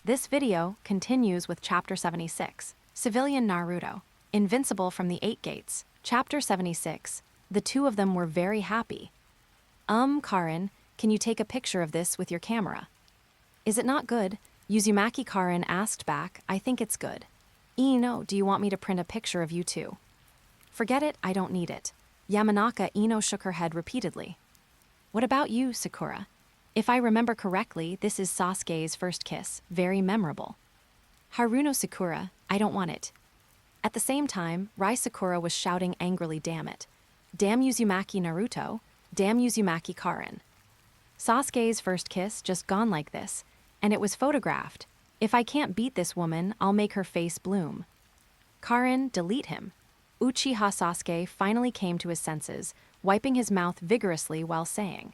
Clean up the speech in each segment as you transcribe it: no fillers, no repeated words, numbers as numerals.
This video continues with Chapter 76, Civilian Naruto, Invincible from the Eight Gates. Chapter 76, the two of them were very happy. Karin, can you take a picture of this with your camera? Is it not good? Uzumaki Karin asked back, I think it's good. Ino, do you want me to print a picture of you too? Forget it, I don't need it. Yamanaka Ino shook her head repeatedly. What about you, Sakura? If I remember correctly, this is Sasuke's first kiss, very memorable. Haruno Sakura, I don't want it. At the same time, Rai Sakura was shouting angrily, damn it. Damn Uzumaki Naruto, damn Uzumaki Karin. Sasuke's first kiss just gone like this, and it was photographed. If I can't beat this woman, I'll make her face bloom. Karin, delete him. Uchiha Sasuke finally came to his senses, wiping his mouth vigorously while saying,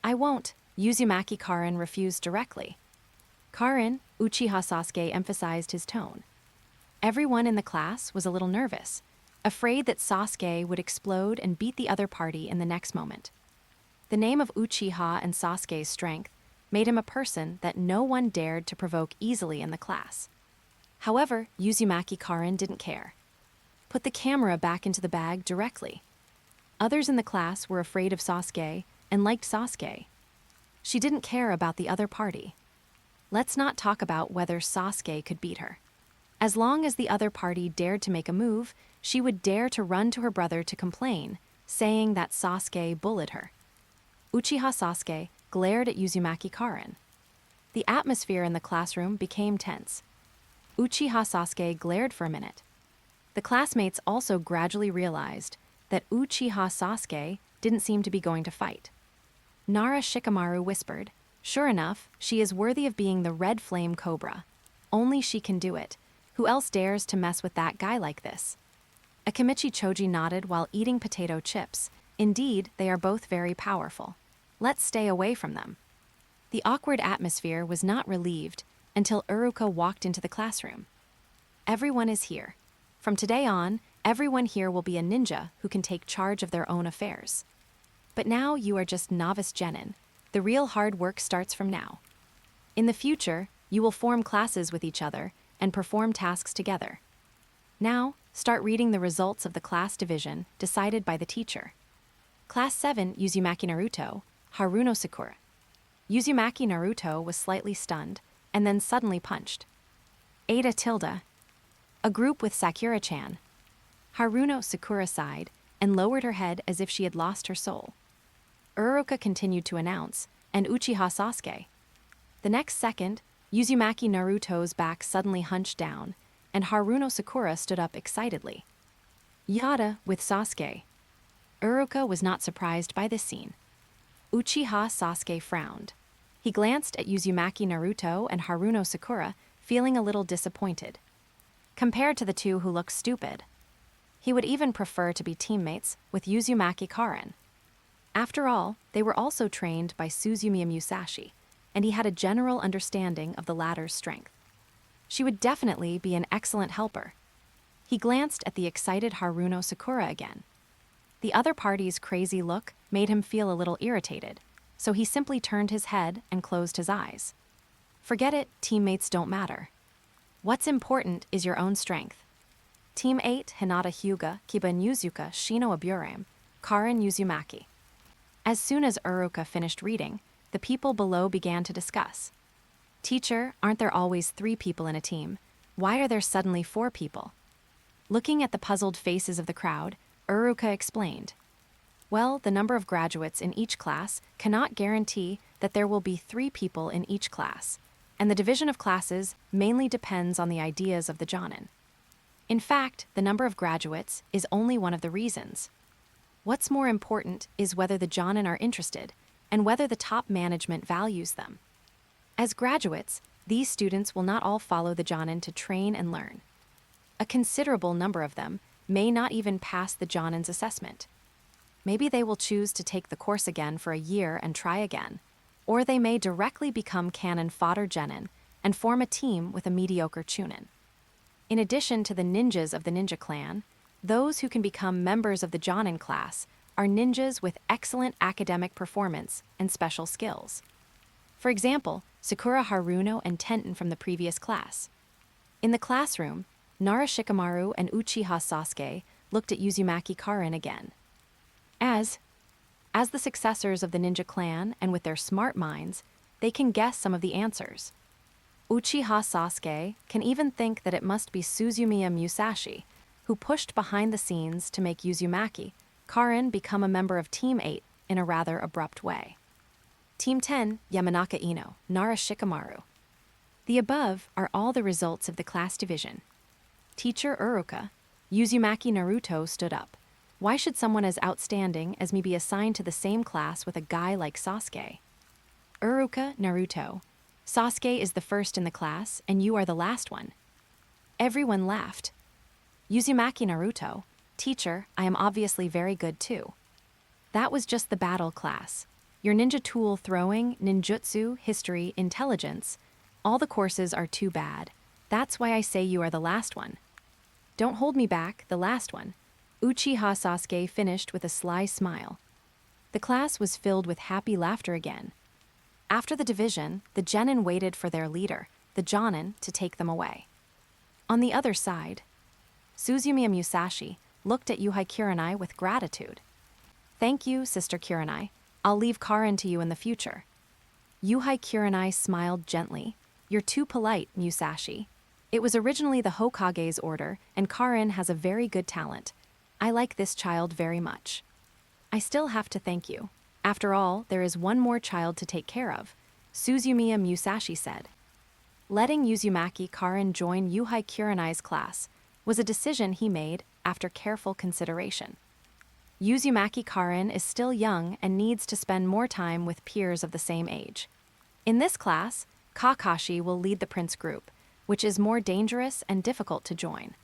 I won't. Uzumaki Karin refused directly. Karin, Uchiha Sasuke emphasized his tone. Everyone in the class was a little nervous, afraid that Sasuke would explode and beat the other party in the next moment. The name of Uchiha and Sasuke's strength made him a person that no one dared to provoke easily in the class. However, Uzumaki Karin didn't care. Put the camera back into the bag directly. Others in the class were afraid of Sasuke and liked Sasuke. She didn't care about the other party. Let's not talk about whether Sasuke could beat her. As long as the other party dared to make a move, she would dare to run to her brother to complain, saying that Sasuke bullied her. Uchiha Sasuke glared at Uzumaki Karin. The atmosphere in the classroom became tense. Uchiha Sasuke glared for a minute. The classmates also gradually realized that Uchiha Sasuke didn't seem to be going to fight. Nara Shikamaru whispered, sure enough, she is worthy of being the Red Flame Cobra. Only she can do it. Who else dares to mess with that guy like this? Akimichi Choji nodded while eating potato chips. Indeed, they are both very powerful. Let's stay away from them. The awkward atmosphere was not relieved until Uruka walked into the classroom. Everyone is here. From today on, everyone here will be a ninja who can take charge of their own affairs. But now you are just novice genin. The real hard work starts from now. In the future, you will form classes with each other and perform tasks together. Now, start reading the results of the class division decided by the teacher. Class 7 Uzumaki Naruto, Haruno Sakura. Uzumaki Naruto was slightly stunned and then suddenly punched. Ada Tilda. A group with Sakura-chan. Haruno Sakura sighed and lowered her head as if she had lost her soul. Uruka continued to announce, and Uchiha Sasuke. The next second, Uzumaki Naruto's back suddenly hunched down, and Haruno Sakura stood up excitedly. Yada with Sasuke. Uruka was not surprised by this scene. Uchiha Sasuke frowned. He glanced at Uzumaki Naruto and Haruno Sakura, feeling a little disappointed. Compared to the two who looked stupid. He would even prefer to be teammates with Uzumaki Karin. After all, they were also trained by Suzumiya Musashi, and he had a general understanding of the latter's strength. She would definitely be an excellent helper. He glanced at the excited Haruno Sakura again. The other party's crazy look made him feel a little irritated, so he simply turned his head and closed his eyes. Forget it, teammates don't matter. What's important is your own strength. Team 8 Hinata Hyuga, Kiba Yuzuka, Shino Aburame, Karin Uzumaki. As soon as Uruka finished reading, the people below began to discuss. Teacher, aren't there always 3 people in a team? Why are there suddenly 4 people? Looking at the puzzled faces of the crowd, Uruka explained. Well, the number of graduates in each class cannot guarantee that there will be 3 people in each class, and the division of classes mainly depends on the ideas of the Jonin. In fact, the number of graduates is only one of the reasons. What's more important is whether the Jonin are interested and whether the top management values them. As graduates, these students will not all follow the Jonin to train and learn. A considerable number of them may not even pass the Jonin's assessment. Maybe they will choose to take the course again for a year and try again, or they may directly become canon fodder genin and form a team with a mediocre chunin. In addition to the ninjas of the ninja clan, those who can become members of the Jonin class are ninjas with excellent academic performance and special skills. For example, Sakura Haruno and Tenten from the previous class. In the classroom, Nara Shikamaru and Uchiha Sasuke looked at Uzumaki Karin again. As the successors of the ninja clan and with their smart minds, they can guess some of the answers. Uchiha Sasuke can even think that it must be Suzumiya Musashi, who pushed behind the scenes to make Uzumaki Karin become a member of Team 8 in a rather abrupt way. Team 10, Yamanaka Ino, Nara Shikamaru. The above are all the results of the class division. Teacher Uruka, Uzumaki Naruto stood up. Why should someone as outstanding as me be assigned to the same class with a guy like Sasuke? Uruka Naruto, Sasuke is the first in the class and you are the last one. Everyone laughed. Uzumaki Naruto, teacher, I am obviously very good too. That was just the battle class. Your ninja tool throwing, ninjutsu, history, intelligence, all the courses are too bad. That's why I say you are the last one. Don't hold me back, the last one. Uchiha Sasuke finished with a sly smile. The class was filled with happy laughter again. After the division, the genin waited for their leader, the jonin, to take them away. On the other side, Suzumiya Musashi looked at Yuhai Kurenai with gratitude. Thank you, Sister Kurenai. I'll leave Karin to you in the future. Yuhai Kurenai smiled gently. You're too polite, Musashi. It was originally the Hokage's order, and Karin has a very good talent. I like this child very much. I still have to thank you. After all, there is one more child to take care of, Suzumiya Musashi said. Letting Uzumaki Karin join Yuhai Kurenai's class was a decision he made after careful consideration. Uzumaki Karin is still young and needs to spend more time with peers of the same age. In this class, Kakashi will lead the Prince group, which is more dangerous and difficult to join.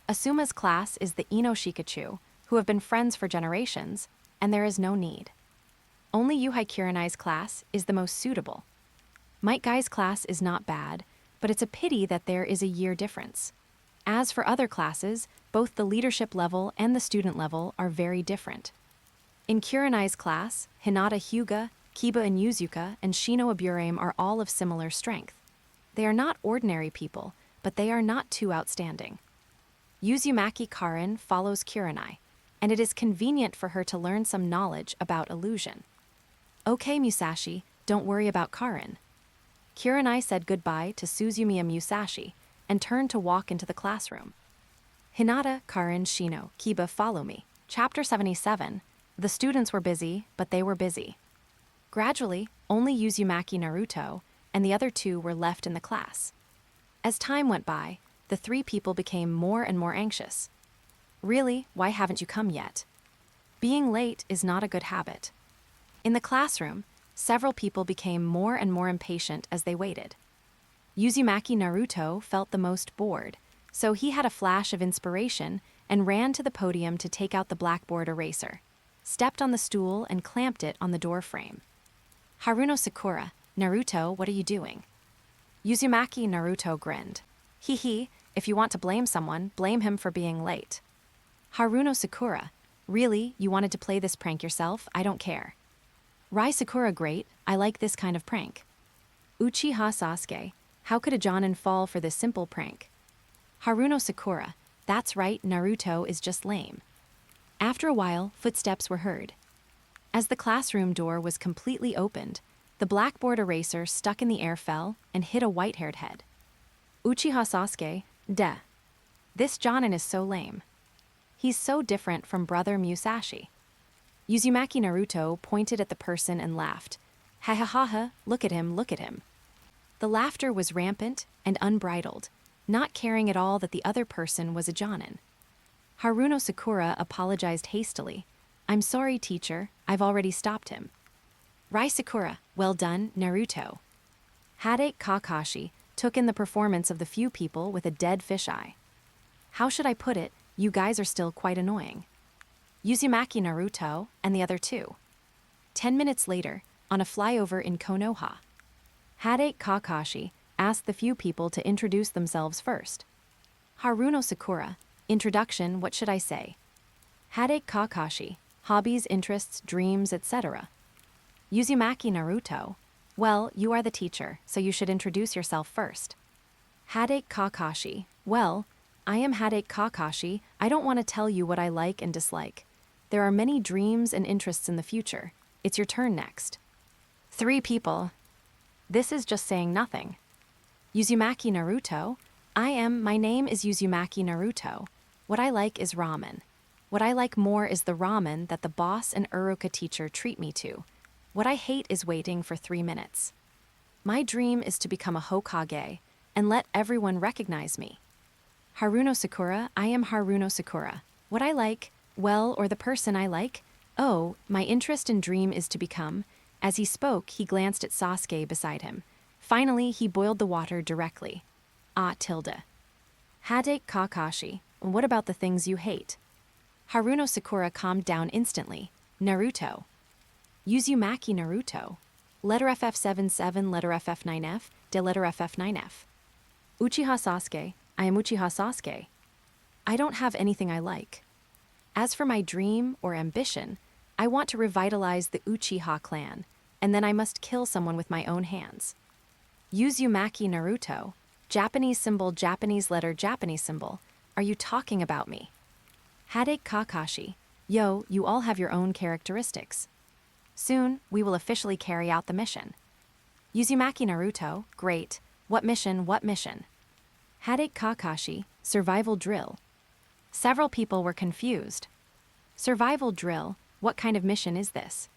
Asuma's class is the Ino Shikachu, who have been friends for generations, and there is no need. Only Yuhai Kurenai's class is the most suitable. Might Guy's class is not bad, but it's a pity that there is a year difference. As for other classes, both the leadership level and the student level are very different. In Kurenai's class, Hinata Hyuga, Kiba and Yuzuka, and Shino Aburame are all of similar strength. They are not ordinary people, but they are not too outstanding. Uzumaki Karin follows Kurenai, and it is convenient for her to learn some knowledge about illusion. Okay, Musashi, don't worry about Karin. Kurenai said goodbye to Suzumiya Musashi and turned to walk into the classroom. Hinata, Karin, Shino, Kiba, follow me. Chapter 77. The students were busy, but they were busy. Gradually, only Uzumaki Naruto and the other two were left in the class. As time went by, the three people became more and more anxious. Really, why haven't you come yet? Being late is not a good habit. In the classroom, several people became more and more impatient as they waited. Uzumaki Naruto felt the most bored, so he had a flash of inspiration and ran to the podium to take out the blackboard eraser, stepped on the stool and clamped it on the door frame. Haruno Sakura, Naruto, what are you doing? Uzumaki Naruto grinned. Hee hee, if you want to blame someone, blame him for being late. Haruno Sakura, really, you wanted to play this prank yourself? I don't care. Rai Sakura, great, I like this kind of prank. Uchiha Sasuke, how could a jonin fall for this simple prank? Haruno Sakura, that's right, Naruto is just lame. After a while, footsteps were heard. As the classroom door was completely opened, the blackboard eraser stuck in the air fell and hit a white-haired head. Uchiha Sasuke, deh. This jonin is so lame. He's so different from brother Musashi. Uzumaki Naruto pointed at the person and laughed. Ha ha ha ha, look at him, look at him. The laughter was rampant and unbridled, not caring at all that the other person was a jonin. Haruno Sakura apologized hastily. I'm sorry, teacher, I've already stopped him. Rai Sakura, well done, Naruto. Hadate Kakashi took in the performance of the few people with a dead fisheye. How should I put it, you guys are still quite annoying. Uzumaki Naruto and the other two. 10 minutes later, on a flyover in Konoha, Hadate Kakashi asked the few people to introduce themselves first. Haruno Sakura, introduction, what should I say? Hadate Kakashi, hobbies, interests, dreams, etc. Uzumaki Naruto, Well, you are the teacher, so you should introduce yourself first. Hadate Kakashi. Well, I am Hadate Kakashi. I don't want to tell you what I like and dislike. There are many dreams and interests in the future. It's your turn next. 3 people. This is just saying nothing. Uzumaki Naruto. My name is Uzumaki Naruto. What I like is ramen. What I like more is the ramen that the boss and Uroka teacher treat me to. What I hate is waiting for 3 minutes. My dream is to become a Hokage and let everyone recognize me. Haruno Sakura. I am Haruno Sakura. What I like, or the person I like? Oh, my interest and dream is to become. As he spoke, he glanced at Sasuke beside him. Finally, he boiled the water directly. Hadate Kakashi. What about the things you hate? Haruno Sakura calmed down instantly. Naruto. Uzumaki Naruto. Letter FF77, letter FF9F, de letter FF9F. Uchiha Sasuke. I am Uchiha Sasuke. I don't have anything I like. As for my dream or ambition, I want to revitalize the Uchiha clan, and then I must kill someone with my own hands. Uzumaki Naruto. Japanese symbol, Japanese letter, Japanese symbol. Are you talking about me? Hadate Kakashi. Yo, you all have your own characteristics. Soon, we will officially carry out the mission. Uzumaki Naruto. Great. What mission, what mission? Hadate Kakashi. Survival drill. Several people were confused. Survival drill? What kind of mission is this?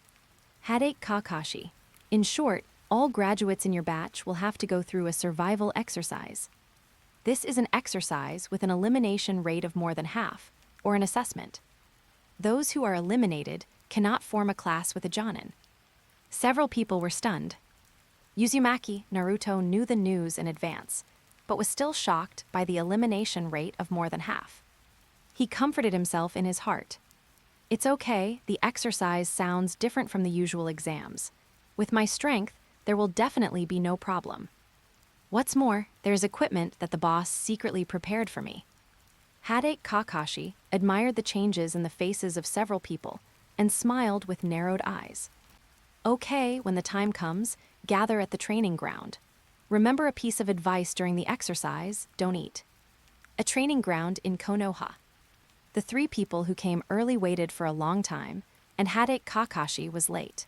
Hadate Kakashi. In short, all graduates in your batch will have to go through a survival exercise. This is an exercise with an elimination rate of more than half, or an assessment. Those who are eliminated cannot form a class with a Jonin. Several people were stunned. Uzumaki Naruto knew the news in advance, but was still shocked by the elimination rate of more than half. He comforted himself in his heart. It's okay, the exercise sounds different from the usual exams. With my strength, there will definitely be no problem. What's more, there's equipment that the boss secretly prepared for me. Hadate Kakashi admired the changes in the faces of several people and smiled with narrowed eyes. Okay, when the time comes, gather at the training ground. Remember a piece of advice during the exercise, don't eat. A training ground in Konoha. The 3 people who came early waited for a long time, and Hadate Kakashi was late.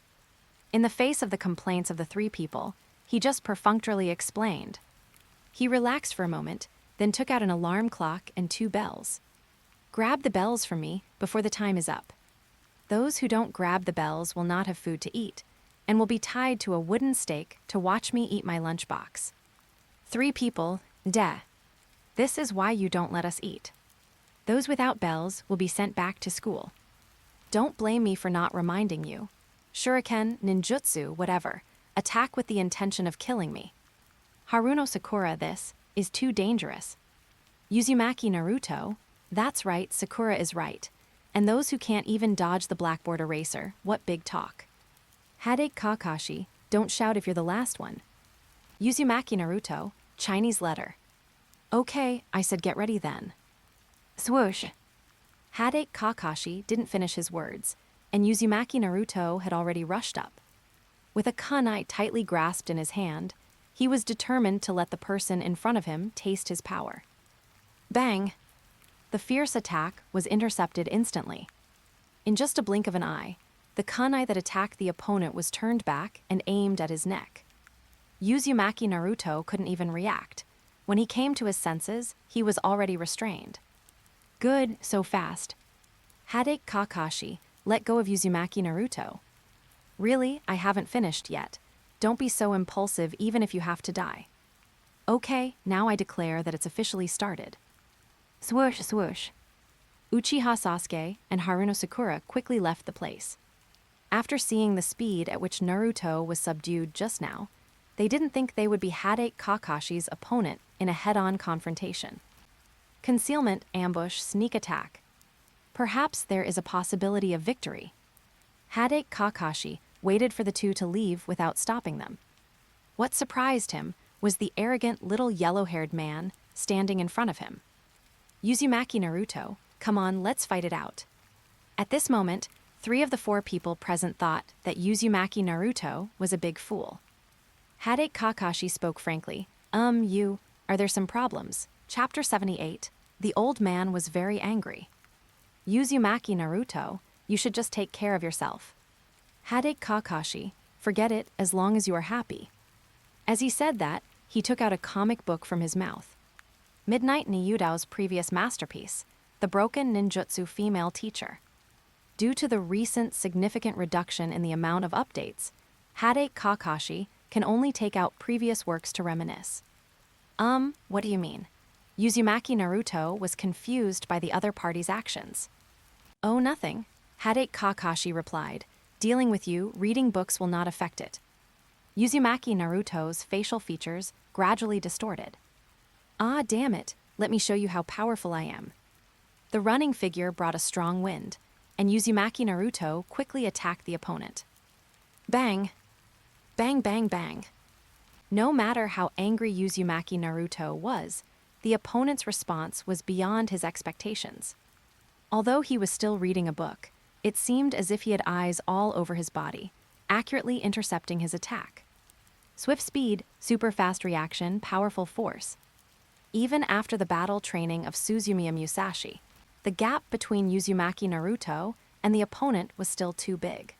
In the face of the complaints of the 3 people, he just perfunctorily explained. He relaxed for a moment, then took out an alarm clock and 2 bells. Grab the bells from me before the time is up. Those who don't grab the bells will not have food to eat, and will be tied to a wooden stake to watch me eat my lunchbox. 3 people, This is why you don't let us eat. Those without bells will be sent back to school. Don't blame me for not reminding you. Shuriken, ninjutsu, whatever. Attack with the intention of killing me. Haruno Sakura, this is too dangerous. Uzumaki Naruto. That's right, Sakura is right. And those who can't even dodge the blackboard eraser, what big talk. Hadate Kakashi. Don't shout if you're the last one. Uzumaki Naruto. Chinese letter. Okay, I said get ready then. Swoosh. Hadate Kakashi didn't finish his words, and Uzumaki Naruto had already rushed up. With a kunai tightly grasped in his hand, he was determined to let the person in front of him taste his power. Bang! The fierce attack was intercepted instantly. In just a blink of an eye, the kunai that attacked the opponent was turned back and aimed at his neck. Uzumaki Naruto couldn't even react. When he came to his senses, he was already restrained. Good, so fast. Hadate Kakashi let go of Uzumaki Naruto. Really, I haven't finished yet. Don't be so impulsive even if you have to die. Okay, now I declare that it's officially started. Swoosh, swoosh. Uchiha Sasuke and Haruno Sakura quickly left the place. After seeing the speed at which Naruto was subdued just now, they didn't think they would be Hadate Kakashi's opponent in a head-on confrontation. Concealment, ambush, sneak attack. Perhaps there is a possibility of victory. Hadate Kakashi waited for the 2 to leave without stopping them. What surprised him was the arrogant little yellow-haired man standing in front of him. Uzumaki Naruto, come on, let's fight it out. At this moment, 3 of the 4 people present thought that Uzumaki Naruto was a big fool. Hadate Kakashi spoke frankly. Are there some problems? Chapter 78. The old man was very angry. Uzumaki Naruto, you should just take care of yourself. Hadate Kakashi, forget it as long as you are happy. As he said that, he took out a comic book from his mouth. Midnight Niyudao's previous masterpiece, The Broken Ninjutsu Female Teacher. Due to the recent significant reduction in the amount of updates, Hadate Kakashi can only take out previous works to reminisce. What do you mean? Uzumaki Naruto was confused by the other party's actions. Oh, nothing, Hadate Kakashi replied. Dealing with you, reading books will not affect it. Uzumaki Naruto's facial features gradually distorted. Ah, damn it, let me show you how powerful I am. The running figure brought a strong wind, and Uzumaki Naruto quickly attacked the opponent. Bang! Bang, bang, bang. No matter how angry Uzumaki Naruto was, the opponent's response was beyond his expectations. Although he was still reading a book, it seemed as if he had eyes all over his body, accurately intercepting his attack. Swift speed, super fast reaction, powerful force. Even after the battle training of Suzumiya Musashi, the gap between Uzumaki Naruto and the opponent was still too big.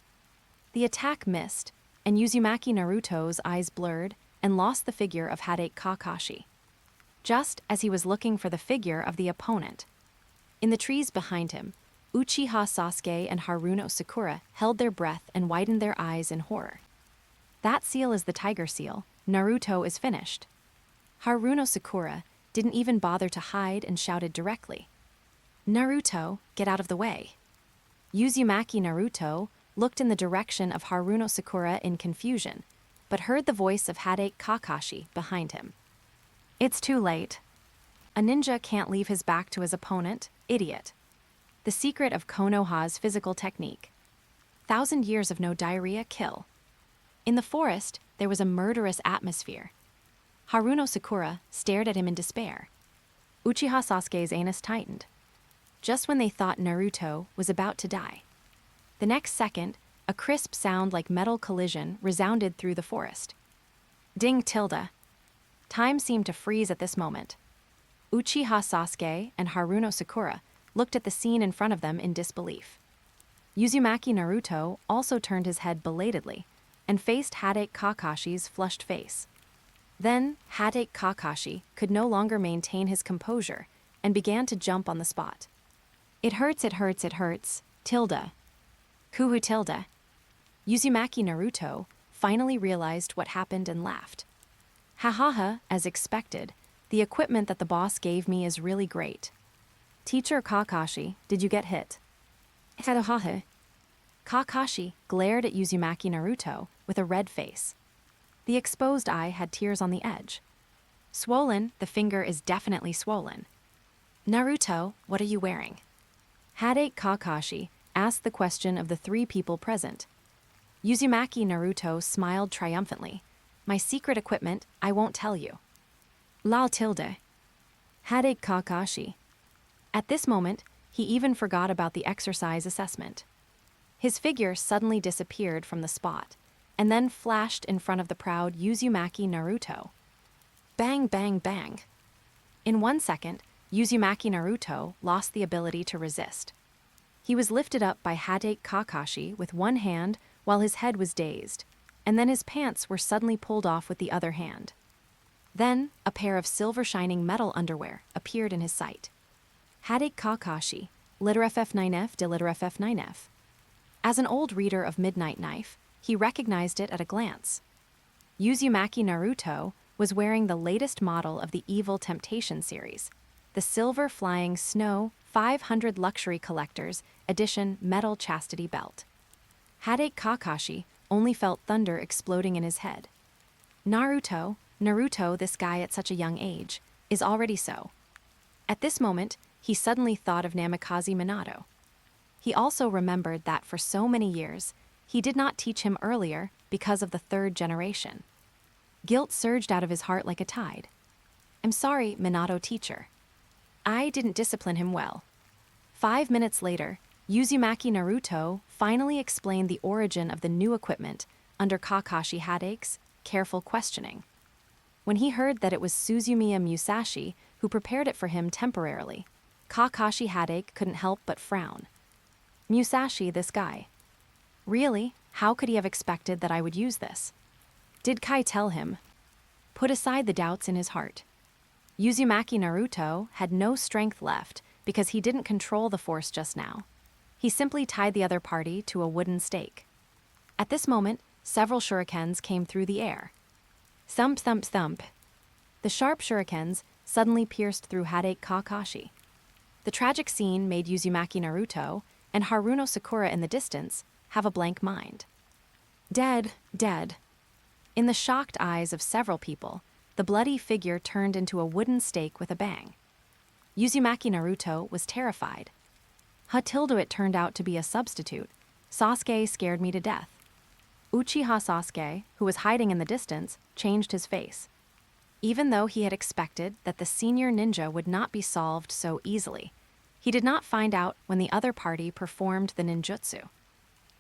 The attack missed, and Uzumaki Naruto's eyes blurred and lost the figure of Hadate Kakashi. Just as he was looking for the figure of the opponent. In the trees behind him, Uchiha Sasuke and Haruno Sakura held their breath and widened their eyes in horror. That seal is the tiger seal. Naruto is finished. Haruno Sakura didn't even bother to hide and shouted directly. Naruto, get out of the way. Uzumaki Naruto looked in the direction of Haruno Sakura in confusion, but heard the voice of Hadate Kakashi behind him. It's too late. A ninja can't leave his back to his opponent, idiot. The secret of Konoha's physical technique. 1,000 years of no diarrhea kill. In the forest, there was a murderous atmosphere. Haruno Sakura stared at him in despair. Uchiha Sasuke's anus tightened. Just when they thought Naruto was about to die. The next second, a crisp sound like metal collision resounded through the forest. Ding tilde. Time seemed to freeze at this moment. Uchiha Sasuke and Haruno Sakura looked at the scene in front of them in disbelief. Uzumaki Naruto also turned his head belatedly and faced Hadate Kakashi's flushed face. Then, Hadate Kakashi could no longer maintain his composure and began to jump on the spot. It hurts, it hurts, it hurts, tilde. Kuhu tilde. Uzumaki Naruto finally realized what happened and laughed. Hahaha, as expected, the equipment that the boss gave me is really great. Teacher Kakashi, did you get hit? Hahaha. Kakashi glared at Uzumaki Naruto with a red face. The exposed eye had tears on the edge. Swollen, the finger is definitely swollen. Naruto, what are you wearing? Hadate Kakashi asked the question of the three people present. Uzumaki Naruto smiled triumphantly. My secret equipment, I won't tell you. Lal tilde. Hadate Kakashi. At this moment, he even forgot about the exercise assessment. His figure suddenly disappeared from the spot, and then flashed in front of the proud Uzumaki Naruto. Bang, bang, bang. In 1 second, Uzumaki Naruto lost the ability to resist. He was lifted up by Hadate Kakashi with one hand while his head was dazed, and then his pants were suddenly pulled off with the other hand. Then, a pair of silver-shining metal underwear appeared in his sight. Hadate Kakashi, liter FF9F de liter FF9F. As an old reader of Midnight Knife, he recognized it at a glance. Uzumaki Naruto was wearing the latest model of the Evil Temptation series, the Silver Flying Snow 500 Luxury Collectors Edition Metal Chastity Belt. Hadate Kakashi only felt thunder exploding in his head. Naruto, this guy at such a young age, is already so. At this moment, he suddenly thought of Namikaze Minato. He also remembered that for so many years, he did not teach him earlier because of the third generation. Guilt surged out of his heart like a tide. I'm sorry, Minato teacher. I didn't discipline him well. 5 minutes later, Uzumaki Naruto finally explained the origin of the new equipment under Kakashi Hadate's careful questioning. When he heard that it was Suzumiya Musashi who prepared it for him temporarily, Kakashi Headache couldn't help but frown. Musashi, this guy. Really? How could he have expected that I would use this? Did Kai tell him? Put aside the doubts in his heart. Uzumaki Naruto had no strength left because he didn't control the force just now. He simply tied the other party to a wooden stake. At this moment, several shurikens came through the air. Thump, thump, thump. The sharp shurikens suddenly pierced through Headache Kakashi. The tragic scene made Uzumaki Naruto and Haruno Sakura in the distance have a blank mind. Dead, dead. In the shocked eyes of several people, the bloody figure turned into a wooden stake with a bang. Uzumaki Naruto was terrified. Till it turned out to be a substitute. Sasuke scared me to death. Uchiha Sasuke, who was hiding in the distance, changed his face. Even though he had expected that the senior ninja would not be solved so easily, he did not find out when the other party performed the ninjutsu.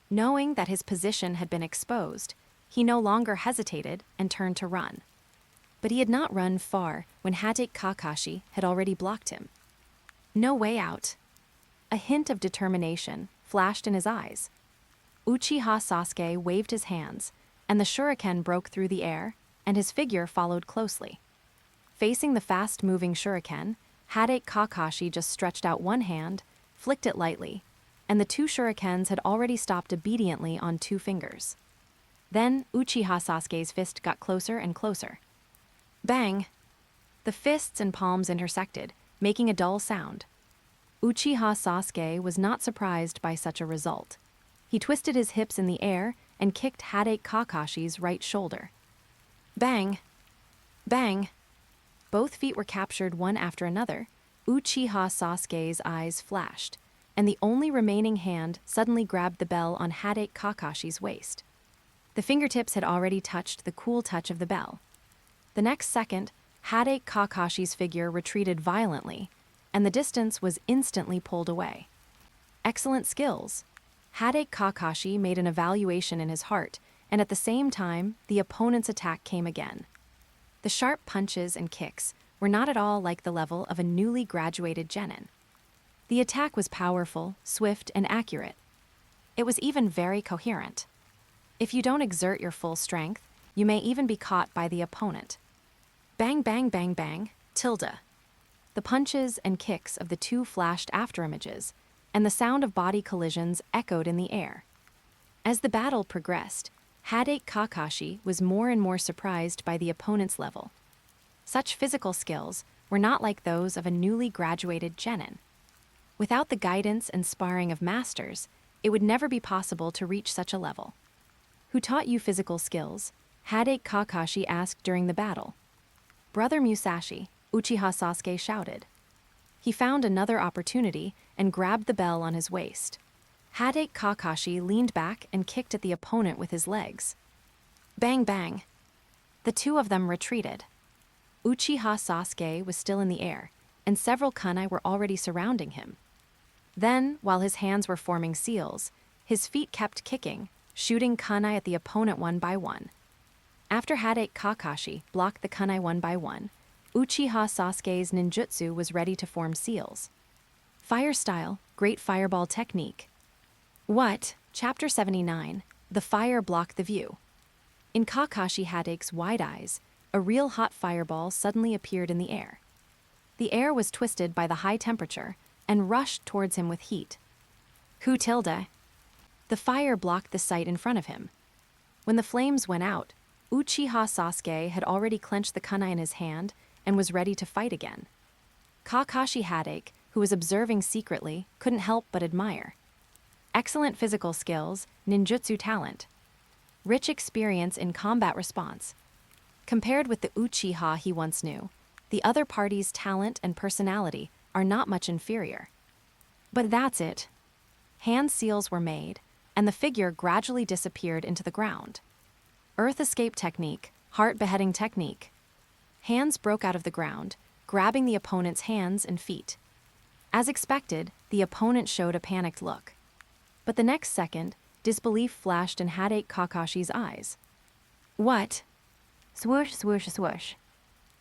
Knowing that his position had been exposed, he no longer hesitated and turned to run. But he had not run far when Headache Kakashi had already blocked him. No way out. A hint of determination flashed in his eyes. Uchiha Sasuke waved his hands, and the shuriken broke through the air, and his figure followed closely. Facing the fast-moving shuriken, Headache Kakashi just stretched out one hand, flicked it lightly, and the two shurikens had already stopped obediently on 2 fingers. Then Uchiha Sasuke's fist got closer and closer. Bang! The fists and palms intersected, making a dull sound. Uchiha Sasuke was not surprised by such a result. He twisted his hips in the air and kicked Headache Kakashi's right shoulder. Bang! Bang! Both feet were captured one after another. Uchiha Sasuke's eyes flashed, and the only remaining hand suddenly grabbed the bell on Headache Kakashi's waist. The fingertips had already touched the cool touch of the bell. The next second, Headache Kakashi's figure retreated violently, and the distance was instantly pulled away. Excellent skills. Headache Kakashi made an evaluation in his heart, and at the same time, the opponent's attack came again. The sharp punches and kicks were not at all like the level of a newly graduated genin. The attack was powerful, swift, and accurate. It was even very coherent. If you don't exert your full strength, you may even be caught by the opponent. Bang, bang, bang, bang, tilde. The punches and kicks of the two flashed afterimages, and the sound of body collisions echoed in the air. As the battle progressed, Headache Kakashi was more and more surprised by the opponent's level. Such physical skills were not like those of a newly graduated genin. Without the guidance and sparring of masters, it would never be possible to reach such a level. Who taught you physical skills? Headache Kakashi asked during the battle. Brother Musashi, Uchiha Sasuke shouted. He found another opportunity and grabbed the bell on his waist. Headache Kakashi leaned back and kicked at the opponent with his legs. Bang, bang. The two of them retreated. Uchiha Sasuke was still in the air, and several kunai were already surrounding him. Then, while his hands were forming seals, his feet kept kicking, shooting kunai at the opponent one by one. After Headache Kakashi blocked the kunai one by one, Uchiha Sasuke's ninjutsu was ready to form seals. Fire style, great fireball technique. What? Chapter 79, The Fire Blocked the View. In Kakashi Headache's wide eyes, a real hot fireball suddenly appeared in the air. The air was twisted by the high temperature and rushed towards him with heat. Who tilde? The fire blocked the sight in front of him. When the flames went out, Uchiha Sasuke had already clenched the kunai in his hand and was ready to fight again. Kakashi Headache, who was observing secretly, couldn't help but admire. Excellent physical skills, ninjutsu talent. Rich experience in combat response. Compared with the Uchiha he once knew, the other party's talent and personality are not much inferior. But that's it. Hand seals were made, and the figure gradually disappeared into the ground. Earth escape technique, heart beheading technique. Hands broke out of the ground, grabbing the opponent's hands and feet. As expected, the opponent showed a panicked look. But the next second, disbelief flashed in Headache Kakashi's eyes. What? Swoosh, swoosh, swoosh.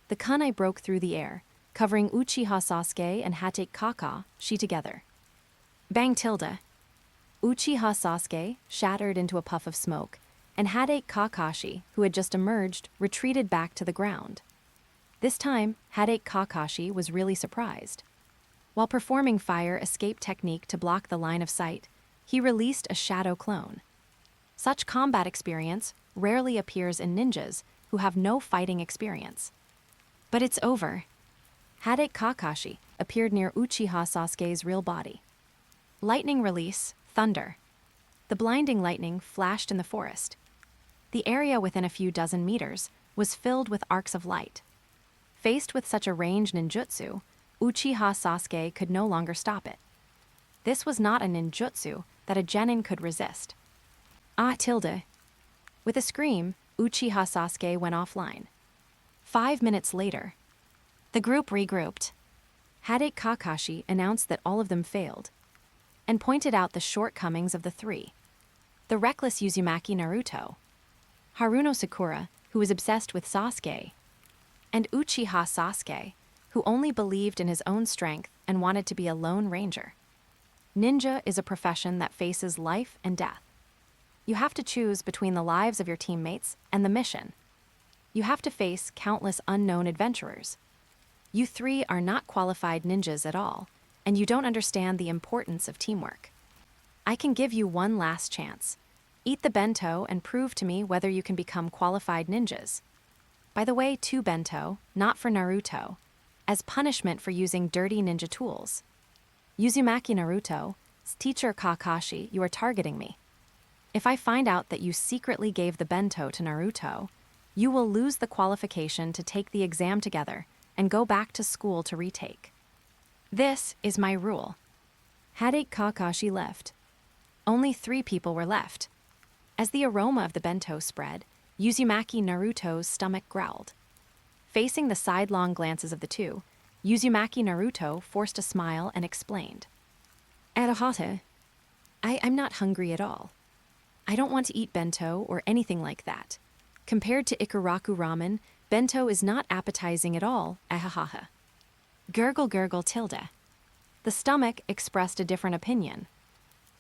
The kunai broke through the air, covering Uchiha Sasuke and Hatake Kakashi together. Bang tilde. Uchiha Sasuke shattered into a puff of smoke, and Hatake Kakashi, who had just emerged, retreated back to the ground. This time, Hatake Kakashi was really surprised. While performing fire escape technique to block the line of sight, he released a shadow clone. Such combat experience rarely appears in ninjas who have no fighting experience. But it's over. Hatake Kakashi appeared near Uchiha Sasuke's real body. Lightning release, thunder. The blinding lightning flashed in the forest. The area within a few dozen meters was filled with arcs of light. Faced with such a ranged ninjutsu, Uchiha Sasuke could no longer stop it. This was not a ninjutsu that a genin could resist. Ah tilde. With a scream, Uchiha Sasuke went offline. 5 minutes later, the group regrouped. Hatake Kakashi announced that all of them failed, and pointed out the shortcomings of the three. The reckless Uzumaki Naruto, Haruno Sakura, who was obsessed with Sasuke, and Uchiha Sasuke, who only believed in his own strength and wanted to be a lone ranger. Ninja is a profession that faces life and death. You have to choose between the lives of your teammates and the mission. You have to face countless unknown adventurers. You three are not qualified ninjas at all, and you don't understand the importance of teamwork. I can give you one last chance. Eat the bento and prove to me whether you can become qualified ninjas. By the way, 2 bento, not for Naruto, as punishment for using dirty ninja tools. Uzumaki Naruto, teacher Kakashi, you are targeting me. If I find out that you secretly gave the bento to Naruto, you will lose the qualification to take the exam together and go back to school to retake. This is my rule. Hatake Kakashi left. Only 3 people were left. As the aroma of the bento spread, Uzumaki Naruto's stomach growled. Facing the sidelong glances of the two, Uzumaki Naruto forced a smile and explained. Arahata, I'm not hungry at all. I don't want to eat bento or anything like that. Compared to Ikaraku ramen, bento is not appetizing at all, ahahaha. Gurgle gurgle tilde. The stomach expressed a different opinion.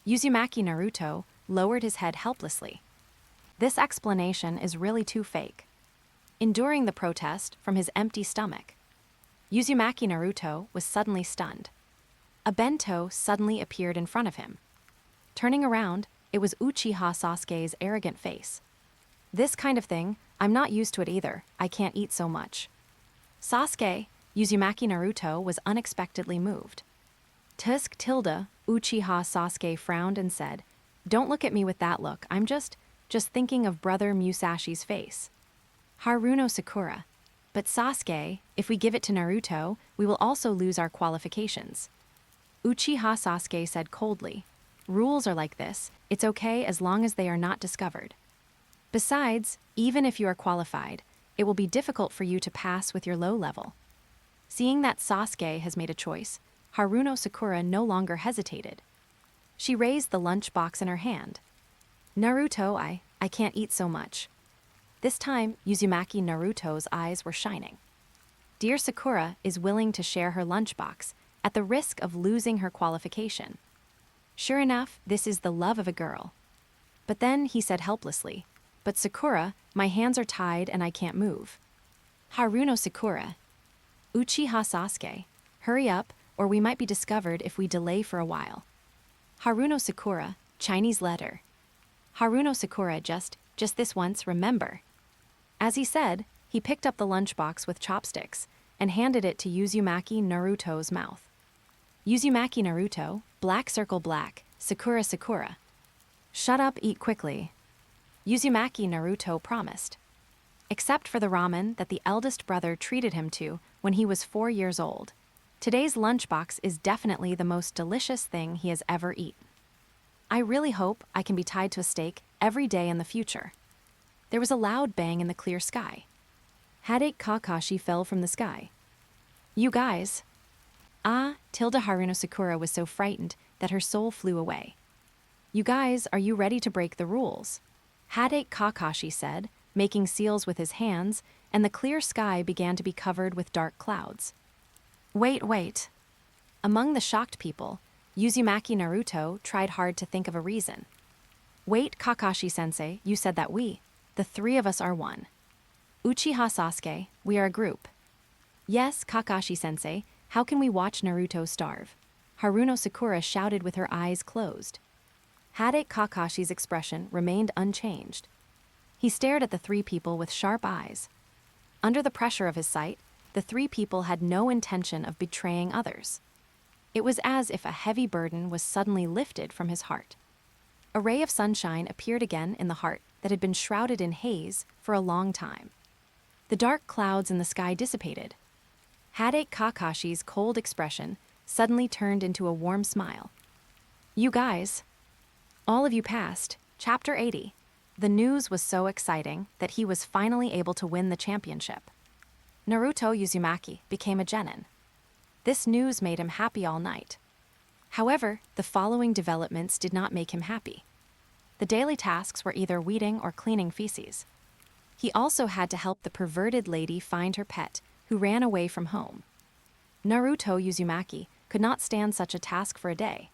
Uzumaki Naruto lowered his head helplessly. This explanation is really too fake. Enduring the protest from his empty stomach, Uzumaki Naruto was suddenly stunned. A bento suddenly appeared in front of him. Turning around, it was Uchiha Sasuke's arrogant face. This kind of thing, I'm not used to it either. I can't eat so much. Sasuke, Uzumaki Naruto was unexpectedly moved. Tusk tilde, Uchiha Sasuke frowned and said, Don't look at me with that look. I'm just thinking of brother Musashi's face. Haruno Sakura. But Sasuke, if we give it to Naruto, we will also lose our qualifications. Uchiha Sasuke said coldly, Rules are like this. It's okay as long as they are not discovered. Besides, even if you are qualified, it will be difficult for you to pass with your low level. Seeing that Sasuke has made a choice, Haruno Sakura no longer hesitated. She raised the lunchbox in her hand. Naruto, I can't eat so much. This time, Uzumaki Naruto's eyes were shining. Dear Sakura is willing to share her lunchbox at the risk of losing her qualification. Sure enough, this is the love of a girl. But then he said helplessly, But Sakura, my hands are tied and I can't move. Haruno Sakura. Uchiha Sasuke, hurry up, or we might be discovered if we delay for a while. Haruno Sakura, Chinese letter. Haruno Sakura, just this once, remember. As he said, he picked up the lunchbox with chopsticks and handed it to Uzumaki Naruto's mouth. Uzumaki Naruto, black circle black, Sakura Sakura. Shut up, eat quickly. Uzumaki Naruto promised. Except for the ramen that the eldest brother treated him to when he was 4 years old. Today's lunchbox is definitely the most delicious thing he has ever eaten. I really hope I can be tied to a stake every day in the future. There was a loud bang in the clear sky. Hatake Kakashi fell from the sky. You guys. Tilde Haruno Sakura was so frightened that her soul flew away. You guys, are you ready to break the rules? Hatake Kakashi said, making seals with his hands, and the clear sky began to be covered with dark clouds. Wait. Among the shocked people, Uzumaki Naruto tried hard to think of a reason. Wait, Kakashi-sensei, you said that the three of us are one. Uchiha Sasuke, we are a group. Yes, Kakashi-sensei, how can we watch Naruto starve? Haruno Sakura shouted with her eyes closed. Hadate Kakashi's expression remained unchanged. He stared at the three people with sharp eyes. Under the pressure of his sight, the three people had no intention of betraying others. It was as if a heavy burden was suddenly lifted from his heart. A ray of sunshine appeared again in the heart that had been shrouded in haze for a long time. The dark clouds in the sky dissipated. Hadate Kakashi's cold expression suddenly turned into a warm smile. You guys. All of you passed, Chapter 80. The news was so exciting that he was finally able to win the championship. Naruto Uzumaki became a genin. This news made him happy all night. However, the following developments did not make him happy. The daily tasks were either weeding or cleaning feces. He also had to help the perverted lady find her pet, who ran away from home. Naruto Uzumaki could not stand such a task for a day.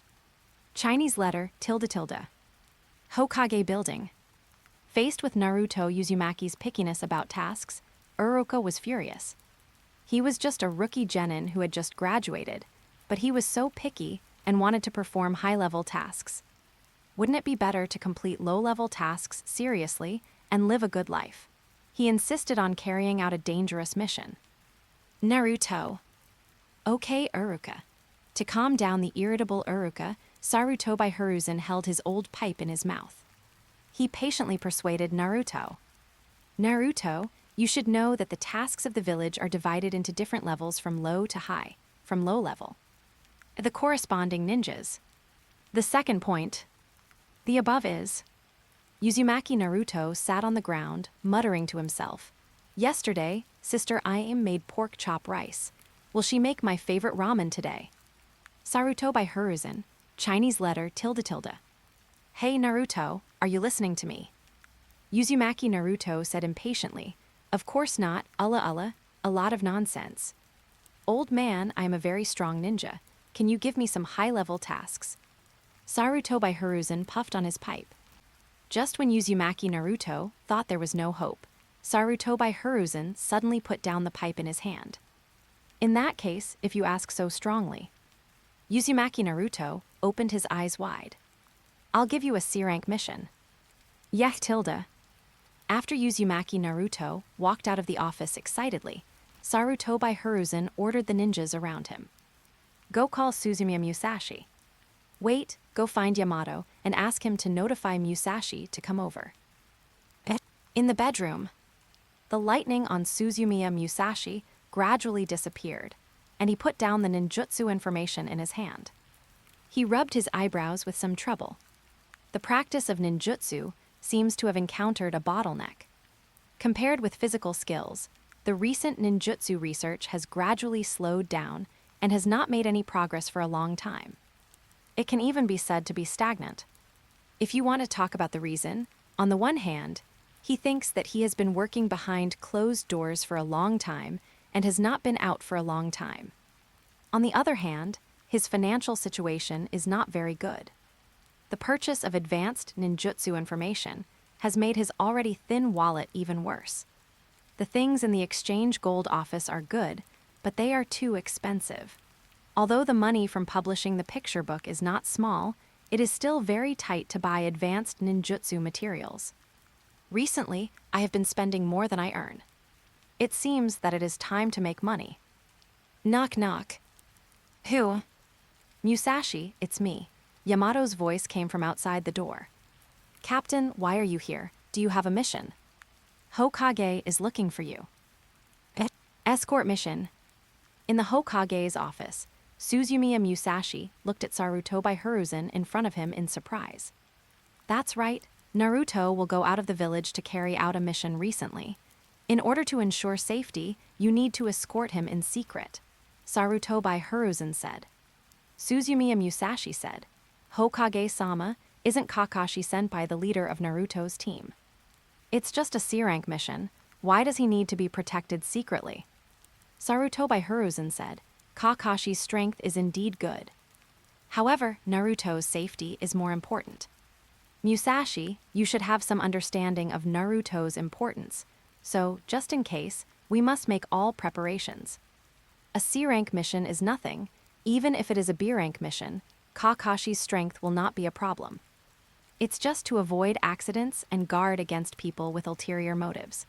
Chinese letter, .. Hokage building. Faced with Naruto Uzumaki's pickiness about tasks, Oroka was furious. He was just a rookie genin who had just graduated, but he was so picky and wanted to perform high-level tasks. Wouldn't it be better to complete low-level tasks seriously and live a good life? He insisted on carrying out a dangerous mission. Naruto. Okay, Uruka. To calm down the irritable Uruka, Sarutobi Hiruzen held his old pipe in his mouth. He patiently persuaded Naruto. Naruto, you should know that the tasks of the village are divided into different levels from low to high, from low level. The corresponding ninjas. The second point. The above is. Uzumaki Naruto sat on the ground, muttering to himself. Yesterday, Sister Aim made pork chop rice. Will she make my favorite ramen today? Sarutobi Hiruzen, Chinese letter ... Hey Naruto, are you listening to me? Uzumaki Naruto said impatiently, Of course not, a lot of nonsense. Old man, I am a very strong ninja. Can you give me some high-level tasks? Sarutobi Hiruzen puffed on his pipe. Just when Uzumaki Naruto thought there was no hope, Sarutobi Hiruzen suddenly put down the pipe in his hand. In that case, if you ask so strongly. Uzumaki Naruto opened his eyes wide. I'll give you a C-rank mission. Yeh . After Uzumaki Naruto walked out of the office excitedly, Sarutobi Hiruzen ordered the ninjas around him. Go call Suzumiya Musashi. Wait, go find Yamato and ask him to notify Musashi to come over. In the bedroom, the lightning on Suzumiya Musashi gradually disappeared, and he put down the ninjutsu information in his hand. He rubbed his eyebrows with some trouble. The practice of ninjutsu seems to have encountered a bottleneck. Compared with physical skills, the recent ninjutsu research has gradually slowed down and has not made any progress for a long time. It can even be said to be stagnant. If you want to talk about the reason, on the one hand, he thinks that he has been working behind closed doors for a long time and has not been out for a long time. On the other hand, his financial situation is not very good. The purchase of advanced ninjutsu information has made his already thin wallet even worse. The things in the exchange gold office are good, but they are too expensive. Although the money from publishing the picture book is not small, it is still very tight to buy advanced ninjutsu materials. Recently, I have been spending more than I earn. It seems that it is time to make money. Knock knock. Who? Musashi, it's me. Yamato's voice came from outside the door. Captain, why are you here? Do you have a mission? Hokage is looking for you. Escort mission. In the Hokage's office, Suzumiya Musashi looked at Sarutobi Hiruzen in front of him in surprise. That's right, Naruto will go out of the village to carry out a mission recently. In order to ensure safety, you need to escort him in secret, Sarutobi Hiruzen said. Suzumiya Musashi said, Hokage-sama, isn't Kakashi Senpai the leader of Naruto's team? It's just a C rank mission. Why does he need to be protected secretly? Sarutobi Hiruzen said, Kakashi's strength is indeed good. However, Naruto's safety is more important. Musashi, you should have some understanding of Naruto's importance, so, just in case, we must make all preparations. A C rank mission is nothing. Even if it is a B rank mission, Kakashi's strength will not be a problem. It's just to avoid accidents and guard against people with ulterior motives.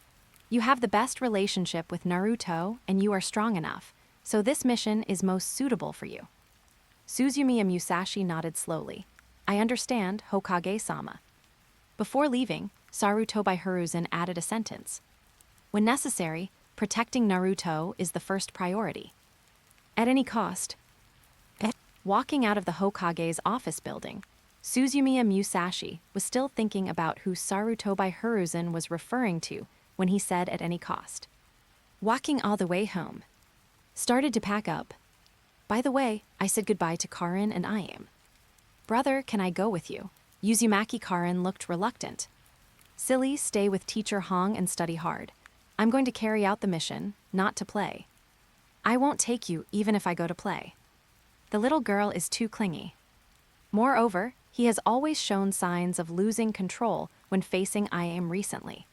You have the best relationship with Naruto and you are strong enough, so this mission is most suitable for you. Suzumiya Musashi nodded slowly. I understand, Hokage-sama. Before leaving, Sarutobi Hiruzen added a sentence. When necessary, protecting Naruto is the first priority. At any cost. Walking out of the Hokage's office building, Suzumiya Musashi was still thinking about who Sarutobi Hiruzen was referring to when he said at any cost. Walking all the way home. Started to pack up. By the way, I said goodbye to Karin and I am. Brother, can I go with you? Uzumaki Karin looked reluctant. Silly, stay with teacher Hong and study hard. I'm going to carry out the mission, not to play. I won't take you even if I go to play. The little girl is too clingy. Moreover, he has always shown signs of losing control when facing I am recently.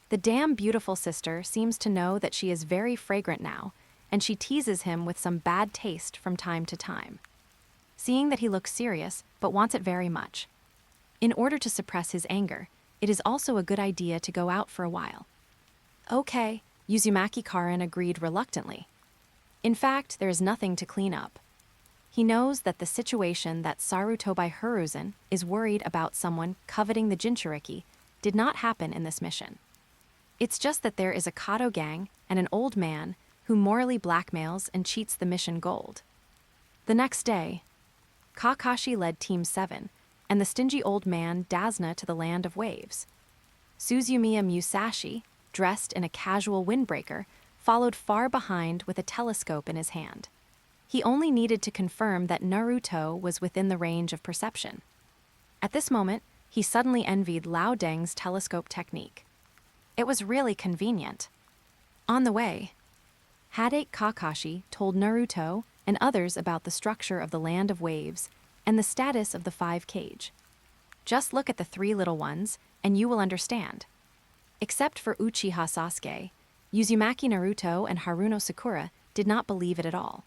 The damn beautiful sister seems to know that she is very fragrant now, and she teases him with some bad taste from time to time. Seeing that he looks serious, but wants it very much. In order to suppress his anger, it is also a good idea to go out for a while. Okay, Uzumaki Karin agreed reluctantly. In fact, there is nothing to clean up. He knows that the situation that Sarutobi Hiruzen is worried about someone coveting the Jinchuriki did not happen in this mission. It's just that there is a Kato gang and an old man who morally blackmails and cheats the mission gold. The next day, Kakashi led Team 7, and the stingy old man Dasna to the land of waves. Suzumiya Musashi, dressed in a casual windbreaker, followed far behind with a telescope in his hand. He only needed to confirm that Naruto was within the range of perception. At this moment, he suddenly envied Lao Deng's telescope technique. It was really convenient. On the way, Hadate Kakashi told Naruto and others about the structure of the Land of Waves and the status of the 5 cage. Just look at the 3 little ones, and you will understand. Except for Uchiha Sasuke, Uzumaki Naruto and Haruno Sakura did not believe it at all.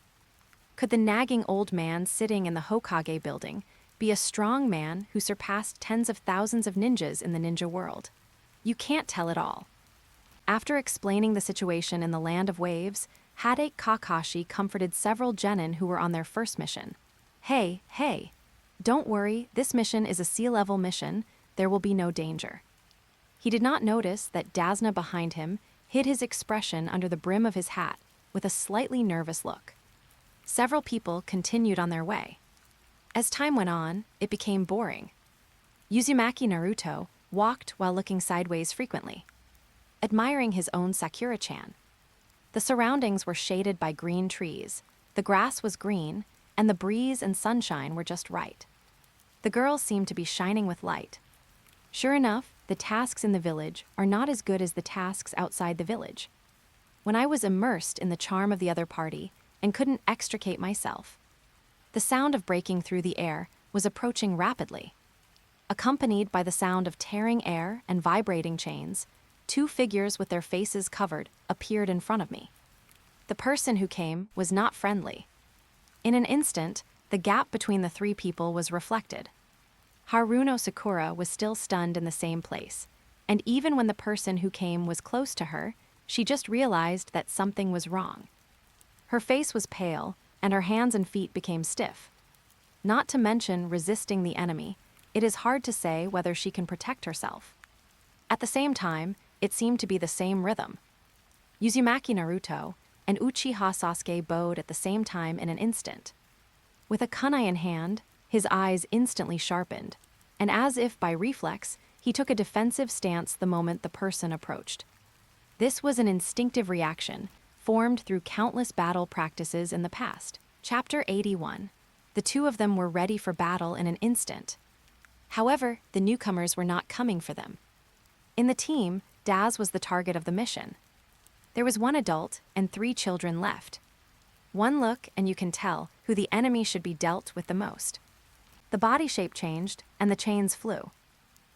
Could the nagging old man sitting in the Hokage building be a strong man who surpassed tens of thousands of ninjas in the ninja world? You can't tell it all. After explaining the situation in the Land of Waves, Hadate Kakashi comforted several genin who were on their first mission. Hey, don't worry, this mission is a sea-level mission, there will be no danger. He did not notice that Dasna behind him hid his expression under the brim of his hat with a slightly nervous look. Several people continued on their way. As time went on, it became boring. Uzumaki Naruto walked while looking sideways frequently, admiring his own Sakura-chan. The surroundings were shaded by green trees, the grass was green, and the breeze and sunshine were just right. The girls seemed to be shining with light. Sure enough, the tasks in the village are not as good as the tasks outside the village. When I was immersed in the charm of the other party and couldn't extricate myself, the sound of breaking through the air was approaching rapidly. Accompanied by the sound of tearing air and vibrating chains, 2 figures with their faces covered appeared in front of me. The person who came was not friendly. In an instant, the gap between the 3 people was reflected. Haruno Sakura was still stunned in the same place, and even when the person who came was close to her, she just realized that something was wrong. Her face was pale, and her hands and feet became stiff. Not to mention resisting the enemy, it is hard to say whether she can protect herself. At the same time, it seemed to be the same rhythm. Uzumaki Naruto and Uchiha Sasuke bowed at the same time in an instant. With a kunai in hand, his eyes instantly sharpened, and as if by reflex, he took a defensive stance the moment the person approached. This was an instinctive reaction, formed through countless battle practices in the past. Chapter 81. The 2 of them were ready for battle in an instant. However, the newcomers were not coming for them. In the team, Daz was the target of the mission. There was one adult and 3 children left. One look and you can tell who the enemy should be dealt with the most. The body shape changed and the chains flew.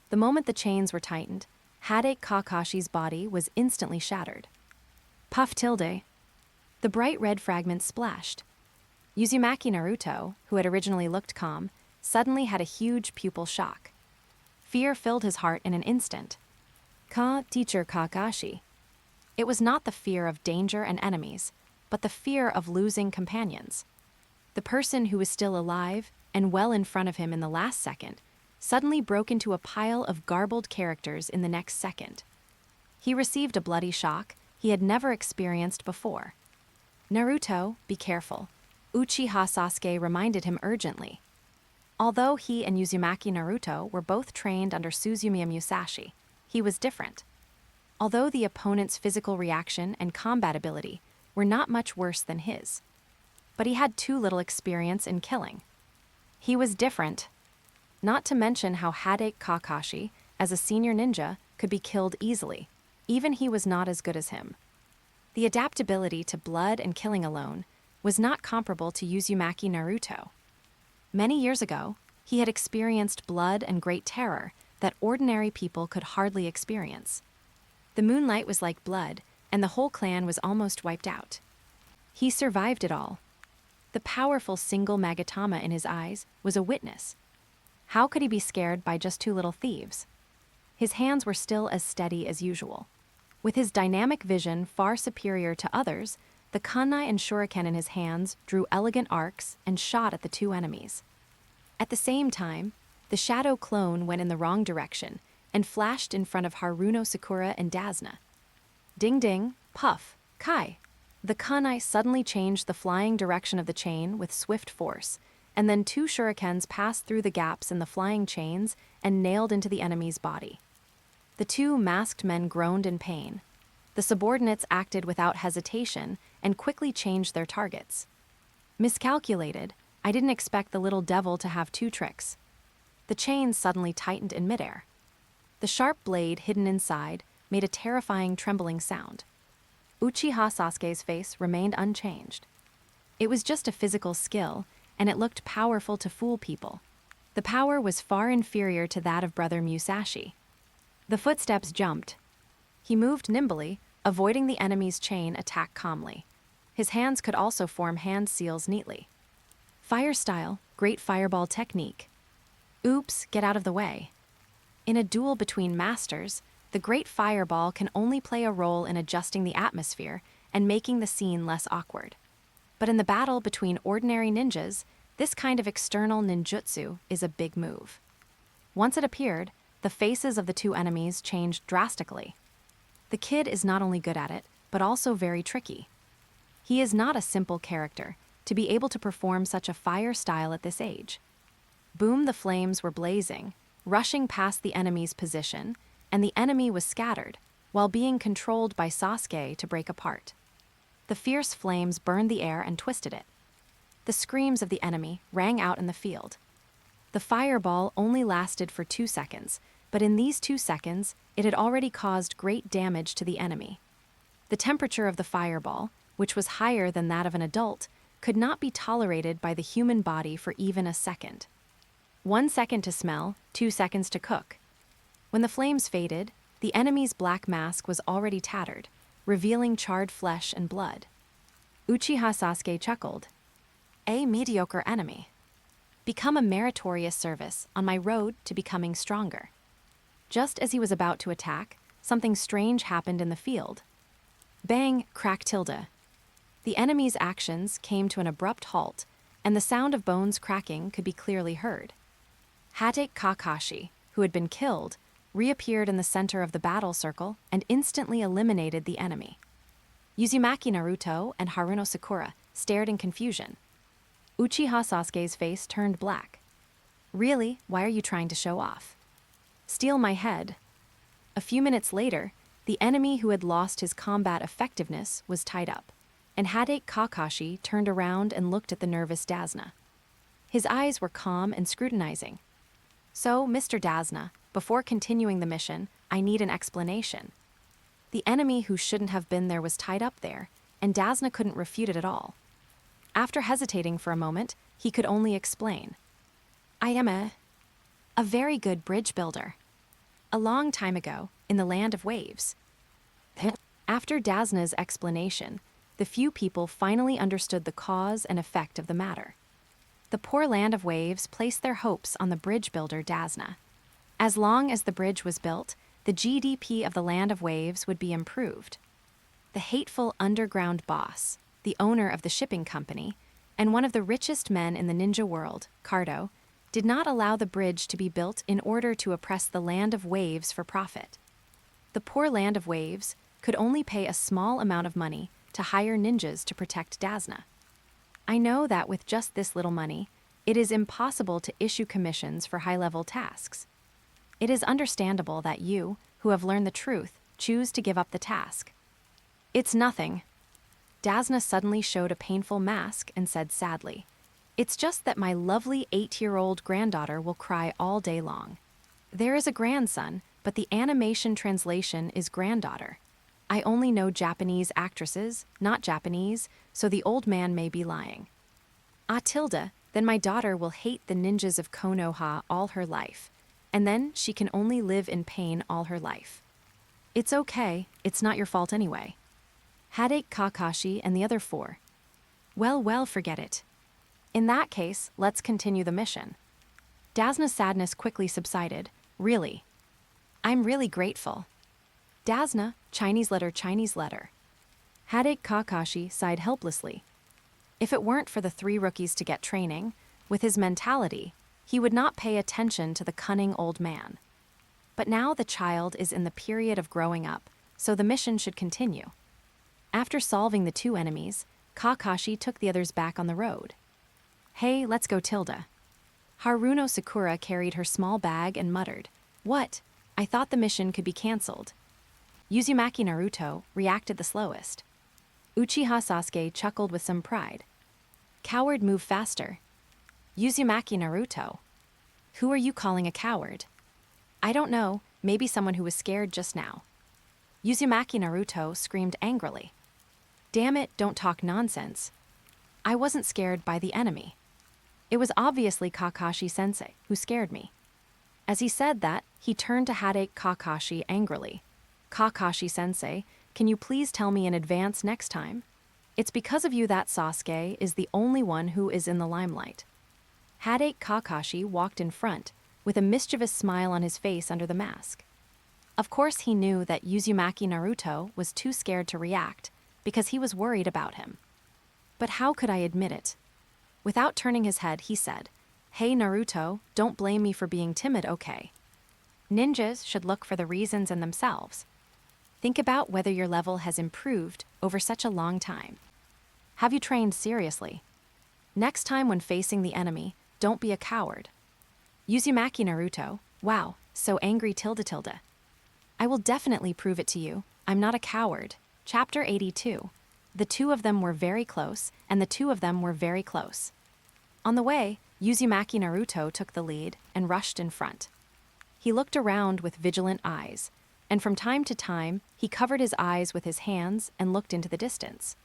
The moment the chains were tightened, Hade Kakashi's body was instantly shattered. Puff tilde. The bright red fragments splashed. Uzumaki Naruto, who had originally looked calm, suddenly had a huge pupil shock. Fear filled his heart in an instant. Teacher Kakashi. It was not the fear of danger and enemies, but the fear of losing companions. The person who was still alive and well in front of him in the last second suddenly broke into a pile of garbled characters in the next second. He received a bloody shock he had never experienced before. Naruto, be careful, Uchiha Sasuke reminded him urgently. Although he and Uzumaki Naruto were both trained under Suzumiya Musashi, he was different. Although the opponent's physical reaction and combat ability were not much worse than his, but he had too little experience in killing. He was different. Not to mention how Hade Kakashi, as a senior ninja, could be killed easily. Even he was not as good as him. The adaptability to blood and killing alone was not comparable to Uzumaki Naruto. Many years ago, he had experienced blood and great terror that ordinary people could hardly experience. The moonlight was like blood, and the whole clan was almost wiped out. He survived it all. The powerful single Magatama in his eyes was a witness. How could he be scared by just 2 little thieves? His hands were still as steady as usual. With his dynamic vision far superior to others, the kunai and shuriken in his hands drew elegant arcs and shot at the 2 enemies. At the same time, the shadow clone went in the wrong direction and flashed in front of Haruno Sakura and Dazna. Ding ding, puff, kai. The kunai suddenly changed the flying direction of the chain with swift force, and then 2 shurikens passed through the gaps in the flying chains and nailed into the enemy's body. The 2 masked men groaned in pain. The subordinates acted without hesitation and quickly changed their targets. Miscalculated, I didn't expect the little devil to have 2 tricks. The chains suddenly tightened in midair. The sharp blade hidden inside made a terrifying trembling sound. Uchiha Sasuke's face remained unchanged. It was just a physical skill, and it looked powerful to fool people. The power was far inferior to that of brother Musashi. The footsteps jumped. He moved nimbly, avoiding the enemy's chain attack calmly. His hands could also form hand seals neatly. Fire style, great fireball technique. Oops, get out of the way. In a duel between masters, the great fireball can only play a role in adjusting the atmosphere and making the scene less awkward. But in the battle between ordinary ninjas, this kind of external ninjutsu is a big move. Once it appeared, the faces of the 2 enemies changed drastically. The kid is not only good at it, but also very tricky. He is not a simple character to be able to perform such a fire style at this age. Boom, the flames were blazing, rushing past the enemy's position, and the enemy was scattered, while being controlled by Sasuke to break apart. The fierce flames burned the air and twisted it. The screams of the enemy rang out in the field. The fireball only lasted for 2 seconds, but in these 2 seconds, it had already caused great damage to the enemy. The temperature of the fireball, which was higher than that of an adult, could not be tolerated by the human body for even a second. 1 second to smell, 2 seconds to cook. When the flames faded, the enemy's black mask was already tattered, revealing charred flesh and blood. Uchiha Sasuke chuckled. A mediocre enemy. Become a meritorious service on my road to becoming stronger. Just as he was about to attack, something strange happened in the field. Bang, crack tilde. The enemy's actions came to an abrupt halt, and the sound of bones cracking could be clearly heard. Hade Kakashi, who had been killed, reappeared in the center of the battle circle and instantly eliminated the enemy. Uzumaki Naruto and Haruno Sakura stared in confusion. Uchiha Sasuke's face turned black. Really, why are you trying to show off? Steal my head. A few minutes later, the enemy who had lost his combat effectiveness was tied up, and Hade Kakashi turned around and looked at the nervous Dazna. His eyes were calm and scrutinizing. So, Mr. Dazna, Before continuing the mission, I need an explanation. The enemy who shouldn't have been there was tied up there, and Dasna couldn't refute it at all. After hesitating for a moment, he could only explain. I am a very good bridge builder. A long time ago, in the land of waves. After Dasna's explanation, the few people finally understood the cause and effect of the matter. The poor land of waves placed their hopes on the bridge builder Dasna. As long as the bridge was built, the GDP of the land of waves would be improved. The hateful underground boss, the owner of the shipping company, and one of the richest men in the ninja world, Cardo, did not allow the bridge to be built in order to oppress the land of waves for profit. The poor land of waves could only pay a small amount of money to hire ninjas to protect Dasna. I know that with just this little money, it is impossible to issue commissions for high-level tasks. It is understandable that you, who have learned the truth, choose to give up the task. It's nothing. Dasna suddenly showed a painful mask and said sadly, It's just that my lovely 8-year-old granddaughter will cry all day long. There is a grandson, but the animation translation is granddaughter. I only know Japanese actresses, not Japanese, so the old man may be lying. Tilda, then my daughter will hate the ninjas of Konoha all her life, and then she can only live in pain all her life. It's okay, it's not your fault anyway. Hadake Kakashi and the other 4. Well, forget it. In that case, let's continue the mission. Dasna's sadness quickly subsided. Really. I'm really grateful. Dasna, Chinese letter. Hadake Kakashi sighed helplessly. If it weren't for the 3 rookies to get training, with his mentality, he would not pay attention to the cunning old man. But now the child is in the period of growing up, so the mission should continue. After solving the 2 enemies, Kakashi took the others back on the road. Hey, let's go, Tilda. Haruno Sakura carried her small bag and muttered, What? I thought the mission could be cancelled. Uzumaki Naruto reacted the slowest. Uchiha Sasuke chuckled with some pride. Coward, move faster. Uzumaki Naruto. Who are you calling a coward? I don't know, maybe someone who was scared just now. Uzumaki Naruto screamed angrily. Damn it, don't talk nonsense. I wasn't scared by the enemy. It was obviously Kakashi-sensei who scared me. As he said that, he turned to Hadake Kakashi angrily. Kakashi-sensei, can you please tell me in advance next time? It's because of you that Sasuke is the only one who is in the limelight. Hadake Kakashi walked in front, with a mischievous smile on his face under the mask. Of course he knew that Uzumaki Naruto was too scared to react, because he was worried about him. But how could I admit it? Without turning his head, he said, Hey Naruto, don't blame me for being timid, okay? Ninjas should look for the reasons in themselves. Think about whether your level has improved over such a long time. Have you trained seriously? Next time when facing the enemy, don't be a coward. Uzumaki Naruto, wow, so angry tilde. I will definitely prove it to you, I'm not a coward. Chapter 82. The 2 of them were very close, and the 2 of them were very close. On the way, Uzumaki Naruto took the lead and rushed in front. He looked around with vigilant eyes, and from time to time, he covered his eyes with his hands and looked into the distance.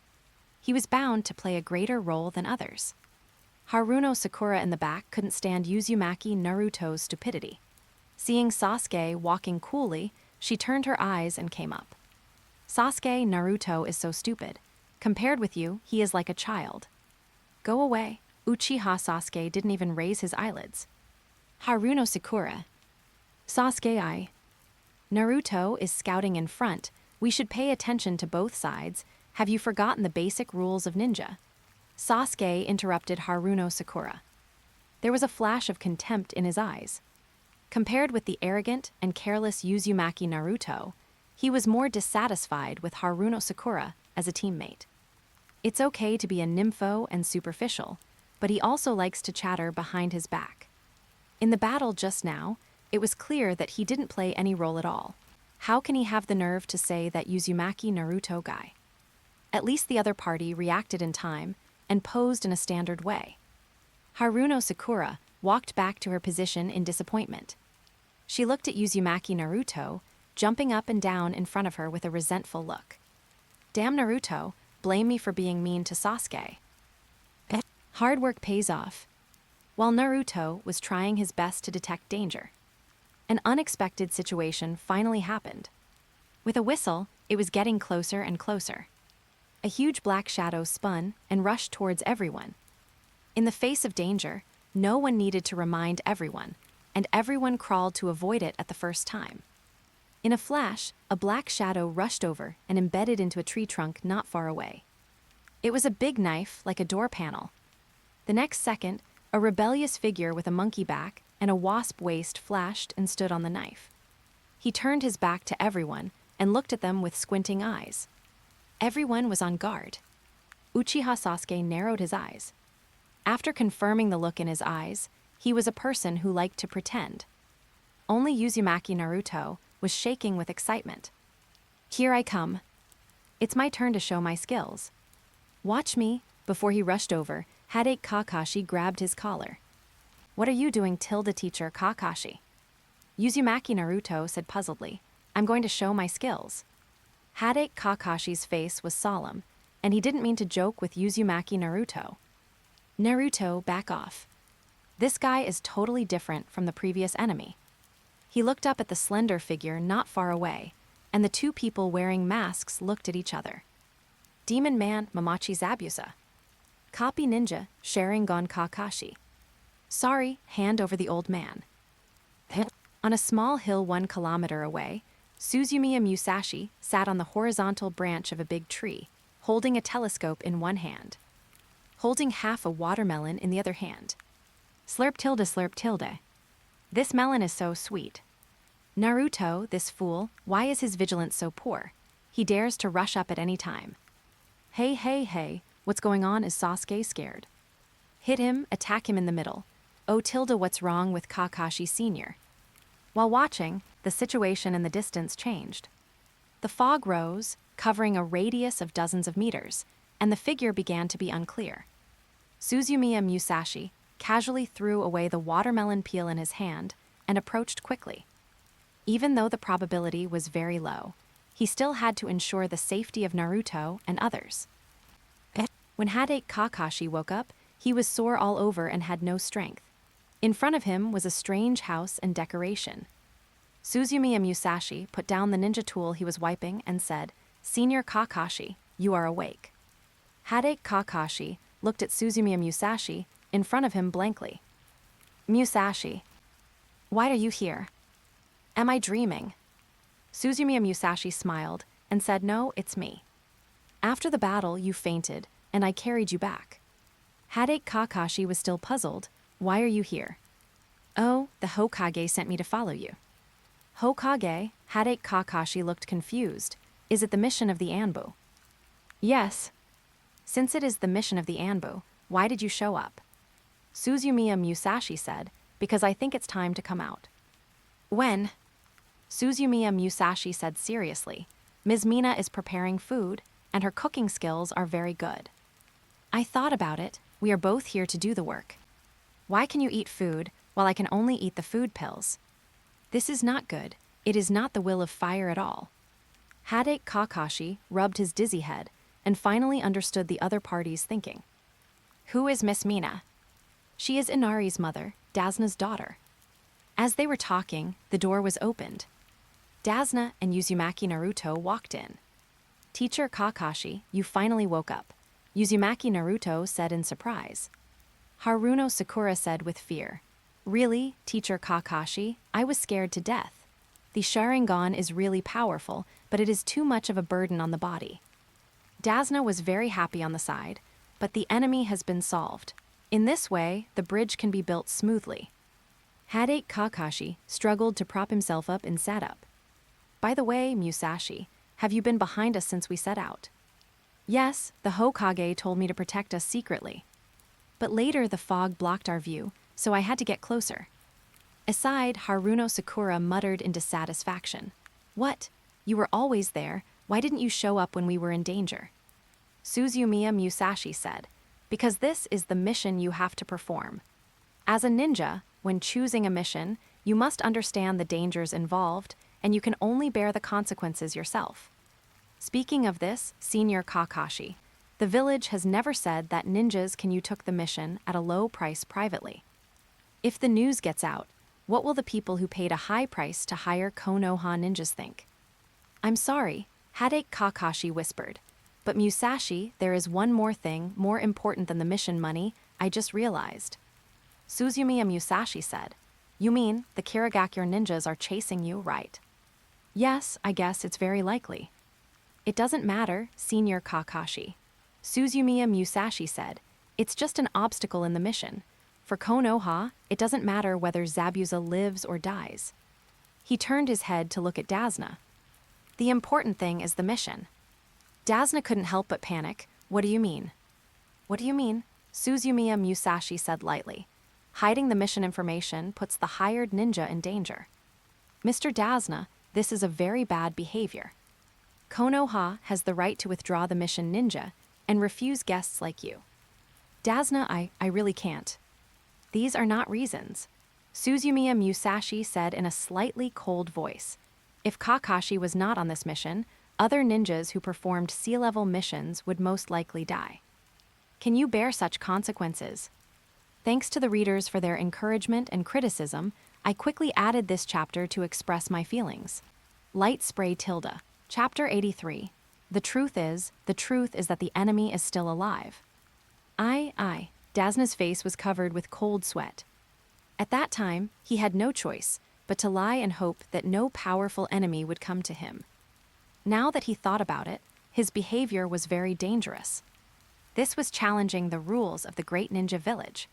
He was bound to play a greater role than others. Haruno Sakura in the back couldn't stand Uzumaki Naruto's stupidity. Seeing Sasuke walking coolly, she turned her eyes and came up. Sasuke, Naruto is so stupid. Compared with you, he is like a child. Go away. Uchiha Sasuke didn't even raise his eyelids. Haruno Sakura. Sasuke, Naruto is scouting in front. We should pay attention to both sides. Have you forgotten the basic rules of ninja? Sasuke interrupted Haruno Sakura. There was a flash of contempt in his eyes. Compared with the arrogant and careless Uzumaki Naruto, he was more dissatisfied with Haruno Sakura as a teammate. It's okay to be a nympho and superficial, but he also likes to chatter behind his back. In the battle just now, it was clear that he didn't play any role at all. How can he have the nerve to say that Uzumaki Naruto guy? At least the other party reacted in time and posed in a standard way. Haruno Sakura walked back to her position in disappointment. She looked at Uzumaki Naruto, jumping up and down in front of her with a resentful look. Damn Naruto, blame me for being mean to Sasuke. Hard work pays off. While Naruto was trying his best to detect danger, an unexpected situation finally happened. With a whistle, it was getting closer and closer. A huge black shadow spun and rushed towards everyone. In the face of danger, no one needed to remind everyone, and everyone crawled to avoid it at the first time. In a flash, a black shadow rushed over and embedded into a tree trunk not far away. It was a big knife like a door panel. The next second, a rebellious figure with a monkey back and a wasp waist flashed and stood on the knife. He turned his back to everyone and looked at them with squinting eyes. Everyone was on guard. Uchiha Sasuke narrowed his eyes. After confirming the look in his eyes, he was a person who liked to pretend. Only Uzumaki Naruto was shaking with excitement. Here I come. It's my turn to show my skills. Watch me. Before he rushed over, Headache Kakashi grabbed his collar. What are you doing, teacher Kakashi? Uzumaki Naruto said puzzledly, I'm going to show my skills. Headache Kakashi's face was solemn, and he didn't mean to joke with Uzumaki Naruto. Naruto, back off. This guy is totally different from the previous enemy. He looked up at the slender figure not far away, and the two people wearing masks looked at each other. Demon Man Mamachi Zabuza. Copy Ninja Sharingan Kakashi. Sorry, hand over the old man. On a small hill 1 kilometer away, Suzumiya Musashi sat on the horizontal branch of a big tree, holding a telescope in one hand, holding half a watermelon in the other hand. Slurp tilde. This melon is so sweet. Naruto, this fool, why is his vigilance so poor? He dares to rush up at any time. Hey, what's going on? Is Sasuke scared? Hit him, attack him in the middle. Oh tilde, what's wrong with Kakashi Sr.? While watching, the situation in the distance changed. The fog rose, covering a radius of dozens of meters, and the figure began to be unclear. Suzumiya Musashi casually threw away the watermelon peel in his hand and approached quickly. Even though the probability was very low, he still had to ensure the safety of Naruto and others. When Headache Kakashi woke up, he was sore all over and had no strength. In front of him was a strange house and decoration. Suzumiya Musashi put down the ninja tool he was wiping and said, Senior Kakashi, you are awake. Headache Kakashi looked at Suzumiya Musashi in front of him blankly. Musashi, why are you here? Am I dreaming? Suzumiya Musashi smiled and said, No, it's me. After the battle, you fainted, and I carried you back. Headache Kakashi was still puzzled. Why are you here? Oh, the Hokage sent me to follow you. Hokage? Headache Kakashi looked confused. Is it the mission of the Anbu? Yes. Since it is the mission of the Anbu, why did you show up? Suzumiya Musashi said, Because I think it's time to come out. When? Suzumiya Musashi said seriously, Ms. Mina is preparing food, and her cooking skills are very good. I thought about it. We are both here to do the work. Why can you eat food while I can only eat the food pills? This is not good. It is not the will of fire at all. Headache Kakashi rubbed his dizzy head and finally understood the other party's thinking. Who is Miss Mina? She is Inari's mother, Dasna's daughter. As they were talking, the door was opened. Dasna and Uzumaki Naruto walked in. Teacher Kakashi, you finally woke up, Uzumaki Naruto said in surprise. Haruno Sakura said with fear. Really, Teacher Kakashi, I was scared to death. The Sharingan is really powerful, but it is too much of a burden on the body. Dasna was very happy on the side, but the enemy has been solved. In this way, the bridge can be built smoothly. Headache Kakashi struggled to prop himself up and sat up. By the way, Musashi, have you been behind us since we set out? Yes, the Hokage told me to protect us secretly. But later the fog blocked our view, so I had to get closer. Aside, Haruno Sakura muttered in dissatisfaction. What? You were always there. Why didn't you show up when we were in danger? Suzumiya Musashi said, Because this is the mission you have to perform. As a ninja, when choosing a mission, You must understand the dangers involved, and you can only bear the consequences yourself. Speaking of this, Senior Kakashi, the village has never said that ninjas can you took the mission at a low price privately. If the news gets out, what will the people who paid a high price to hire Konoha ninjas think? I'm sorry, Headache Kakashi whispered. But Musashi, there is one more thing more important than the mission money, I just realized. Suzumiya Musashi said. You mean, the Kirigakure ninjas are chasing you, right? Yes, I guess it's very likely. It doesn't matter, Senior Kakashi. Suzumiya Musashi said. It's just an obstacle in the mission. For Konoha, it doesn't matter whether Zabuza lives or dies. He turned his head to look at Dasna. The important thing is the mission. Dasna couldn't help but panic. What do you mean? What do you mean? Suzumiya Musashi said lightly. Hiding the mission information puts the hired ninja in danger. Mr. Dasna, this is a very bad behavior. Konoha has the right to withdraw the mission ninja and refuse guests like you. Dasna, I really can't. These are not reasons. Suzumiya Musashi said in a slightly cold voice. If Kakashi was not on this mission, other ninjas who performed sea-level missions would most likely die. Can you bear such consequences? Thanks to the readers for their encouragement and criticism, I quickly added this chapter to express my feelings. Light Spray Tilda. Chapter 83. The truth is that the enemy is still alive. Dasna's face was covered with cold sweat. At that time, he had no choice but to lie and hope that no powerful enemy would come to him. Now that he thought about it, his behavior was very dangerous. This was challenging the rules of the great ninja village.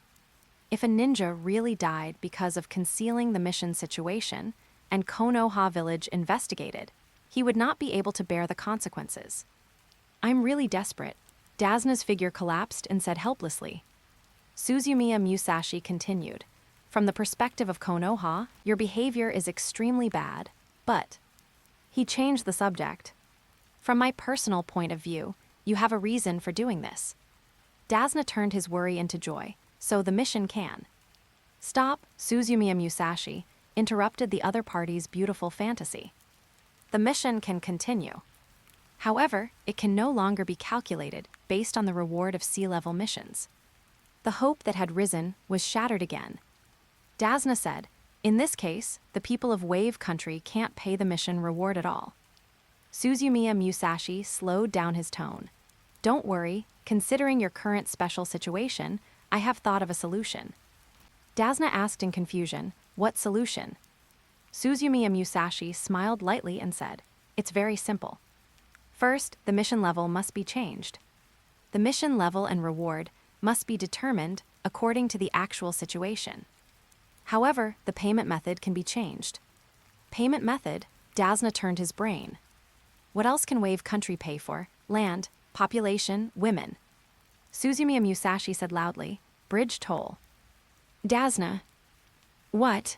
If a ninja really died because of concealing the mission situation, and Konoha village investigated, he would not be able to bear the consequences. I'm really desperate. Dasna's figure collapsed and said helplessly. Suzumiya Musashi continued. From the perspective of Konoha, your behavior is extremely bad, but... He changed the subject. From my personal point of view, you have a reason for doing this. Dasna turned his worry into joy, so the mission can. Stop, Suzumiya Musashi interrupted the other party's beautiful fantasy. The mission can continue. However, it can no longer be calculated based on the reward of sea-level missions. The hope that had risen was shattered again. Dasna said, in this case, the people of Wave Country can't pay the mission reward at all. Suzumiya Musashi slowed down his tone. Don't worry, considering your current special situation, I have thought of a solution. Dasna asked in confusion, what solution? Suzumiya Musashi smiled lightly and said, it's very simple. First, the mission level must be changed. The mission level and reward must be determined according to the actual situation. However, the payment method can be changed. Payment method? Dasna turned his brain. What else can Wave Country pay for? Land, population, women. Suzumiya Musashi said loudly, bridge toll. Dasna. What?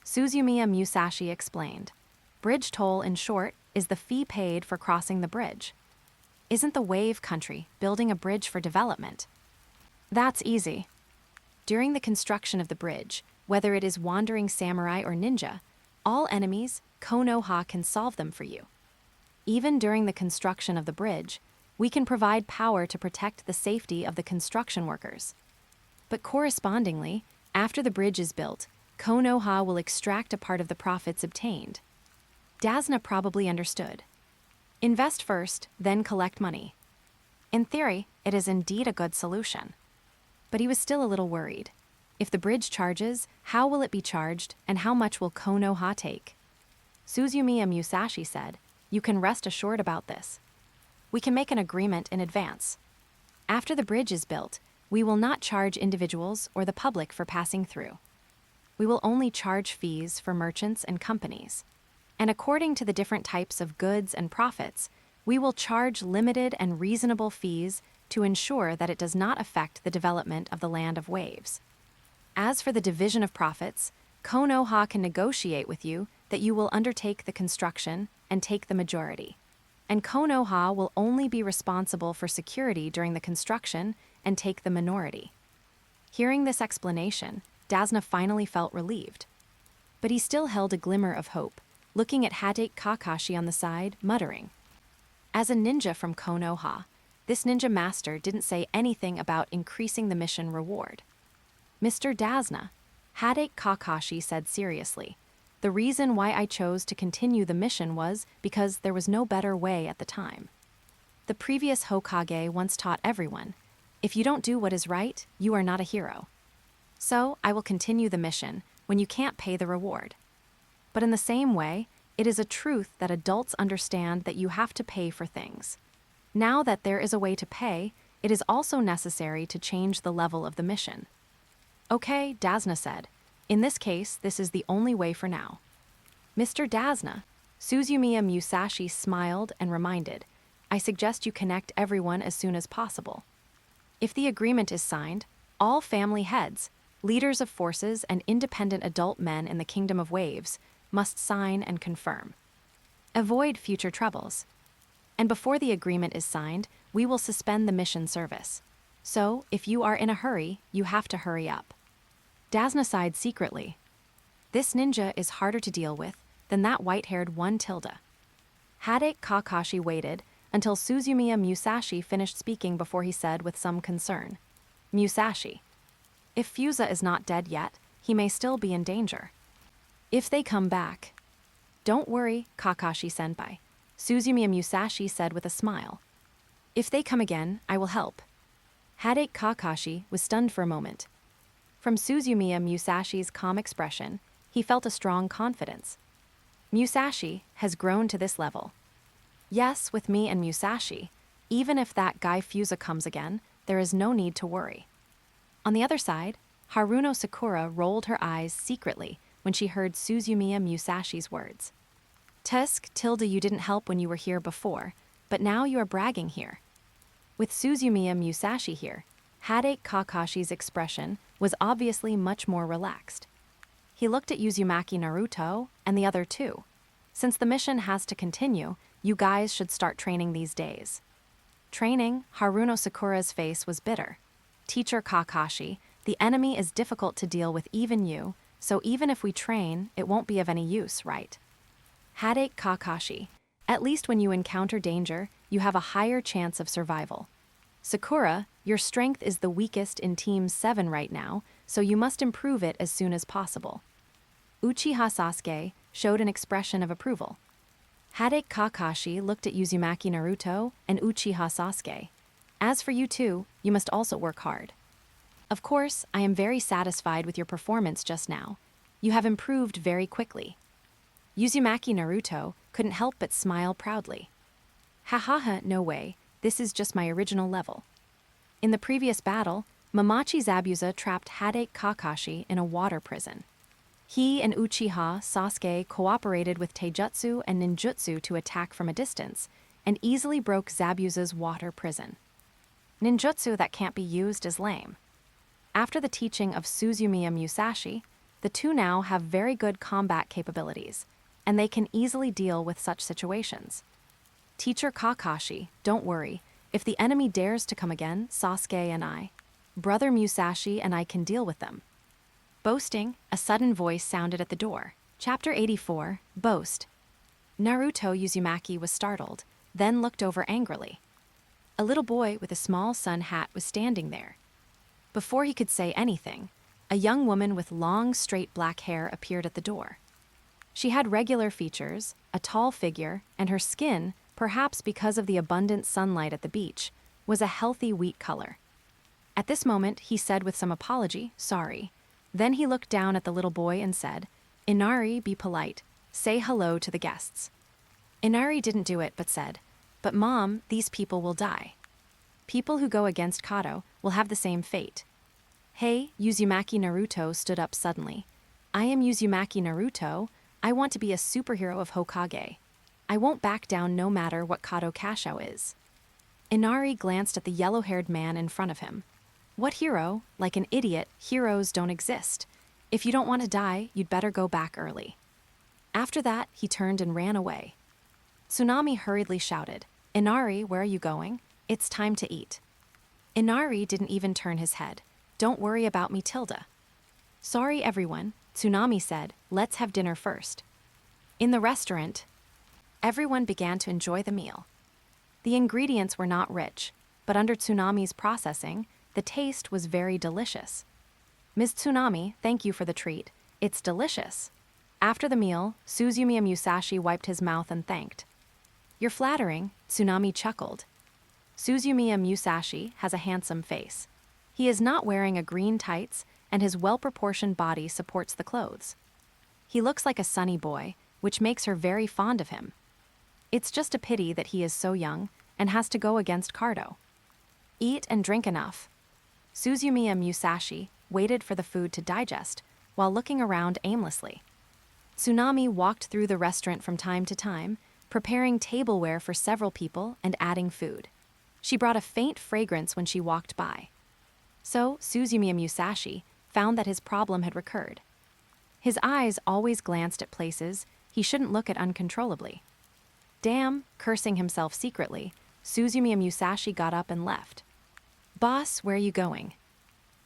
Suzumiya Musashi explained. Bridge toll, in short, is the fee paid for crossing the bridge. Isn't the Wave Country building a bridge for development? That's easy. During the construction of the bridge, whether it is wandering samurai or ninja, all enemies, Konoha can solve them for you. Even during the construction of the bridge, we can provide power to protect the safety of the construction workers. But correspondingly, after the bridge is built, Konoha will extract a part of the profits obtained. Dasna probably understood. Invest first, then collect money. In theory, it is indeed a good solution. But he was still a little worried. If the bridge charges, how will it be charged, and how much will Konoha take? Suzumiya Musashi said, you can rest assured about this. We can make an agreement in advance. After the bridge is built, we will not charge individuals or the public for passing through. We will only charge fees for merchants and companies. And according to the different types of goods and profits, we will charge limited and reasonable fees to ensure that it does not affect the development of the land of waves. As for the division of profits, Konoha can negotiate with you that you will undertake the construction and take the majority. And Konoha will only be responsible for security during the construction and take the minority. Hearing this explanation, Dasna finally felt relieved. But he still held a glimmer of hope, looking at Hadate Kakashi on the side, muttering. As a ninja from Konoha, this ninja master didn't say anything about increasing the mission reward. Mr. Dasna, Hadate Kakashi said seriously, the reason why I chose to continue the mission was because there was no better way at the time. The previous Hokage once taught everyone, if you don't do what is right, you are not a hero. So I will continue the mission when you can't pay the reward. But in the same way, it is a truth that adults understand that you have to pay for things. Now that there is a way to pay, it is also necessary to change the level of the mission. Okay, Dasna said. In this case, this is the only way for now. Mr. Dasna, Suzumiya Musashi smiled and reminded, I suggest you connect everyone as soon as possible. If the agreement is signed, all family heads, leaders of forces and independent adult men in the Kingdom of Waves must sign and confirm. Avoid future troubles. And before the agreement is signed, we will suspend the mission service. So, if you are in a hurry, you have to hurry up. Dasna sighed secretly. This ninja is harder to deal with than that white-haired one Tilda. Hadate Kakashi waited until Suzumiya Musashi finished speaking before he said with some concern, Musashi, if Fusa is not dead yet, he may still be in danger. If they come back. Don't worry, Kakashi-senpai, Suzumiya Musashi said with a smile. If they come again, I will help. Hadate Kakashi was stunned for a moment. From Suzumiya Musashi's calm expression, he felt a strong confidence. Musashi has grown to this level. Yes, with me and Musashi, even if that guy Fusa comes again, there is no need to worry. On the other side, Haruno Sakura rolled her eyes secretly when she heard Suzumiya Musashi's words. Tusk, Tilda, you didn't help when you were here before, but now you are bragging here. With Suzumiya Musashi here, Hadate Kakashi's expression was obviously much more relaxed. He looked at Uzumaki Naruto and the other two. Since the mission has to continue, you guys should start training these days. Training, Haruno Sakura's face was bitter. Teacher Kakashi, the enemy is difficult to deal with even you, so even if we train, it won't be of any use, right? Hadate Kakashi, at least when you encounter danger, you have a higher chance of survival. Sakura, your strength is the weakest in Team 7 right now, so you must improve it as soon as possible. Uchiha Sasuke showed an expression of approval. Hadate Kakashi looked at Uzumaki Naruto and Uchiha Sasuke. As for you two, you must also work hard. Of course, I am very satisfied with your performance just now. You have improved very quickly. Uzumaki Naruto couldn't help but smile proudly. Hahaha, no way, this is just my original level. In the previous battle, Mamachi Zabuza trapped Hadate Kakashi in a water prison. He and Uchiha Sasuke cooperated with taijutsu and ninjutsu to attack from a distance, and easily broke Zabuza's water prison. Ninjutsu that can't be used is lame. After the teaching of Suzumiya Musashi, the two now have very good combat capabilities, and they can easily deal with such situations. Teacher Kakashi, don't worry, if the enemy dares to come again, Sasuke and I, Brother Musashi and I can deal with them. Boasting, a sudden voice sounded at the door. Chapter 84, Boast. Naruto Uzumaki was startled, then looked over angrily. A little boy with a small sun hat was standing there. Before he could say anything, a young woman with long, straight black hair appeared at the door. She had regular features, a tall figure, and her skin, perhaps because of the abundant sunlight at the beach, was a healthy wheat color. At this moment, he said with some apology, sorry. Then he looked down at the little boy and said, Inari, be polite. Say hello to the guests. Inari didn't do it but said, but Mom, these people will die. People who go against Kato will have the same fate. Hey, Uzumaki Naruto stood up suddenly. I am Uzumaki Naruto. I want to be a superhero of Hokage. I won't back down no matter what Kato Kashao is. Inari glanced at the yellow-haired man in front of him. What hero? Like an idiot, heroes don't exist. If you don't want to die, you'd better go back early. After that, he turned and ran away. Tsunami hurriedly shouted, Inari, where are you going? It's time to eat. Inari didn't even turn his head. Don't worry about me, Tilda. Sorry, everyone. Tsunami said, "Let's have dinner first." In the restaurant, everyone began to enjoy the meal. The ingredients were not rich, but under Tsunami's processing, the taste was very delicious. "Ms. Tsunami, thank you for the treat. It's delicious." After the meal, Suzumiya Musashi wiped his mouth and thanked. "You're flattering," Tsunami chuckled. Suzumiya Musashi has a handsome face. He is not wearing a green tights, and his well-proportioned body supports the clothes. He looks like a sunny boy, which makes her very fond of him. It's just a pity that he is so young and has to go against Cardo. Eat and drink enough. Suzumiya Musashi waited for the food to digest while looking around aimlessly. Tsunami walked through the restaurant from time to time, preparing tableware for several people and adding food. She brought a faint fragrance when she walked by. So Suzumiya Musashi found that his problem had recurred. His eyes always glanced at places he shouldn't look at uncontrollably. Damn, cursing himself secretly, Suzumiya Musashi got up and left. "Boss, where are you going?"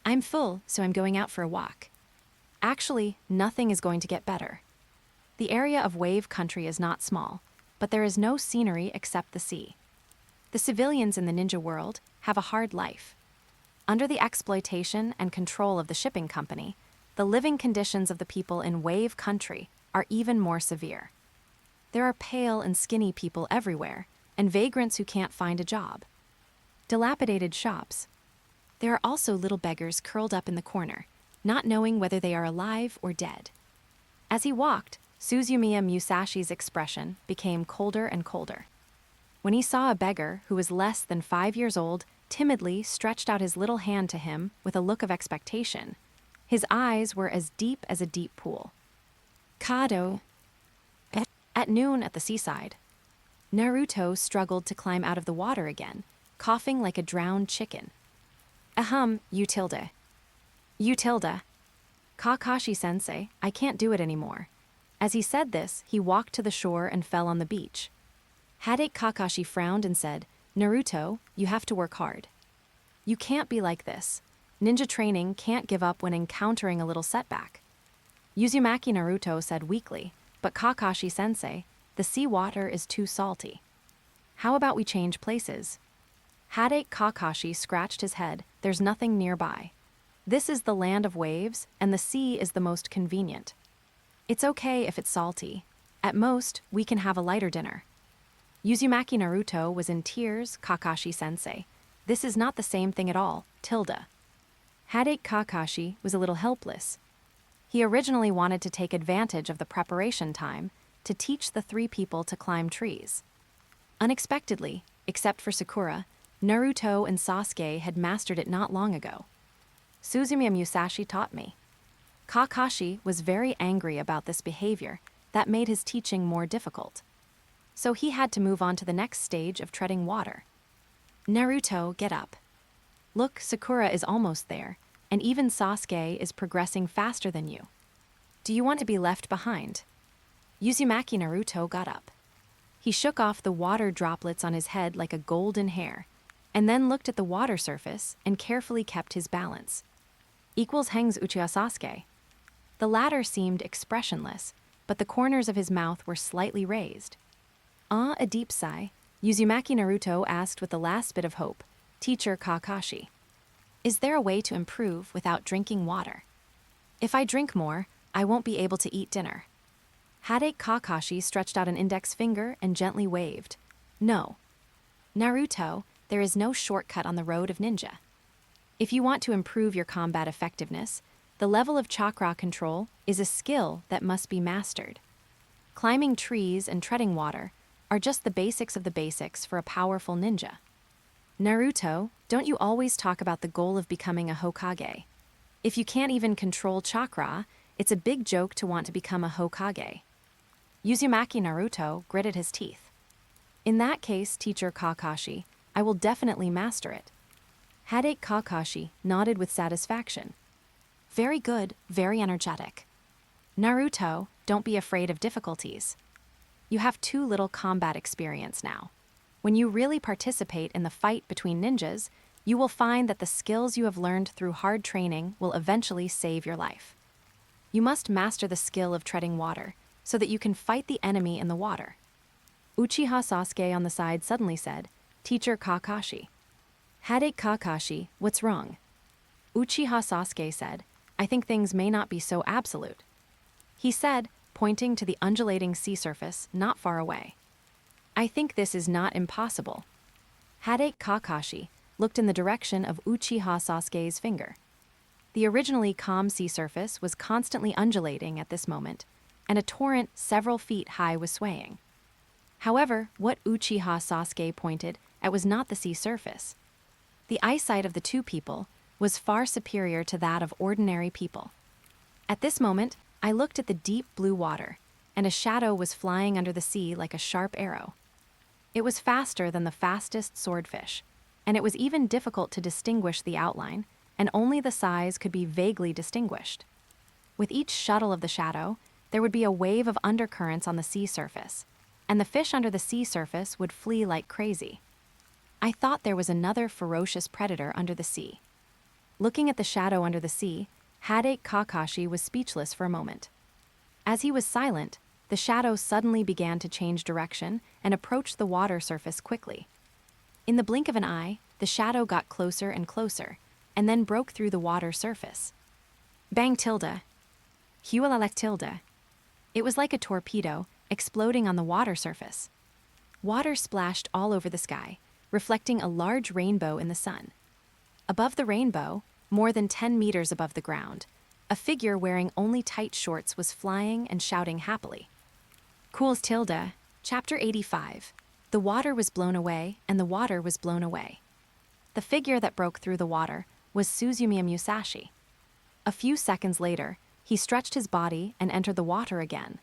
"I'm full, so I'm going out for a walk." Actually, nothing is going to get better. The area of Wave Country is not small, but there is no scenery except the sea. The civilians in the ninja world have a hard life. Under the exploitation and control of the shipping company, the living conditions of the people in Wave Country are even more severe. There are pale and skinny people everywhere, and vagrants who can't find a job. Dilapidated shops. There are also little beggars curled up in the corner, not knowing whether they are alive or dead. As he walked, Suzumiya Musashi's expression became colder and colder. When he saw a beggar who was less than 5 years old timidly stretched out his little hand to him with a look of expectation, his eyes were as deep as a deep pool. Kado. At noon at the seaside, Naruto struggled to climb out of the water again, coughing like a drowned chicken. Ahem, Utilda. Utilda. Kakashi-sensei, I can't do it anymore. As he said this, he walked to the shore and fell on the beach. Hadate Kakashi frowned and said, "Naruto, you have to work hard. You can't be like this. Ninja training can't give up when encountering a little setback." Uzumaki Naruto said weakly, "But Kakashi-sensei, the seawater is too salty. How about we change places?" Hadate Kakashi scratched his head. There's nothing nearby. This is the land of waves, and the sea is the most convenient. It's okay if it's salty. At most, we can have a lighter dinner. Uzumaki Naruto was in tears. Kakashi-sensei, this is not the same thing at all, tilde. Hadate Kakashi was a little helpless. He originally wanted to take advantage of the preparation time to teach the 3 people to climb trees. Unexpectedly, except for Sakura, Naruto and Sasuke had mastered it not long ago. Suzumiya Musashi taught me. Kakashi was very angry about this behavior that made his teaching more difficult. So he had to move on to the next stage of treading water. Naruto, get up. Look, Sakura is almost there, and even Sasuke is progressing faster than you. Do you want to be left behind? Uzumaki Naruto got up. He shook off the water droplets on his head like a golden hair, and then looked at the water surface and carefully kept his balance. Equals hangs Uchiha Sasuke. The latter seemed expressionless, but the corners of his mouth were slightly raised. A deep sigh, Uzumaki Naruto asked with the last bit of hope, "Teacher Kakashi, is there a way to improve without drinking water? If I drink more, I won't be able to eat dinner." Hadate Kakashi stretched out an index finger and gently waved. "No. Naruto, there is no shortcut on the road of ninja. If you want to improve your combat effectiveness, the level of chakra control is a skill that must be mastered. Climbing trees and treading water are just the basics of the basics for a powerful ninja. Naruto, don't you always talk about the goal of becoming a Hokage? If you can't even control chakra, it's a big joke to want to become a Hokage." Uzumaki Naruto gritted his teeth. "In that case, Teacher Kakashi, I will definitely master it." Hadate Kakashi nodded with satisfaction. "Very good, very energetic. Naruto, don't be afraid of difficulties. You have too little combat experience now. When you really participate in the fight between ninjas, you will find that the skills you have learned through hard training will eventually save your life." You must master the skill of treading water, so that you can fight the enemy in the water. Uchiha Sasuke on the side suddenly said, Teacher Kakashi. Hadate Kakashi, what's wrong? Uchiha Sasuke said, I think things may not be so absolute. He said, pointing to the undulating sea surface not far away. I think this is not impossible. Hadate Kakashi looked in the direction of Uchiha Sasuke's finger. The originally calm sea surface was constantly undulating at this moment, and a torrent several feet high was swaying. However, what Uchiha Sasuke pointed at was not the sea surface. The eyesight of the two people was far superior to that of ordinary people. At this moment, I looked at the deep blue water, and a shadow was flying under the sea like a sharp arrow. It was faster than the fastest swordfish, and it was even difficult to distinguish the outline, and only the size could be vaguely distinguished. With each shuttle of the shadow, there would be a wave of undercurrents on the sea surface, and the fish under the sea surface would flee like crazy. I thought there was another ferocious predator under the sea. Looking at the shadow under the sea, Hadate Kakashi was speechless for a moment. As he was silent, the shadow suddenly began to change direction and approached the water surface quickly. In the blink of an eye, the shadow got closer and closer, and then broke through the water surface. Bang tilde. Hualalek tilde. It was like a torpedo exploding on the water surface. Water splashed all over the sky, reflecting a large rainbow in the sun. Above the rainbow, more than 10 meters above the ground, a figure wearing only tight shorts was flying and shouting happily. Cools tilde. Chapter 85. The water was blown away, and the water was blown away. The figure that broke through the water was Suzumiya Musashi. A few seconds later, he stretched his body and entered the water again.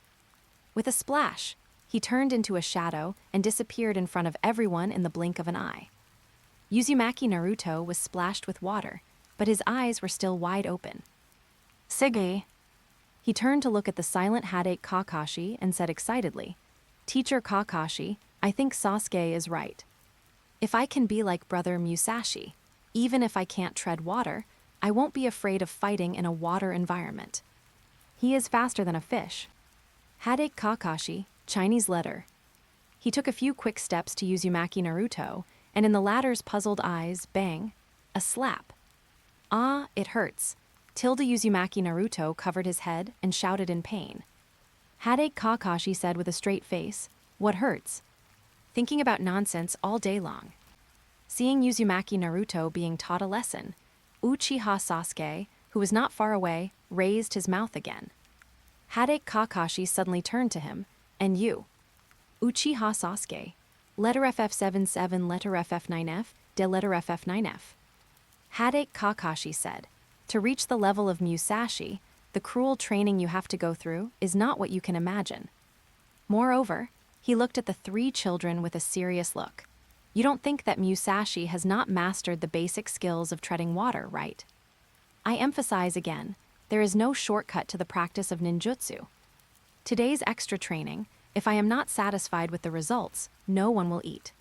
With a splash, he turned into a shadow and disappeared in front of everyone in the blink of an eye. Uzumaki Naruto was splashed with water, but his eyes were still wide open. Sige. He turned to look at the silent Hadate Kakashi and said excitedly, Teacher Kakashi, I think Sasuke is right. If I can be like brother Musashi, even if I can't tread water, I won't be afraid of fighting in a water environment. He is faster than a fish. Hadate Kakashi, Chinese letter. He took a few quick steps to Uzumaki Naruto, and in the latter's puzzled eyes, bang, a slap. Ah, it hurts. Tilde Uzumaki Naruto covered his head and shouted in pain. Hadate Kakashi said with a straight face, What hurts? Thinking about nonsense all day long. Seeing Uzumaki Naruto being taught a lesson, Uchiha Sasuke, who was not far away, raised his mouth again. Hadate Kakashi suddenly turned to him, and you. Uchiha Sasuke. Letter FF77 letter FF9F, de letter FF9F. Hadate Kakashi said, To reach the level of Musashi, the cruel training you have to go through is not what you can imagine. Moreover, he looked at the three children with a serious look. You don't think that Musashi has not mastered the basic skills of treading water, right? I emphasize again, there is no shortcut to the practice of ninjutsu. Today's extra training, if I am not satisfied with the results, no one will eat.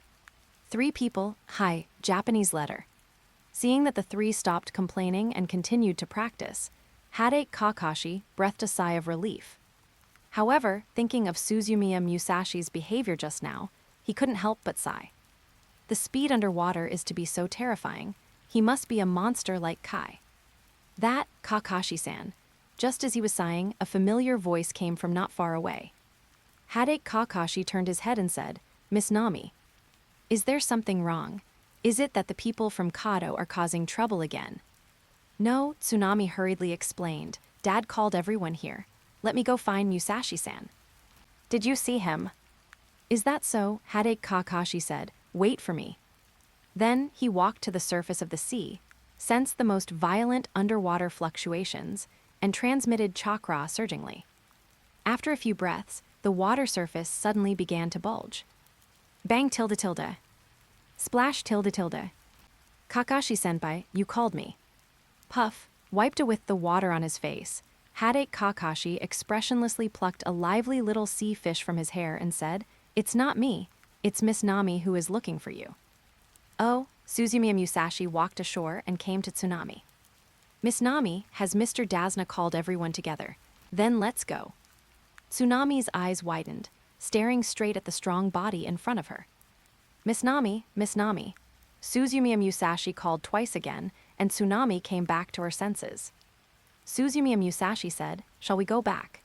3 people, hi, Japanese letter. Seeing that the 3 stopped complaining and continued to practice, Hadate Kakashi breathed a sigh of relief. However, thinking of Suzumiya Musashi's behavior just now, he couldn't help but sigh. The speed underwater is to be so terrifying, he must be a monster like Kai. That, Kakashi-san. Just as he was sighing, a familiar voice came from not far away. Hadate Kakashi turned his head and said, Miss Nami. Is there something wrong? Is it that the people from Kado are causing trouble again? No, Tsunami hurriedly explained. Dad called everyone here. Let me go find Musashi-san. Did you see him? Is that so? Hadate Kakashi said. Wait for me. Then he walked to the surface of the sea, sensed the most violent underwater fluctuations, and transmitted chakra surgingly. After a few breaths, the water surface suddenly began to bulge. Bang tilde tilde. Splash tilde tilde. Kakashi-senpai, you called me. Puff wiped with the water on his face. Hadate Kakashi expressionlessly plucked a lively little sea fish from his hair and said, It's not me. It's Miss Nami who is looking for you. Oh, Suzumiya Musashi walked ashore and came to Tsunami. Miss Nami, has Mr. Dasna called everyone together? Then let's go. Tsunami's eyes widened, staring straight at the strong body in front of her. Miss Nami, Miss Nami. Suzumiya Musashi called twice again, and Tsunami came back to her senses. Suzumiya Musashi said, "Shall we go back?"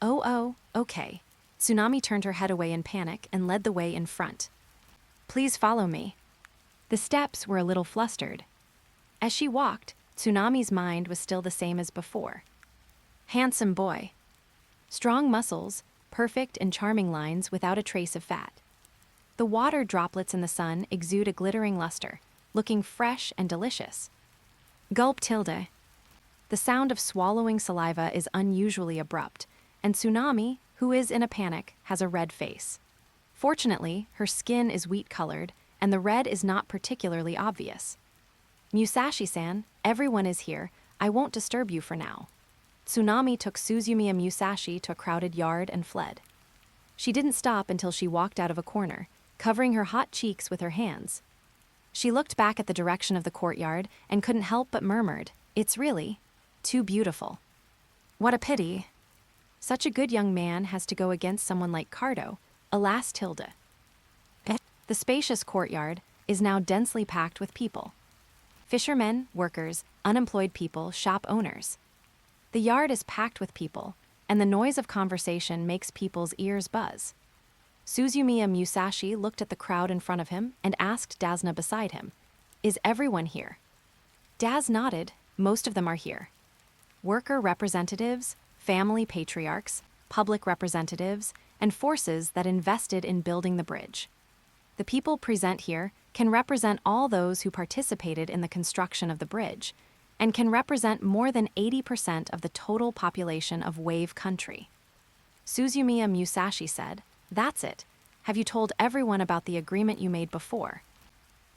Oh, okay. Tsunami turned her head away in panic and led the way in front. Please follow me. The steps were a little flustered. As she walked, Tsunami's mind was still the same as before. Handsome boy. Strong muscles, perfect and charming lines without a trace of fat. The water droplets in the sun exude a glittering luster, looking fresh and delicious. Gulp tilde. The sound of swallowing saliva is unusually abrupt, and Tsunami, who is in a panic, has a red face. Fortunately, her skin is wheat-colored, and the red is not particularly obvious. Musashi-san, everyone is here. I won't disturb you for now. Tsunami took Suzumiya Musashi to a crowded yard and fled. She didn't stop until she walked out of a corner, covering her hot cheeks with her hands. She looked back at the direction of the courtyard and couldn't help but murmured, "It's really too beautiful. What a pity. Such a good young man has to go against someone like Cardo, alas tilde." The spacious courtyard is now densely packed with people. Fishermen, workers, unemployed people, shop owners. The yard is packed with people, and the noise of conversation makes people's ears buzz. Suzumiya Musashi looked at the crowd in front of him and asked Dasna beside him, "Is everyone here?" Daz nodded. Most of them are here. Worker representatives, family patriarchs, public representatives, and forces that invested in building the bridge. The people present here can represent all those who participated in the construction of the bridge, and can represent more than 80% of the total population of Wave Country. Suzumiya Musashi said, "That's it. Have you told everyone about the agreement you made before?"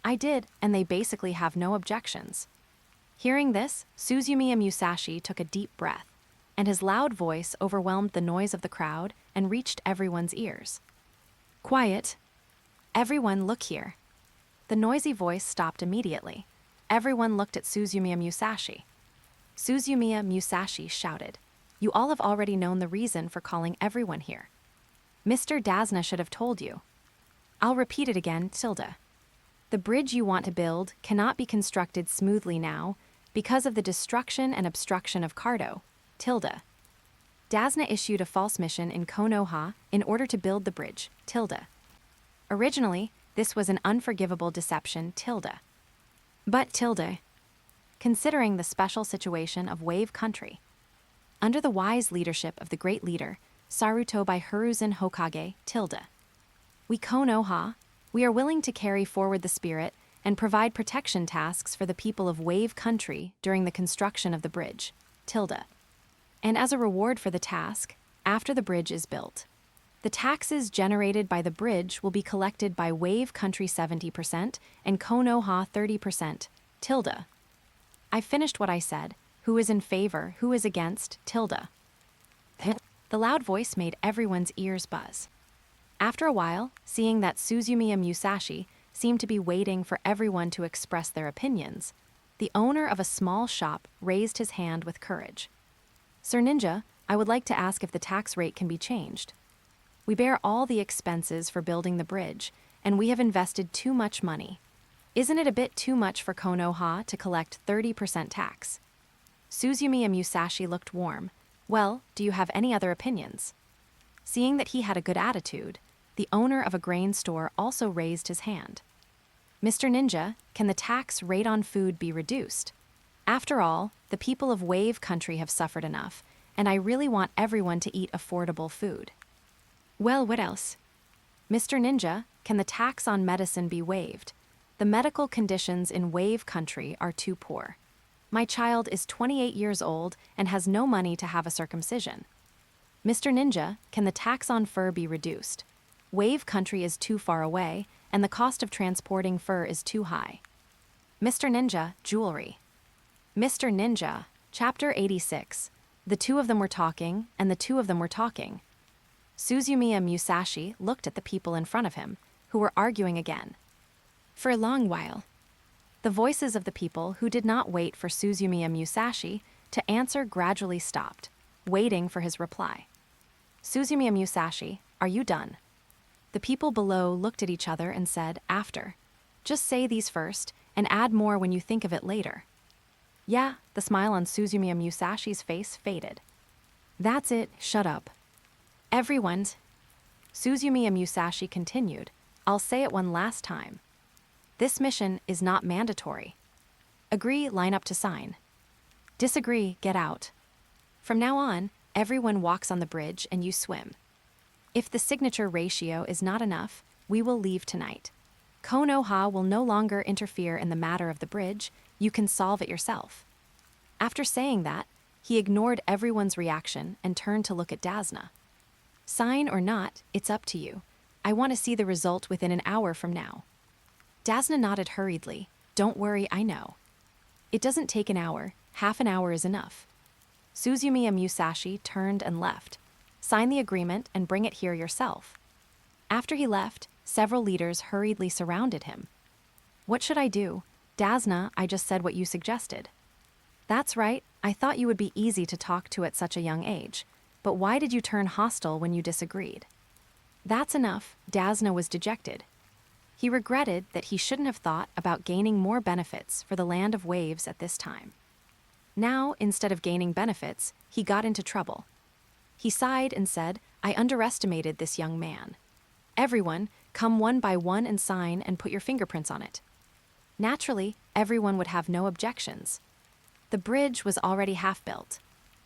"I did, and they basically have no objections." Hearing this, Suzumiya Musashi took a deep breath, and his loud voice overwhelmed the noise of the crowd and reached everyone's ears. "Quiet. Everyone look here." The noisy voice stopped immediately. Everyone looked at Suzumiya Musashi. Suzumiya Musashi shouted, "You all have already known the reason for calling everyone here. Mr. Dasna should have told you. I'll repeat it again, tilde. The bridge you want to build cannot be constructed smoothly now because of the destruction and obstruction of Cardo, tilde. Dasna issued a false mission in Konoha in order to build the bridge, tilde. Originally, this was an unforgivable deception, tilde. But tilde. Considering the special situation of Wave Country. Under the wise leadership of the great leader, Saruto by Hiruzen Hokage, tilde. We Konoha, we are willing to carry forward the spirit and provide protection tasks for the people of Wave Country during the construction of the bridge, tilde. And as a reward for the task, after the bridge is built, the taxes generated by the bridge will be collected by Wave Country 70% and Konoha 30%, tilde. I finished what I said. Who is in favor, who is against, tilde. The loud voice made everyone's ears buzz. After a while, seeing that Suzumiya Musashi seemed to be waiting for everyone to express their opinions, the owner of a small shop raised his hand with courage. "Sir Ninja, I would like to ask if the tax rate can be changed. We bear all the expenses for building the bridge, and we have invested too much money. Isn't it a bit too much for Konoha to collect 30% tax?" Suzumiya Musashi looked warm. "Well, do you have any other opinions?" Seeing that he had a good attitude, the owner of a grain store also raised his hand. "Mr. Ninja, can the tax rate on food be reduced? After all, the people of Wave Country have suffered enough, and I really want everyone to eat affordable food." "Well, what else?" "Mr. Ninja, can the tax on medicine be waived? The medical conditions in Wave Country are too poor. My child is 28 years old and has no money to have a circumcision. Mr. Ninja, can the tax on fur be reduced? Wave Country is too far away, and the cost of transporting fur is too high. Mr. Ninja, jewelry." Mr. Ninja, Chapter 86. The two of them were talking, and the two of them were talking. Suzumiya Musashi looked at the people in front of him, who were arguing again. For a long while, the voices of the people who did not wait for Suzumiya Musashi to answer gradually stopped. waiting for his reply. Suzumiya Musashi, are you done? The people below looked at each other and said, after. Just say these first, and add more when you think of it later. Yeah, the smile on Suzumiya Musashi's face faded. That's it, shut up. Everyone, Suzumiya Musashi continued, I'll say it one last time. This mission is not mandatory. Agree, line up to sign. Disagree, get out. From now on, everyone walks on the bridge and you swim. If the signature ratio is not enough, we will leave tonight. Konoha will no longer interfere in the matter of the bridge, you can solve it yourself. After saying that, he ignored everyone's reaction and turned to look at Dasna. Sign or not, it's up to you. I want to see the result within an hour from now. Dasna nodded hurriedly. Don't worry, I know. It doesn't take an hour, half an hour is enough. Suzumiya Musashi turned and left. Sign the agreement and bring it here yourself. After he left, several leaders hurriedly surrounded him. What should I do? Dasna, I just said what you suggested. That's right, I thought you would be easy to talk to at such a young age. But why did you turn hostile when you disagreed? That's enough, Dasna was dejected. He regretted that he shouldn't have thought about gaining more benefits for the land of waves at this time. Now, instead of gaining benefits, he got into trouble. He sighed and said, I underestimated this young man. Everyone, come one by one and sign and put your fingerprints on it. Naturally, everyone would have no objections. The bridge was already half built.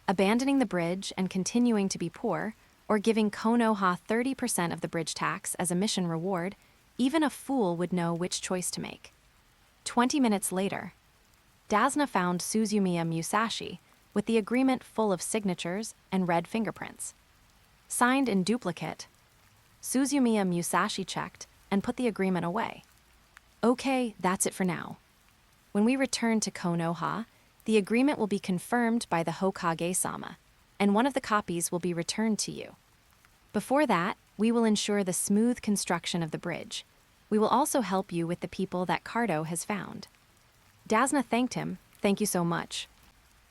Abandoning the bridge and continuing to be poor, or giving Konoha 30% of the bridge tax as a mission reward, even a fool would know which choice to make. 20 minutes later, Dasna found Suzumiya Musashi with the agreement full of signatures and red fingerprints. Signed in duplicate, Suzumiya Musashi checked and put the agreement away. Okay, that's it for now. When we return to Konoha, the agreement will be confirmed by the Hokage-sama, and one of the copies will be returned to you. Before that, we will ensure the smooth construction of the bridge. We will also help you with the people that Cardo has found. Dasna thanked him, thank you so much.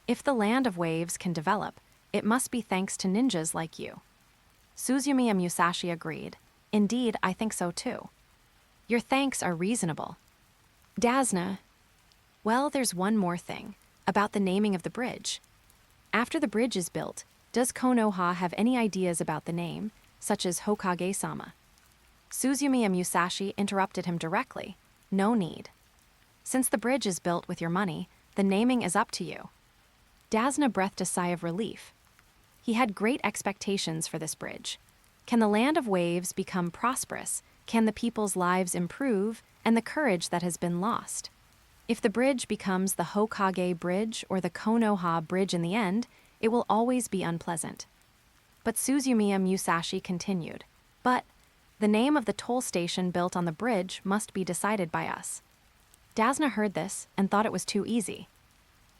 If the land of waves can develop, it must be thanks to ninjas like you. Suzumiya Musashi agreed. Indeed, I think so too. Your thanks are reasonable. Dasna, well, there's one more thing, about the naming of the bridge. After the bridge is built, does Konoha have any ideas about the name, such as Hokage-sama? Suzumiya Musashi interrupted him directly. No need. Since the bridge is built with your money, the naming is up to you. Dasna breathed a sigh of relief. He had great expectations for this bridge. Can the land of waves become prosperous? Can the people's lives improve and the courage that has been lost? If the bridge becomes the Hokage Bridge or the Konoha Bridge in the end, it will always be unpleasant. But Suzumiya Musashi continued. But the name of the toll station built on the bridge must be decided by us. Dasna heard this and thought it was too easy.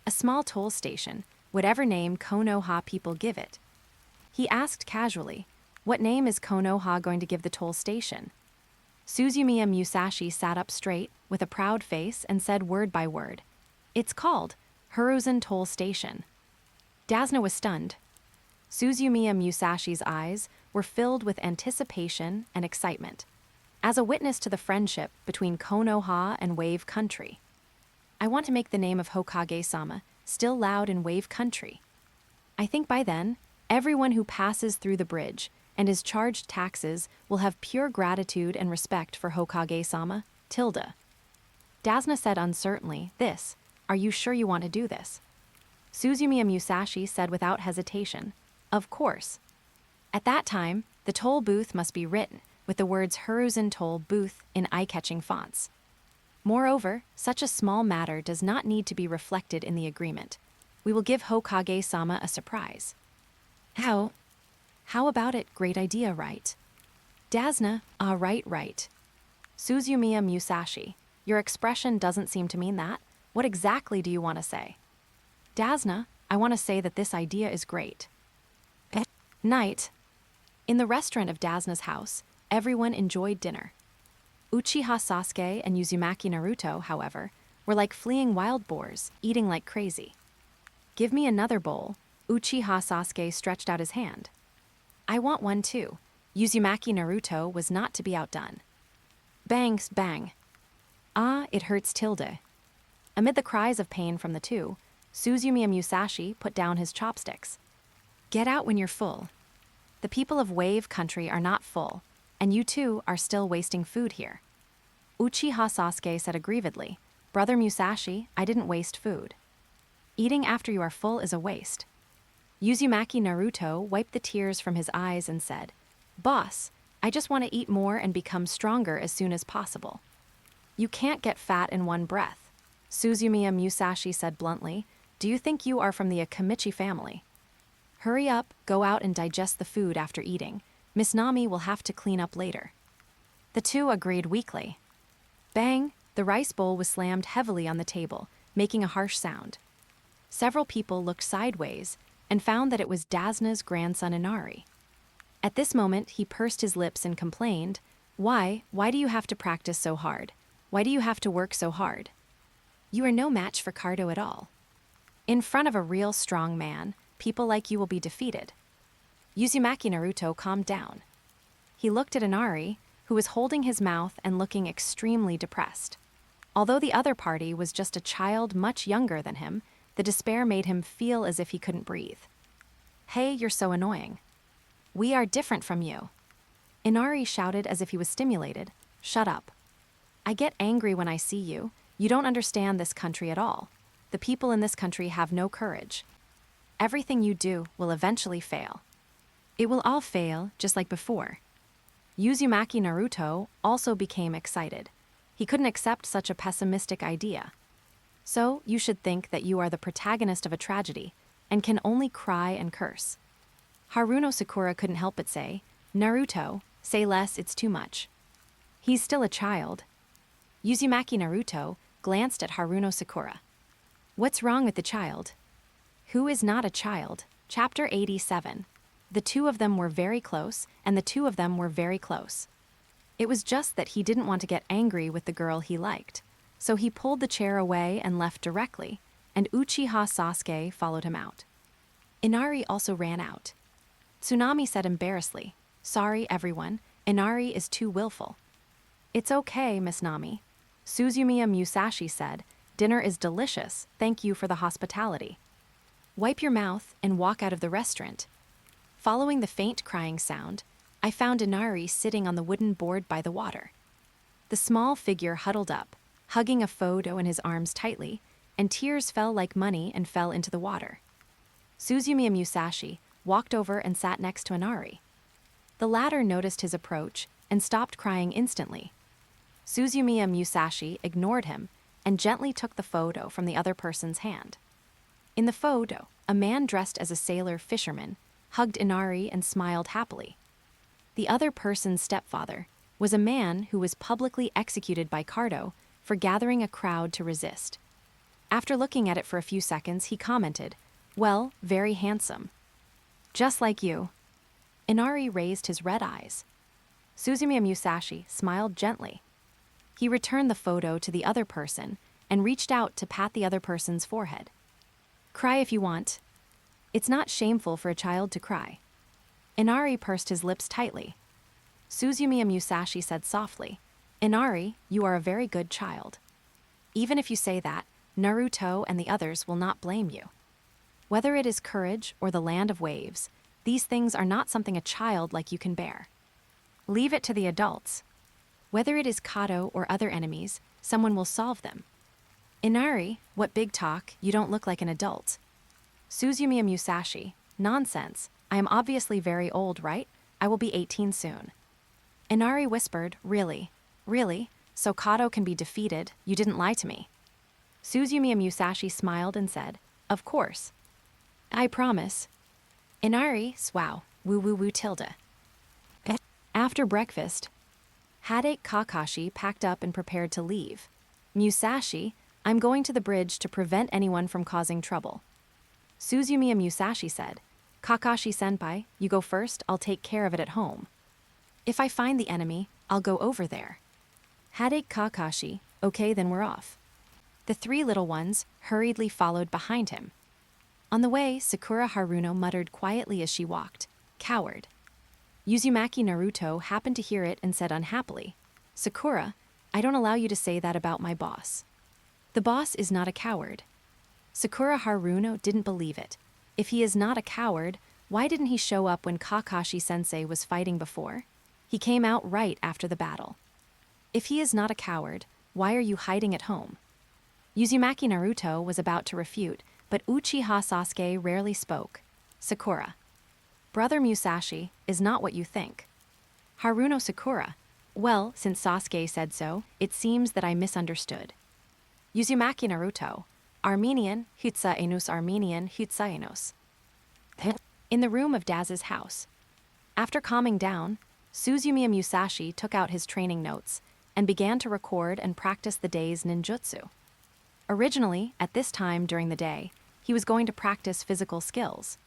A small toll station, whatever name Konoha people give it. He asked casually, what name is Konoha going to give the toll station? Suzumiya Musashi sat up straight with a proud face and said word by word, it's called Hiruzen Toll Station. Dasna was stunned. Suzumiya Musashi's eyes were filled with anticipation and excitement, as a witness to the friendship between Konoha and Wave Country. I want to make the name of Hokage-sama still loud in Wave Country. I think by then, everyone who passes through the bridge and is charged taxes will have pure gratitude and respect for Hokage-sama, Tilda. Dasna said uncertainly, are you sure you want to do this? Suzumiya Musashi said without hesitation, of course. At that time, the toll booth must be written with the words Hiruzen Toll Booth in eye-catching fonts. Moreover, such a small matter does not need to be reflected in the agreement. We will give Hokage-sama a surprise. How about it? Great idea, right? Dasna, right. Suzumiya Musashi, your expression doesn't seem to mean that. What exactly do you want to say? Dasna, I want to say that this idea is great. Night. In the restaurant of Dasna's house, everyone enjoyed dinner. Uchiha Sasuke and Uzumaki Naruto, however, were like fleeing wild boars, eating like crazy. Give me another bowl, Uchiha Sasuke stretched out his hand. I want one too. Uzumaki Naruto was not to be outdone. Bangs, bang. Ah, it hurts tilde. Amid the cries of pain from the two, Suzumiya Musashi put down his chopsticks. Get out when you're full. The people of Wave Country are not full, and you two are still wasting food here. Uchiha Sasuke said aggrievedly, Brother Musashi, I didn't waste food. Eating after you are full is a waste. Uzumaki Naruto wiped the tears from his eyes and said, Boss, I just want to eat more and become stronger as soon as possible. You can't get fat in one breath. Suzumiya Musashi said bluntly, Do you think you are from the Akamichi family? Hurry up, go out and digest the food after eating. Miss Nami will have to clean up later. The two agreed weakly. Bang! The rice bowl was slammed heavily on the table, making a harsh sound. Several people looked sideways and found that it was Dazna's grandson Inari. At this moment, he pursed his lips and complained, Why do you have to practice so hard? Why do you have to work so hard? You are no match for Cardo at all. In front of a real strong man, people like you will be defeated. Uzumaki Naruto calmed down. He looked at Inari, who was holding his mouth and looking extremely depressed. Although the other party was just a child much younger than him, the despair made him feel as if he couldn't breathe. Hey, you're so annoying. We are different from you. Inari shouted as if he was stimulated. Shut up. I get angry when I see you. You don't understand this country at all. The people in this country have no courage. Everything you do will eventually fail. It will all fail, just like before. Uzumaki Naruto also became excited. He couldn't accept such a pessimistic idea. So, you should think that you are the protagonist of a tragedy, and can only cry and curse. Haruno Sakura couldn't help but say, Naruto, say less, it's too much. He's still a child. Uzumaki Naruto glanced at Haruno Sakura. What's wrong with the child? Who is not a child? Chapter 87. The two of them were very close, and the two of them were very close. It was just that he didn't want to get angry with the girl he liked. So he pulled the chair away and left directly, and Uchiha Sasuke followed him out. Inari also ran out. Tsunami said embarrassedly, Sorry, everyone, Inari is too willful. It's okay, Miss Nami. Suzumiya Musashi said, Dinner is delicious, thank you for the hospitality. Wipe your mouth and walk out of the restaurant. Following the faint crying sound, I found Inari sitting on the wooden board by the water. The small figure huddled up, hugging a photo in his arms tightly, and tears fell like money and fell into the water. Suzumiya Musashi walked over and sat next to Inari. The latter noticed his approach and stopped crying instantly. Suzumiya Musashi ignored him and gently took the photo from the other person's hand. In the photo, a man dressed as a sailor fisherman hugged Inari and smiled happily. The other person's stepfather was a man who was publicly executed by Cardo for gathering a crowd to resist. After looking at it for a few seconds, he commented, Well, very handsome. Just like you. Inari raised his red eyes. Suzumiya Musashi smiled gently. He returned the photo to the other person and reached out to pat the other person's forehead. Cry if you want. It's not shameful for a child to cry. Inari pursed his lips tightly. Suzumiya Musashi said softly, Inari, you are a very good child. Even if you say that, Naruto and the others will not blame you. Whether it is courage or the land of waves, these things are not something a child like you can bear. Leave it to the adults. Whether it is Kato or other enemies, someone will solve them. Inari, what big talk, you don't look like an adult. Suzumiya Musashi, nonsense, I am obviously very old, right? I will be 18 soon. Inari whispered, Really? Really? So Kato can be defeated, you didn't lie to me. Suzumiya Musashi smiled and said, Of course. I promise. Inari, swow, woo woo woo tilde. After breakfast, Hadate Kakashi packed up and prepared to leave. Musashi, I'm going to the bridge to prevent anyone from causing trouble. Suzumiya Musashi said, Kakashi-senpai, you go first, I'll take care of it at home. If I find the enemy, I'll go over there. Hadate Kakashi, okay then we're off. The three little ones hurriedly followed behind him. On the way, Sakura Haruno muttered quietly as she walked, "Coward." Uzumaki Naruto happened to hear it and said unhappily, "Sakura, I don't allow you to say that about my boss. The boss is not a coward." Sakura Haruno didn't believe it. If he is not a coward, why didn't he show up when Kakashi-sensei was fighting before? He came out right after the battle. If he is not a coward, why are you hiding at home? Uzumaki Naruto was about to refute, but Uchiha Sasuke rarely spoke. Sakura. Brother Musashi is not what you think. Haruno Sakura. Well, since Sasuke said so, it seems that I misunderstood. Uzumaki Naruto. Armenian, Hutsa Enus Armenian, Hutsa Enos. In the room of Daz's house. After calming down, Suzumiya Musashi took out his training notes and began to record and practice the day's ninjutsu. Originally, at this time during the day, he was going to practice physical skills.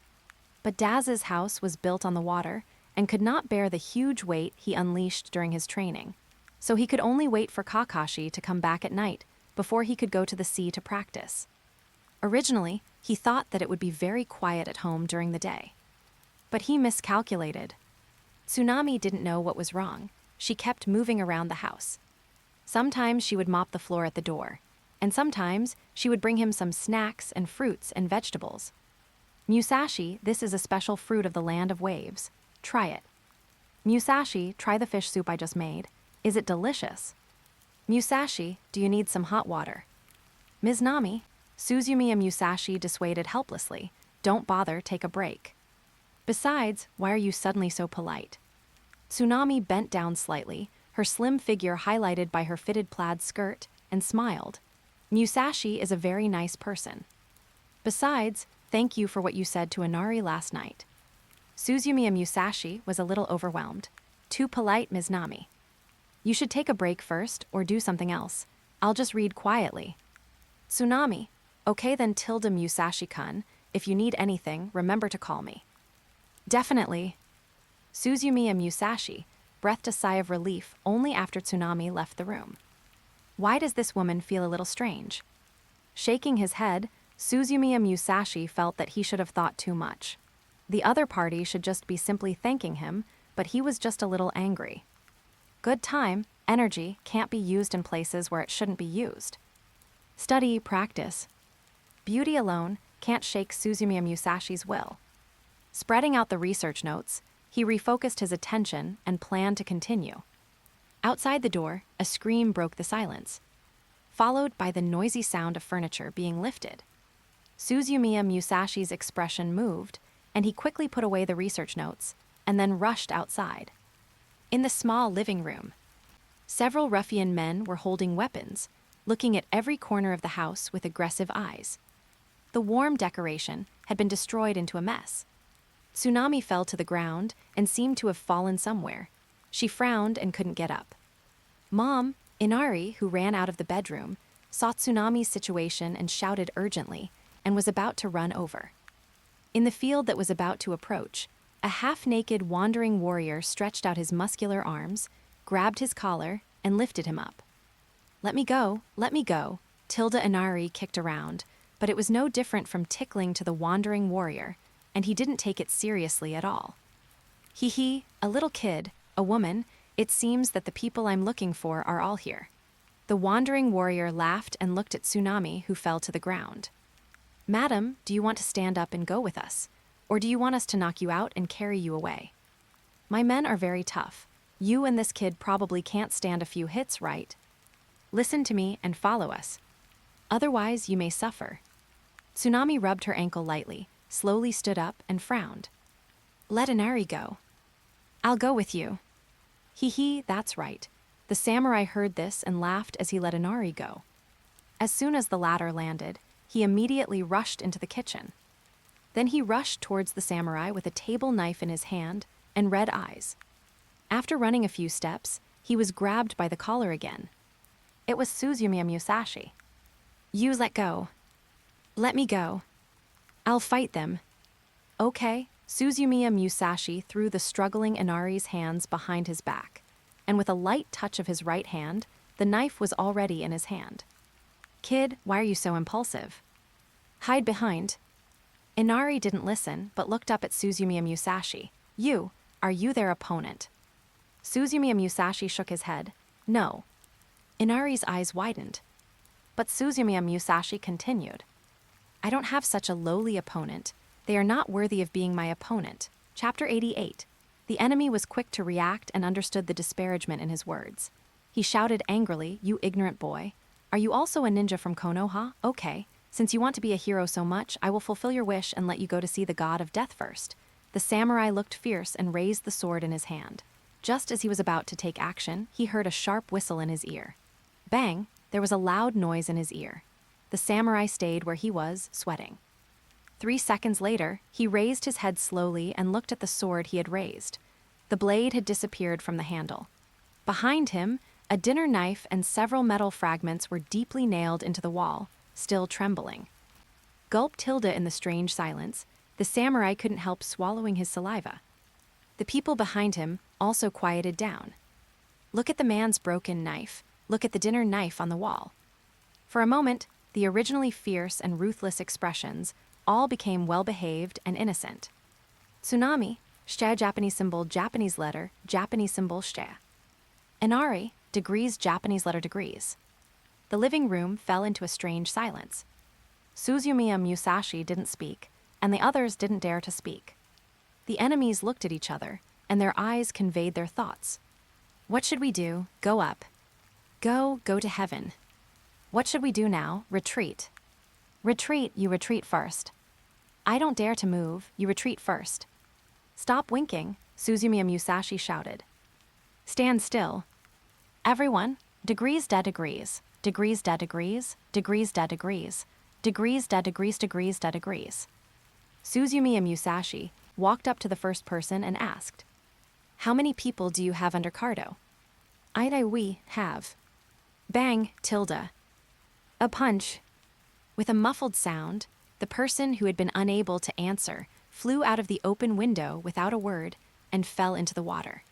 But Daz's house was built on the water and could not bear the huge weight he unleashed during his training, so he could only wait for Kakashi to come back at night before he could go to the sea to practice. Originally, he thought that it would be very quiet at home during the day. But he miscalculated. Tsunami didn't know what was wrong. She kept moving around the house. Sometimes she would mop the floor at the door, and sometimes she would bring him some snacks and fruits and vegetables. Musashi, this is a special fruit of the land of waves. Try it. Musashi, try the fish soup I just made. Is it delicious? Musashi, do you need some hot water? Ms. Nami, Suzumiya Musashi dissuaded helplessly. Don't bother, take a break. Besides, why are you suddenly so polite? Tsunami bent down slightly, her slim figure highlighted by her fitted plaid skirt, and smiled. Musashi is a very nice person. Besides, thank you for what you said to Inari last night. Suzumiya Musashi was a little overwhelmed. Too polite, Ms. Nami. You should take a break first, or do something else. I'll just read quietly. Tsunami. Okay then, Tilda Musashi-kun. If you need anything, remember to call me. Definitely. Suzumiya Musashi breathed a sigh of relief only after Tsunami left the room. Why does this woman feel a little strange? Shaking his head, Suzumiya Musashi felt that he should have thought too much. The other party should just be simply thanking him, but he was just a little angry. Good time, energy can't be used in places where it shouldn't be used. Study, practice. Beauty alone can't shake Suzumiya Musashi's will. Spreading out the research notes, he refocused his attention and planned to continue. Outside the door, a scream broke the silence, followed by the noisy sound of furniture being lifted. Suzumiya Musashi's expression moved, and he quickly put away the research notes and then rushed outside. In the small living room, several ruffian men were holding weapons, looking at every corner of the house with aggressive eyes. The warm decoration had been destroyed into a mess. Tsunami fell to the ground and seemed to have fallen somewhere. She frowned and couldn't get up. Mom, Inari, who ran out of the bedroom, saw Tsunami's situation and shouted urgently and was about to run over. In the field that was about to approach, a half-naked wandering warrior stretched out his muscular arms, grabbed his collar, and lifted him up. Let me go, Tilda Inari kicked around, but it was no different from tickling to the wandering warrior, and he didn't take it seriously at all. Hee, a little kid, a woman, it seems that the people I'm looking for are all here. The wandering warrior laughed and looked at Tsunami, who fell to the ground. Madam, do you want to stand up and go with us? Or do you want us to knock you out and carry you away? My men are very tough. You and this kid probably can't stand a few hits, right? Listen to me and follow us. Otherwise, you may suffer. Tsunami rubbed her ankle lightly, slowly stood up, and frowned. Let Inari go. I'll go with you. Hee, that's right. The samurai heard this and laughed as he let Inari go. As soon as the latter landed, he immediately rushed into the kitchen. Then he rushed towards the samurai with a table knife in his hand and red eyes. After running a few steps, he was grabbed by the collar again. It was Suzumiya Musashi. You let go. Let me go. I'll fight them. Okay, Suzumiya Musashi threw the struggling Inari's hands behind his back, and with a light touch of his right hand, the knife was already in his hand. Kid, why are you so impulsive? Hide behind. Inari didn't listen, but looked up at Suzumiya Musashi. Are you their opponent? Suzumiya Musashi shook his head. No. Inari's eyes widened. But Suzumiya Musashi continued. I don't have such a lowly opponent. They are not worthy of being my opponent. Chapter 88. The enemy was quick to react and understood the disparagement in his words. He shouted angrily, You ignorant boy. Are you also a ninja from Konoha? Okay. Since you want to be a hero so much, I will fulfill your wish and let you go to see the god of death first. The samurai looked fierce and raised the sword in his hand. Just as he was about to take action, he heard a sharp whistle in his ear. Bang! There was a loud noise in his ear. The samurai stayed where he was, sweating. 3 seconds later, he raised his head slowly and looked at the sword he had raised. The blade had disappeared from the handle. Behind him, a dinner knife and several metal fragments were deeply nailed into the wall, still trembling. Gulp Tilda in the strange silence, the samurai couldn't help swallowing his saliva. The people behind him also quieted down. Look at the man's broken knife. Look at the dinner knife on the wall. For a moment, the originally fierce and ruthless expressions all became well-behaved and innocent. Tsunami, shta Japanese symbol Japanese letter, Japanese symbol shta. Inari, degrees Japanese letter degrees. The living room fell into a strange silence. Suzumiya Musashi didn't speak, and the others didn't dare to speak. The enemies looked at each other, and their eyes conveyed their thoughts. What should we do? Go up. Go to heaven. What should we do now? Retreat. Retreat, you retreat first. I don't dare to move, you retreat first. Stop winking, Suzumiya Musashi shouted. Stand still. Everyone, degrees da degrees, degrees da degrees, degrees da degrees, degrees da degrees degrees da degrees. Suzumiya Musashi walked up to the first person and asked, How many people do you have under Cardo? We have. Bang, tilde. A punch. With a muffled sound, the person who had been unable to answer flew out of the open window without a word and fell into the water.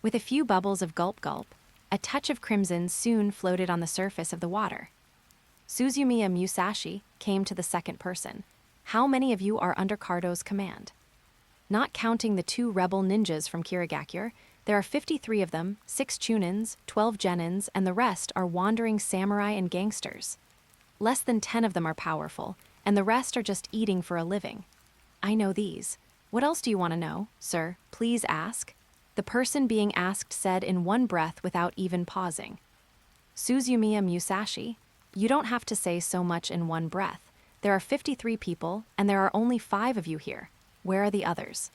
With a few bubbles of gulp-gulp, a touch of crimson soon floated on the surface of the water. Suzumiya Musashi came to the second person. How many of you are under Cardo's command? Not counting the 2 rebel ninjas from Kirigakure, there are 53 of them, 6 chunins, 12 genins, and the rest are wandering samurai and gangsters. Less than 10 of them are powerful, and the rest are just eating for a living. I know these. What else do you want to know, sir? Please ask. The person being asked said in one breath without even pausing. Suzumiya Musashi, you don't have to say so much in one breath. There are 53 people, and there are only 5 of you here. Where are the others?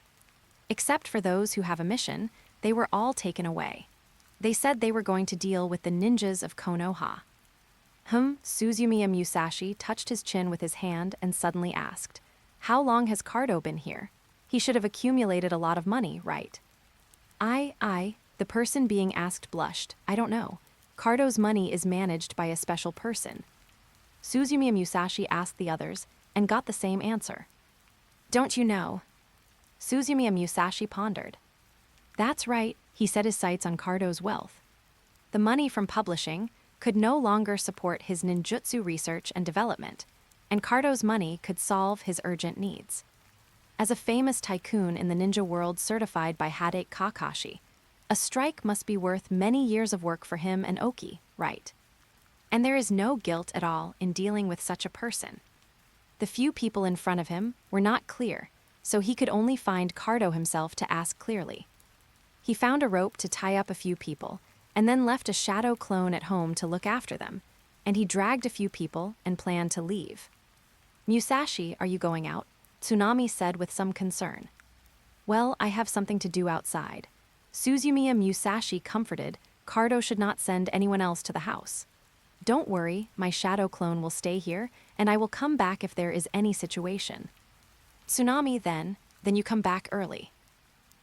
Except for those who have a mission, they were all taken away. They said they were going to deal with the ninjas of Konoha. Suzumiya Musashi touched his chin with his hand and suddenly asked, How long has Cardo been here? He should have accumulated a lot of money, right? The person being asked blushed. I don't know. Cardo's money is managed by a special person. Suzumiya Musashi asked the others and got the same answer. Don't you know? Suzumiya Musashi pondered. That's right, he set his sights on Cardo's wealth. The money from publishing could no longer support his ninjutsu research and development, and Cardo's money could solve his urgent needs. As a famous tycoon in the ninja world certified by Hadate Kakashi, a strike must be worth many years of work for him and Oki, right? And there is no guilt at all in dealing with such a person. The few people in front of him were not clear, so he could only find Cardo himself to ask clearly. He found a rope to tie up a few people, and then left a shadow clone at home to look after them, and he dragged a few people and planned to leave. Musashi, are you going out? Tsunami said with some concern. Well, I have something to do outside. Suzumiya Musashi comforted, Cardo should not send anyone else to the house. Don't worry, my shadow clone will stay here, and I will come back if there is any situation. Tsunami, then you come back early.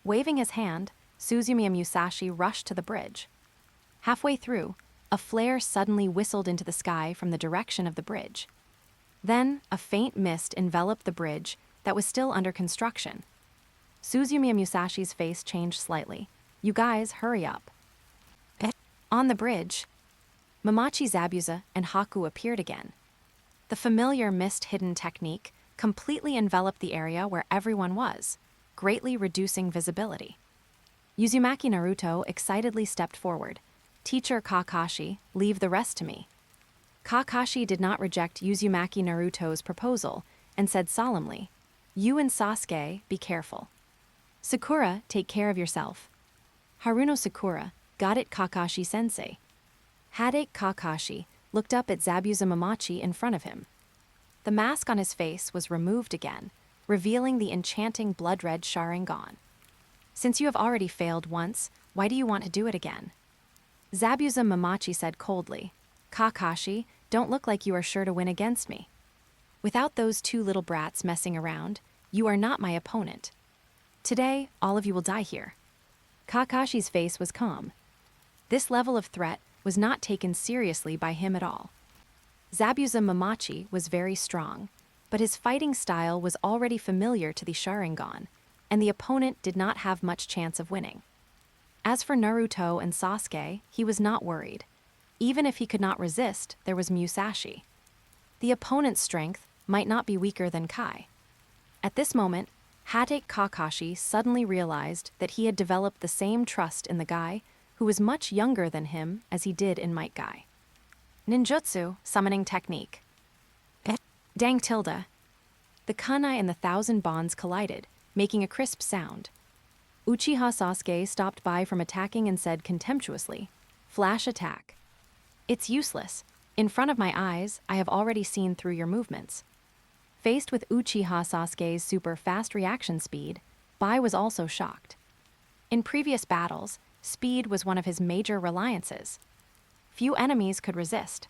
Waving his hand, Suzumiya Musashi rushed to the bridge. Halfway through, a flare suddenly whistled into the sky from the direction of the bridge. Then, a faint mist enveloped the bridge that was still under construction. Suzumiya Musashi's face changed slightly. You guys, hurry up. On the bridge, Mamachi Zabuza and Haku appeared again. The familiar mist-hidden technique completely enveloped the area where everyone was, greatly reducing visibility. Uzumaki Naruto excitedly stepped forward. "Teacher Kakashi, leave the rest to me." Kakashi did not reject Uzumaki Naruto's proposal and said solemnly, "You and Sasuke, be careful. Sakura, take care of yourself." Haruno Sakura, got it Kakashi-sensei. Headache Kakashi looked up at Zabuza Mamachi in front of him. The mask on his face was removed again, revealing the enchanting blood-red Sharingan. "Since you have already failed once, why do you want to do it again?" Zabuza Mamachi said coldly, "Kakashi, don't look like you are sure to win against me. Without those two little brats messing around, you are not my opponent. Today, all of you will die here." Kakashi's face was calm. This level of threat was not taken seriously by him at all. Zabuza Mamachi was very strong, but his fighting style was already familiar to the Sharingan, and the opponent did not have much chance of winning. As for Naruto and Sasuke, he was not worried. Even if he could not resist, there was Musashi. The opponent's strength might not be weaker than Kai. At this moment, Hatake Kakashi suddenly realized that he had developed the same trust in the guy who was much younger than him as he did in Might Guy. Ninjutsu, summoning technique. Dang tilde. The kunai and the thousand bonds collided, making a crisp sound. Uchiha Sasuke stopped by from attacking and said contemptuously, "Flash attack." "It's useless. In front of my eyes, I have already seen through your movements." Faced with Uchiha Sasuke's super fast reaction speed, Bai was also shocked. In previous battles, speed was one of his major reliances. Few enemies could resist.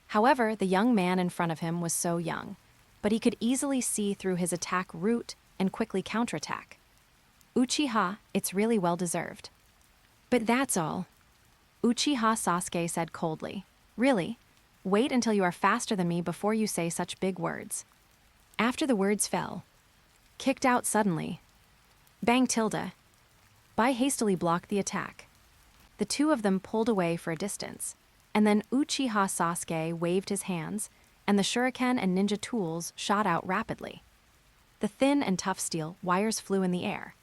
However, the young man in front of him was so young, but he could easily see through his attack route and quickly counterattack. "Uchiha, it's really well deserved." "But that's all." Uchiha Sasuke said coldly, "Really? Wait until you are faster than me before you say such big words." After the words fell, kicked out suddenly. Bang tilde. Bai hastily blocked the attack. The two of them pulled away for a distance, and then Uchiha Sasuke waved his hands, and the shuriken and ninja tools shot out rapidly. The thin and tough steel wires flew in the air.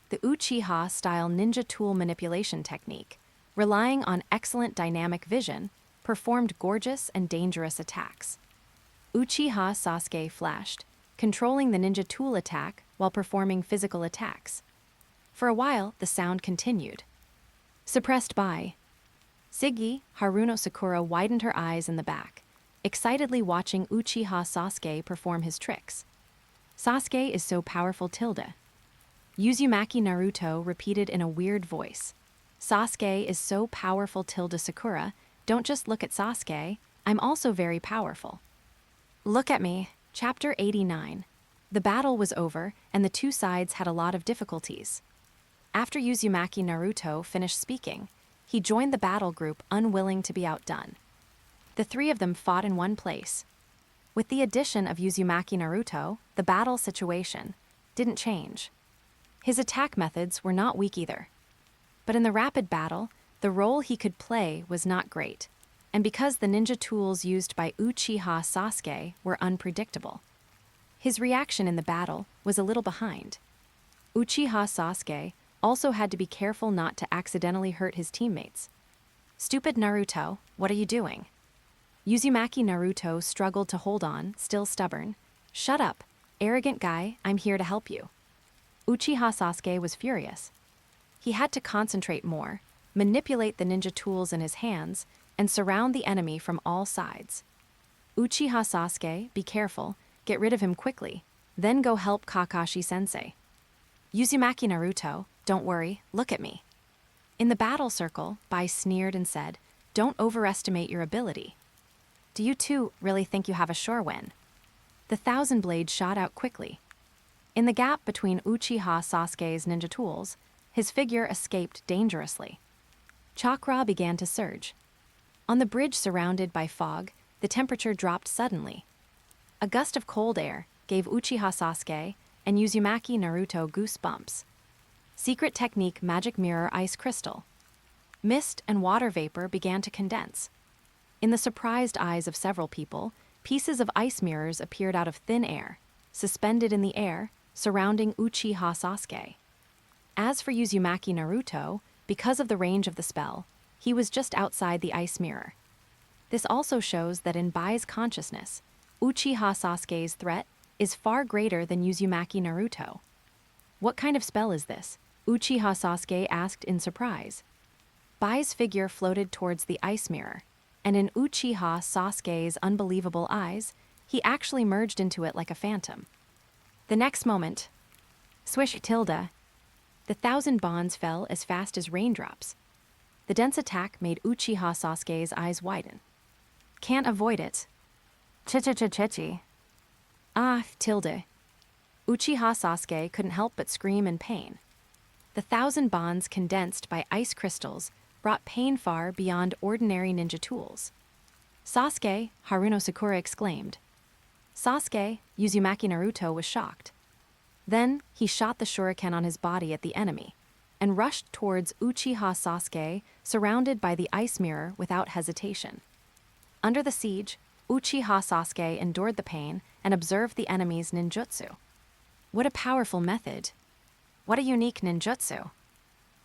The Uchiha-style ninja tool manipulation technique, relying on excellent dynamic vision, performed gorgeous and dangerous attacks. Uchiha Sasuke flashed, controlling the ninja tool attack while performing physical attacks. For a while, the sound continued. Suppressed by Siggy, Haruno Sakura widened her eyes in the back, excitedly watching Uchiha Sasuke perform his tricks. "Sasuke is so powerful tilde." Uzumaki Naruto repeated in a weird voice. "Sasuke is so powerful tilde Sakura, don't just look at Sasuke, I'm also very powerful." Look at me. Chapter 89. The battle was over, and the two sides had a lot of difficulties. After Uzumaki Naruto finished speaking, he joined the battle group unwilling to be outdone. The three of them fought in one place. With the addition of Uzumaki Naruto, the battle situation didn't change. His attack methods were not weak either. But in the rapid battle, the role he could play was not great, and because the ninja tools used by Uchiha Sasuke were unpredictable. His reaction in the battle was a little behind. Uchiha Sasuke also had to be careful not to accidentally hurt his teammates. "Stupid Naruto, what are you doing?" Uzumaki Naruto struggled to hold on, still stubborn. "Shut up, arrogant guy, I'm here to help you." Uchiha Sasuke was furious. He had to concentrate more, manipulate the ninja tools in his hands, and surround the enemy from all sides. Uchiha Sasuke, be careful, get rid of him quickly, then go help Kakashi-sensei. Uzumaki Naruto, don't worry, look at me. In the battle circle, Bai sneered and said, "Don't overestimate your ability. Do you two really think you have a sure win?" The thousand blades shot out quickly. In the gap between Uchiha Sasuke's ninja tools, his figure escaped dangerously. Chakra began to surge. On the bridge surrounded by fog, the temperature dropped suddenly. A gust of cold air gave Uchiha Sasuke and Uzumaki Naruto goosebumps. Secret technique magic mirror ice crystal. Mist and water vapor began to condense. In the surprised eyes of several people, pieces of ice mirrors appeared out of thin air. suspended in the air, surrounding Uchiha Sasuke. As for Uzumaki Naruto, because of the range of the spell, he was just outside the ice mirror. This also shows that in Bai's consciousness, Uchiha Sasuke's threat is far greater than Uzumaki Naruto. What kind of spell is this? Uchiha Sasuke asked in surprise. Bai's figure floated towards the ice mirror, and in Uchiha Sasuke's unbelievable eyes, he actually merged into it like a phantom. The next moment, swish tilde, the 1,000 bonds fell as fast as raindrops. The dense attack made Uchiha Sasuke's eyes widen. Can't avoid it. Chichi. Ah, tilde. Uchiha Sasuke couldn't help but scream in pain. The 1,000 bonds condensed by ice crystals brought pain far beyond ordinary ninja tools. Sasuke, Haruno Sakura exclaimed. Sasuke, Uzumaki Naruto was shocked. Then he shot the shuriken on his body at the enemy and rushed towards Uchiha Sasuke, surrounded by the ice mirror without hesitation. Under the siege, Uchiha Sasuke endured the pain and observed the enemy's ninjutsu. What a powerful method! What a unique ninjutsu!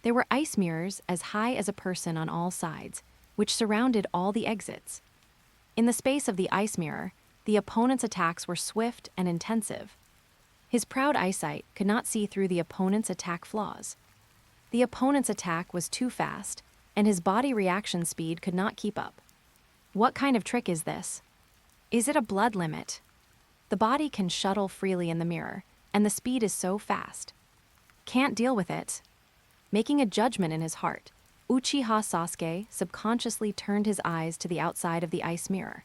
There were ice mirrors as high as a person on all sides, which surrounded all the exits. In the space of the ice mirror, the opponent's attacks were swift and intensive. His proud eyesight could not see through the opponent's attack flaws. The opponent's attack was too fast, and his body reaction speed could not keep up. What kind of trick is this? Is it a blood limit? The body can shuttle freely in the mirror, and the speed is so fast. Can't deal with it. Making a judgment in his heart, Uchiha Sasuke subconsciously turned his eyes to the outside of the ice mirror.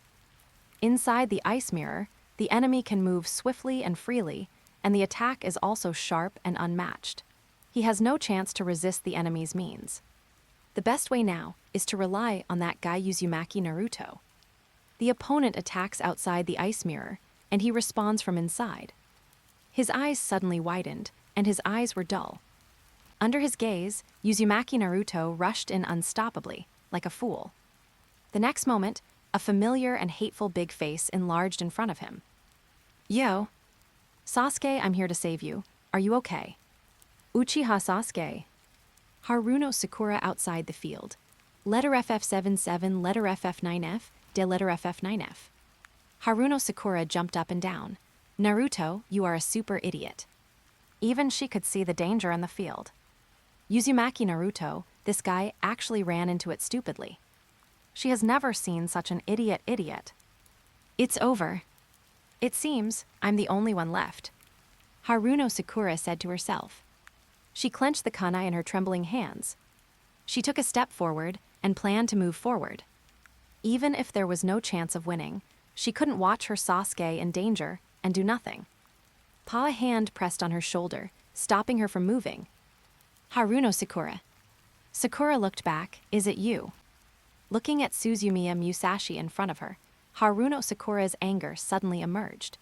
Inside the ice mirror, the enemy can move swiftly and freely, and the attack is also sharp and unmatched. He has no chance to resist the enemy's means. The best way now is to rely on that guy Uzumaki Naruto. The opponent attacks outside the ice mirror, and he responds from inside. His eyes suddenly widened, and his eyes were dull. Under his gaze, Uzumaki Naruto rushed in unstoppably, like a fool. The next moment, a familiar and hateful big face enlarged in front of him. Yo! Sasuke, I'm here to save you. Are you okay? Uchiha Sasuke. Haruno Sakura outside the field. Letter FF77, letter FF9F, de letter FF9F. Haruno Sakura jumped up and down. Naruto, you are a super idiot. Even she could see the danger in the field. Uzumaki Naruto, this guy actually ran into it stupidly. She has never seen such an idiot. It's over. It seems I'm the only one left. Haruno Sakura said to herself. She clenched the kunai in her trembling hands. She took a step forward and planned to move forward. Even if there was no chance of winning, she couldn't watch her Sasuke in danger and do nothing. A hand pressed on her shoulder, stopping her from moving. Haruno Sakura. Sakura looked back. Is it you? Looking at Suzumiya Musashi in front of her, Haruno Sakura's anger suddenly emerged.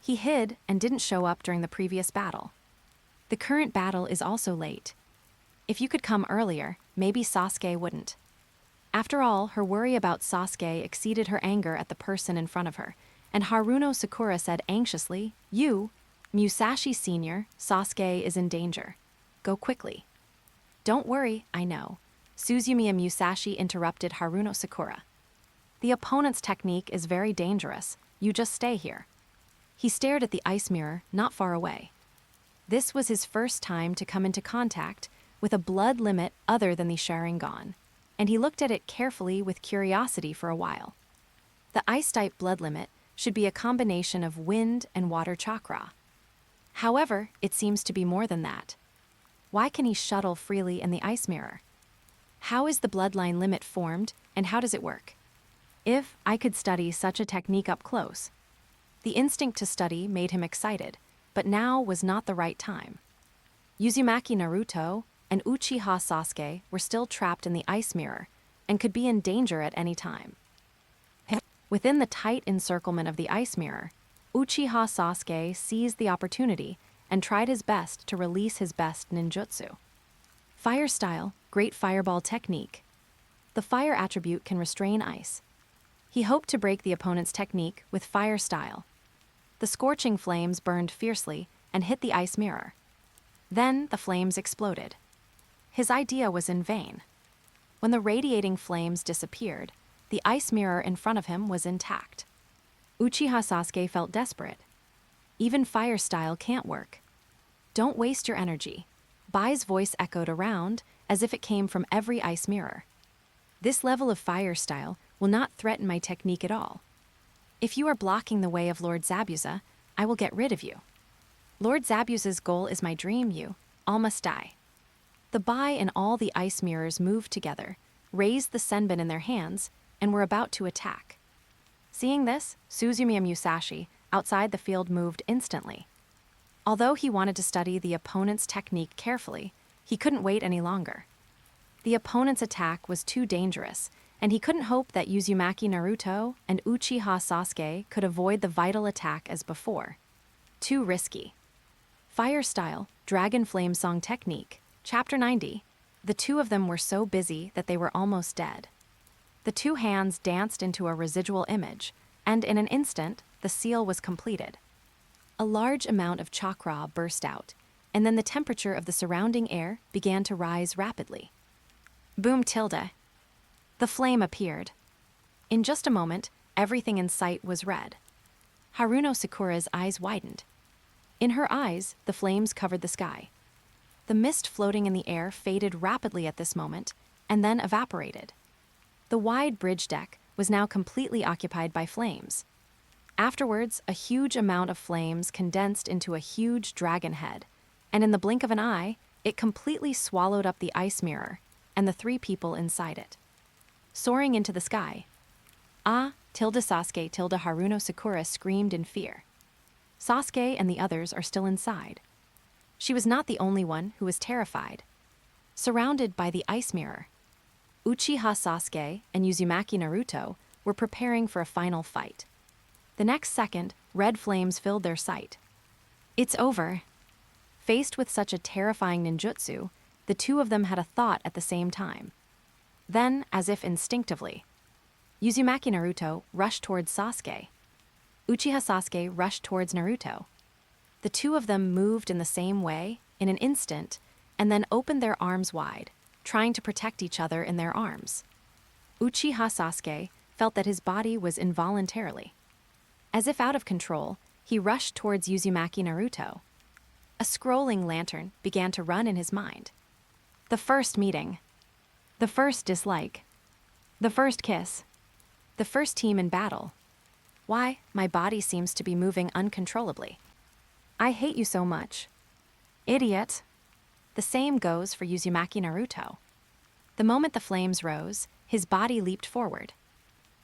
He hid and didn't show up during the previous battle. The current battle is also late. If you could come earlier, maybe Sasuke wouldn't. After all, her worry about Sasuke exceeded her anger at the person in front of her, and Haruno Sakura said anxiously, You, Musashi Sr., Sasuke is in danger. Go quickly. Don't worry, I know. Suzumiya Musashi interrupted Haruno Sakura. The opponent's technique is very dangerous. You just stay here. He stared at the ice mirror, not far away. This was his first time to come into contact with a blood limit other than the Sharingan, and he looked at it carefully with curiosity for a while. The ice-type blood limit should be a combination of wind and water chakra. However, it seems to be more than that. Why can he shuttle freely in the ice mirror? How is the bloodline limit formed, and how does it work? If I could study such a technique up close. The instinct to study made him excited, but now was not the right time. Uzumaki Naruto and Uchiha Sasuke were still trapped in the ice mirror and could be in danger at any time. Within the tight encirclement of the ice mirror, Uchiha Sasuke seized the opportunity and tried his best to release his best ninjutsu. Fire style, great fireball technique. The fire attribute can restrain ice. He hoped to break the opponent's technique with fire style. The scorching flames burned fiercely and hit the ice mirror. Then the flames exploded. His idea was in vain. When the radiating flames disappeared, the ice mirror in front of him was intact. Uchiha Sasuke felt desperate. Even fire style can't work. Don't waste your energy. Bai's voice echoed around as if it came from every ice mirror. This level of fire style will not threaten my technique at all. If you are blocking the way of Lord Zabuza, I will get rid of you. Lord Zabuza's goal is my dream, you all must die. The Bai and all the ice mirrors moved together, raised the senbon in their hands, and were about to attack. Seeing this, Suzumiya Musashi, outside the field, moved instantly. Although he wanted to study the opponent's technique carefully, he couldn't wait any longer. The opponent's attack was too dangerous, and he couldn't hope that Uzumaki Naruto and Uchiha Sasuke could avoid the vital attack as before. Too risky. Fire Style, Dragon Flame Song Technique, Chapter 90. The two of them were so busy that they were almost dead. The two hands danced into a residual image, and in an instant, the seal was completed. A large amount of chakra burst out, and then the temperature of the surrounding air began to rise rapidly. Boom tilde. The flame appeared. In just a moment, everything in sight was red. Haruno Sakura's eyes widened. In her eyes, the flames covered the sky. The mist floating in the air faded rapidly at this moment, and then evaporated. The wide bridge deck was now completely occupied by flames. Afterwards, a huge amount of flames condensed into a huge dragon head, and in the blink of an eye, it completely swallowed up the ice mirror and the three people inside it. Soaring into the sky, Sasuke Haruno Sakura screamed in fear. Sasuke and the others are still inside. She was not the only one who was terrified. Surrounded by the ice mirror, Uchiha Sasuke and Uzumaki Naruto were preparing for a final fight. The next second, red flames filled their sight. It's over. Faced with such a terrifying ninjutsu, the two of them had a thought at the same time. Then, as if instinctively, Uzumaki Naruto rushed towards Sasuke. Uchiha Sasuke rushed towards Naruto. The two of them moved in the same way, in an instant, and then opened their arms wide, trying to protect each other in their arms. Uchiha Sasuke felt that his body was involuntarily. As if out of control, he rushed towards Uzumaki Naruto. A scrolling lantern began to run in his mind. The first meeting. The first dislike. The first kiss. The first team in battle. Why, my body seems to be moving uncontrollably. I hate you so much. Idiot. The same goes for Uzumaki Naruto. The moment the flames rose, his body leaped forward.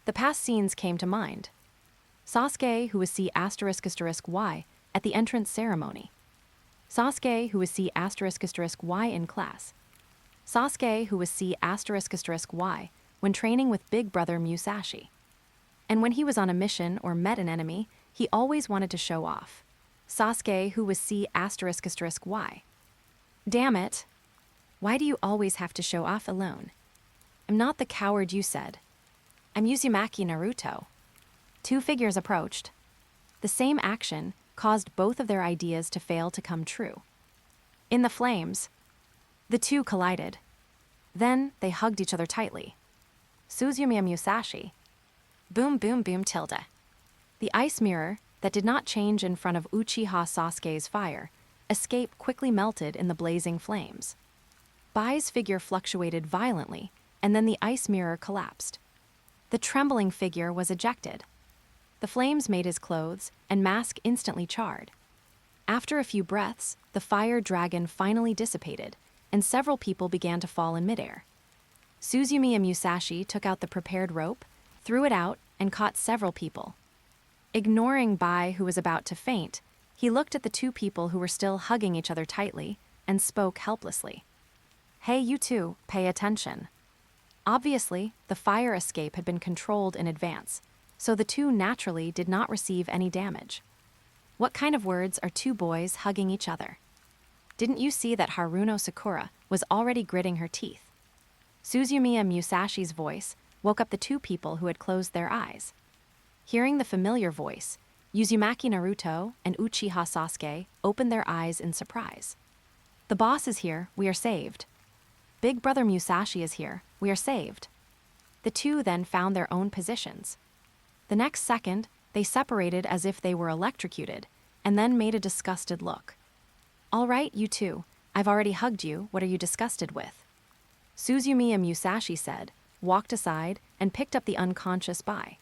The past scenes came to mind. Sasuke, who was C***Y at the entrance ceremony. Sasuke, who was C***Y in class. Sasuke, who was C***Y when training with big brother Musashi. And when he was on a mission or met an enemy, he always wanted to show off. Sasuke, who was C***Y. Damn it. Why do you always have to show off alone? I'm not the coward you said. I'm Uzumaki Naruto. Two figures approached. The same action caused both of their ideas to fail to come true. In the flames, the two collided. Then they hugged each other tightly. Suzumiya Musashi. Boom boom boom tilde. The ice mirror, that did not change in front of Uchiha Sasuke's fire, escape quickly melted in the blazing flames. Bai's figure fluctuated violently, and then the ice mirror collapsed. The trembling figure was ejected. The flames made his clothes and mask instantly charred. After a few breaths, the fire dragon finally dissipated, and several people began to fall in midair. Suzumiya Musashi took out the prepared rope, threw it out, and caught several people. Ignoring Bai, who was about to faint, he looked at the two people who were still hugging each other tightly and spoke helplessly. Hey, you two, pay attention. Obviously, the fire escape had been controlled in advance, so the two naturally did not receive any damage. What kind of words are two boys hugging each other? Didn't you see that Haruno Sakura was already gritting her teeth? Suzumiya Musashi's voice woke up the two people who had closed their eyes. Hearing the familiar voice, Uzumaki Naruto and Uchiha Sasuke opened their eyes in surprise. The boss is here, we are saved. Big brother Musashi is here, we are saved. The two then found their own positions. The next second, they separated as if they were electrocuted, and then made a disgusted look. All right, you two, I've already hugged you, what are you disgusted with? Suzumiya Musashi said, walked aside, and picked up the unconscious Bai.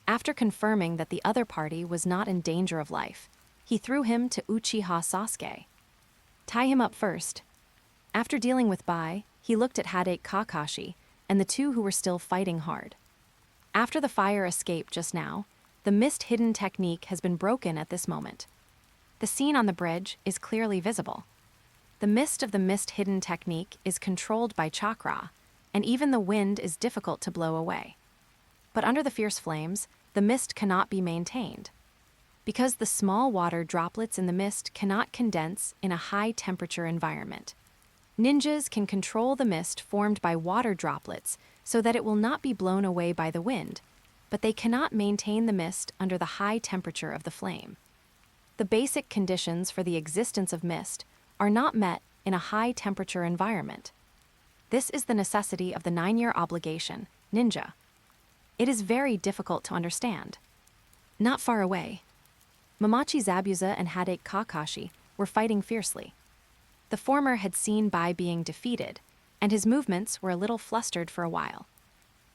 After confirming that the other party was not in danger of life, he threw him to Uchiha Sasuke. Tie him up first. After dealing with Bai, he looked at Hadate Kakashi and the two who were still fighting hard. After the fire escape just now, the mist hidden technique has been broken at this moment. The scene on the bridge is clearly visible. The mist of the mist hidden technique is controlled by chakra, and even the wind is difficult to blow away. But under the fierce flames, the mist cannot be maintained. Because the small water droplets in the mist cannot condense in a high-temperature environment. Ninjas can control the mist formed by water droplets so that it will not be blown away by the wind, but they cannot maintain the mist under the high temperature of the flame. The basic conditions for the existence of mist are not met in a high-temperature environment. This is the necessity of the 9-year obligation, ninja. It is very difficult to understand. Not far away, Mamachi Zabuza and Hadate Kakashi were fighting fiercely. The former had seen Bai being defeated, and his movements were a little flustered for a while.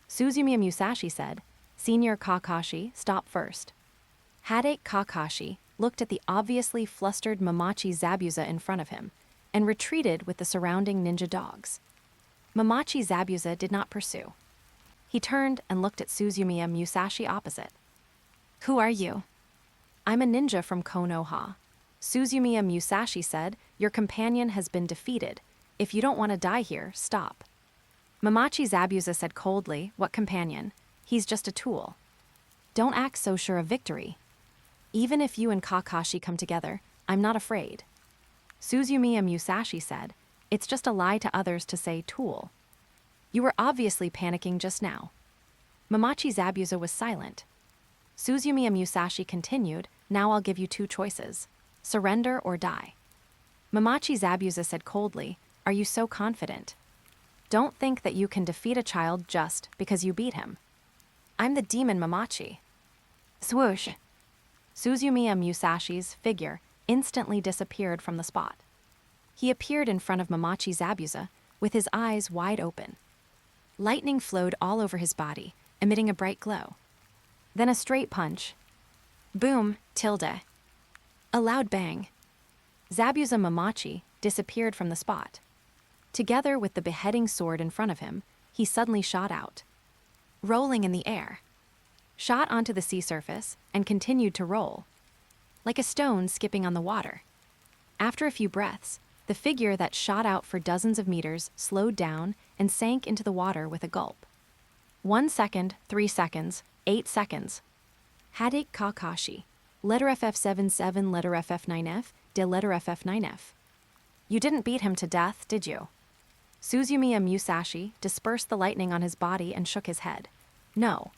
Suzumiya Musashi said, "Senior Kakashi, stop first." Hadate Kakashi looked at the obviously flustered Mamachi Zabuza in front of him, and retreated with the surrounding ninja dogs. Mamachi Zabuza did not pursue. He turned and looked at Suzumiya Musashi opposite. "Who are you?" "I'm a ninja from Konoha." Suzumiya Musashi said, "Your companion has been defeated. If you don't want to die here, stop." Mamachi Zabuza said coldly, "What companion? He's just a tool. Don't act so sure of victory. Even if you and Kakashi come together, I'm not afraid." Suzumiya Musashi said, "It's just a lie to others to say tool. You were obviously panicking just now." Mamachi Zabuza was silent. Suzumiya Musashi continued, "Now I'll give you two choices. Surrender or die." Mamachi Zabuza said coldly, "Are you so confident? Don't think that you can defeat a child just because you beat him. I'm the demon Mamachi." Swoosh! Suzumiya Musashi's figure instantly disappeared from the spot. He appeared in front of Mamachi Zabuza with his eyes wide open. Lightning flowed all over his body, emitting a bright glow. Then a straight punch. Boom, tilde. A loud bang. Zabuza Mamachi disappeared from the spot. Together with the beheading sword in front of him, he suddenly shot out, rolling in the air. Shot onto the sea surface and continued to roll, like a stone skipping on the water. After a few breaths, the figure that shot out for dozens of meters slowed down and sank into the water with a gulp. 1 second, 3 seconds, 8 seconds. Hadate Kakashi. Letter FF77, letter FF9F, de letter FF9F. You didn't beat him to death, did you? Suzumiya Musashi dispersed the lightning on his body and shook his head. No.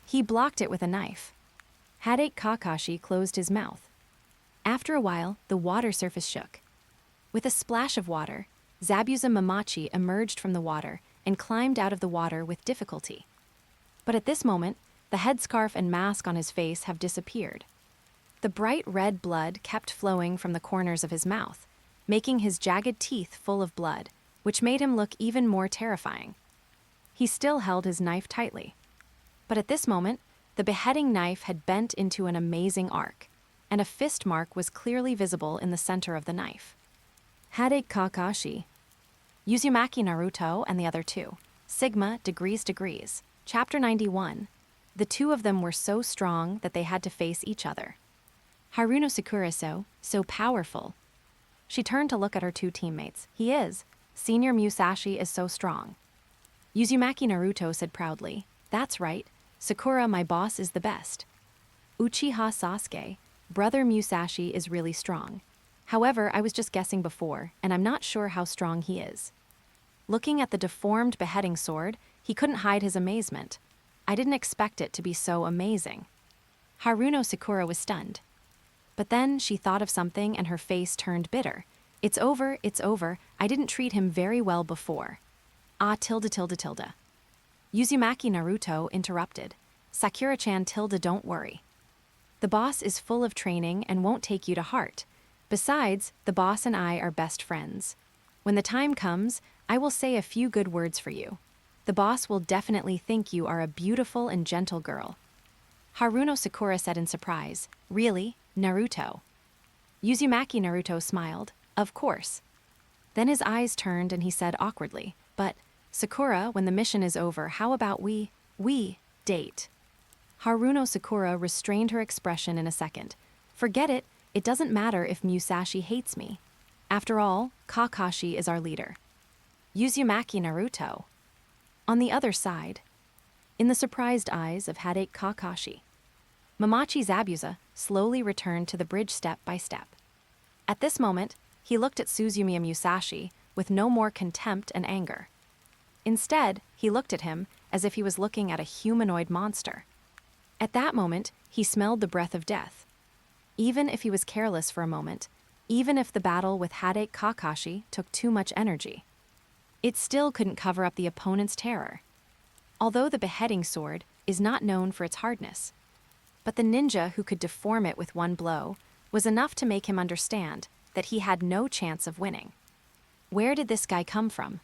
He blocked it with a knife. Hadate Kakashi closed his mouth. After a while, the water surface shook. With a splash of water, Zabuza Mamachi emerged from the water and climbed out of the water with difficulty. But at this moment, the headscarf and mask on his face have disappeared. The bright red blood kept flowing from the corners of his mouth, making his jagged teeth full of blood, which made him look even more terrifying. He still held his knife tightly. But at this moment, the beheading knife had bent into an amazing arc, and a fist mark was clearly visible in the center of the knife. Hadate Kakashi. Uzumaki Naruto and the other two. Sigma, degrees. Chapter 91. The two of them were so strong that they had to face each other. Haruno Sakura so powerful. She turned to look at her two teammates. He is. Senior Musashi is so strong. Uzumaki Naruto said proudly, "That's right. Sakura, my boss, is the best." Uchiha Sasuke. Brother Musashi is really strong. However, I was just guessing before, and I'm not sure how strong he is. Looking at the deformed beheading sword, he couldn't hide his amazement. I didn't expect it to be so amazing. Haruno Sakura was stunned. But then she thought of something and her face turned bitter. It's over, I didn't treat him very well before. Ah, tilde tilde tilde. Uzumaki Naruto interrupted. Sakura-chan tilde, don't worry. The boss is full of training and won't take you to heart. Besides, the boss and I are best friends. When the time comes, I will say a few good words for you. The boss will definitely think you are a beautiful and gentle girl. Haruno Sakura said in surprise, Really, Naruto? Uzumaki Naruto smiled, Of course. Then his eyes turned and he said awkwardly, But, Sakura, when the mission is over, how about we date? Haruno Sakura restrained her expression in a second. Forget it, it doesn't matter if Musashi hates me. After all, Kakashi is our leader. Uzumaki Naruto. On the other side, in the surprised eyes of Hadate Kakashi, Mamachi Zabuza slowly returned to the bridge step by step. At this moment, he looked at Suzumiya Musashi with no more contempt and anger. Instead, he looked at him as if he was looking at a humanoid monster. At that moment, he smelled the breath of death. Even if he was careless for a moment, even if the battle with Hadate Kakashi took too much energy, it still couldn't cover up the opponent's terror. Although the beheading sword is not known for its hardness, but the ninja who could deform it with one blow was enough to make him understand that he had no chance of winning. Where did this guy come from?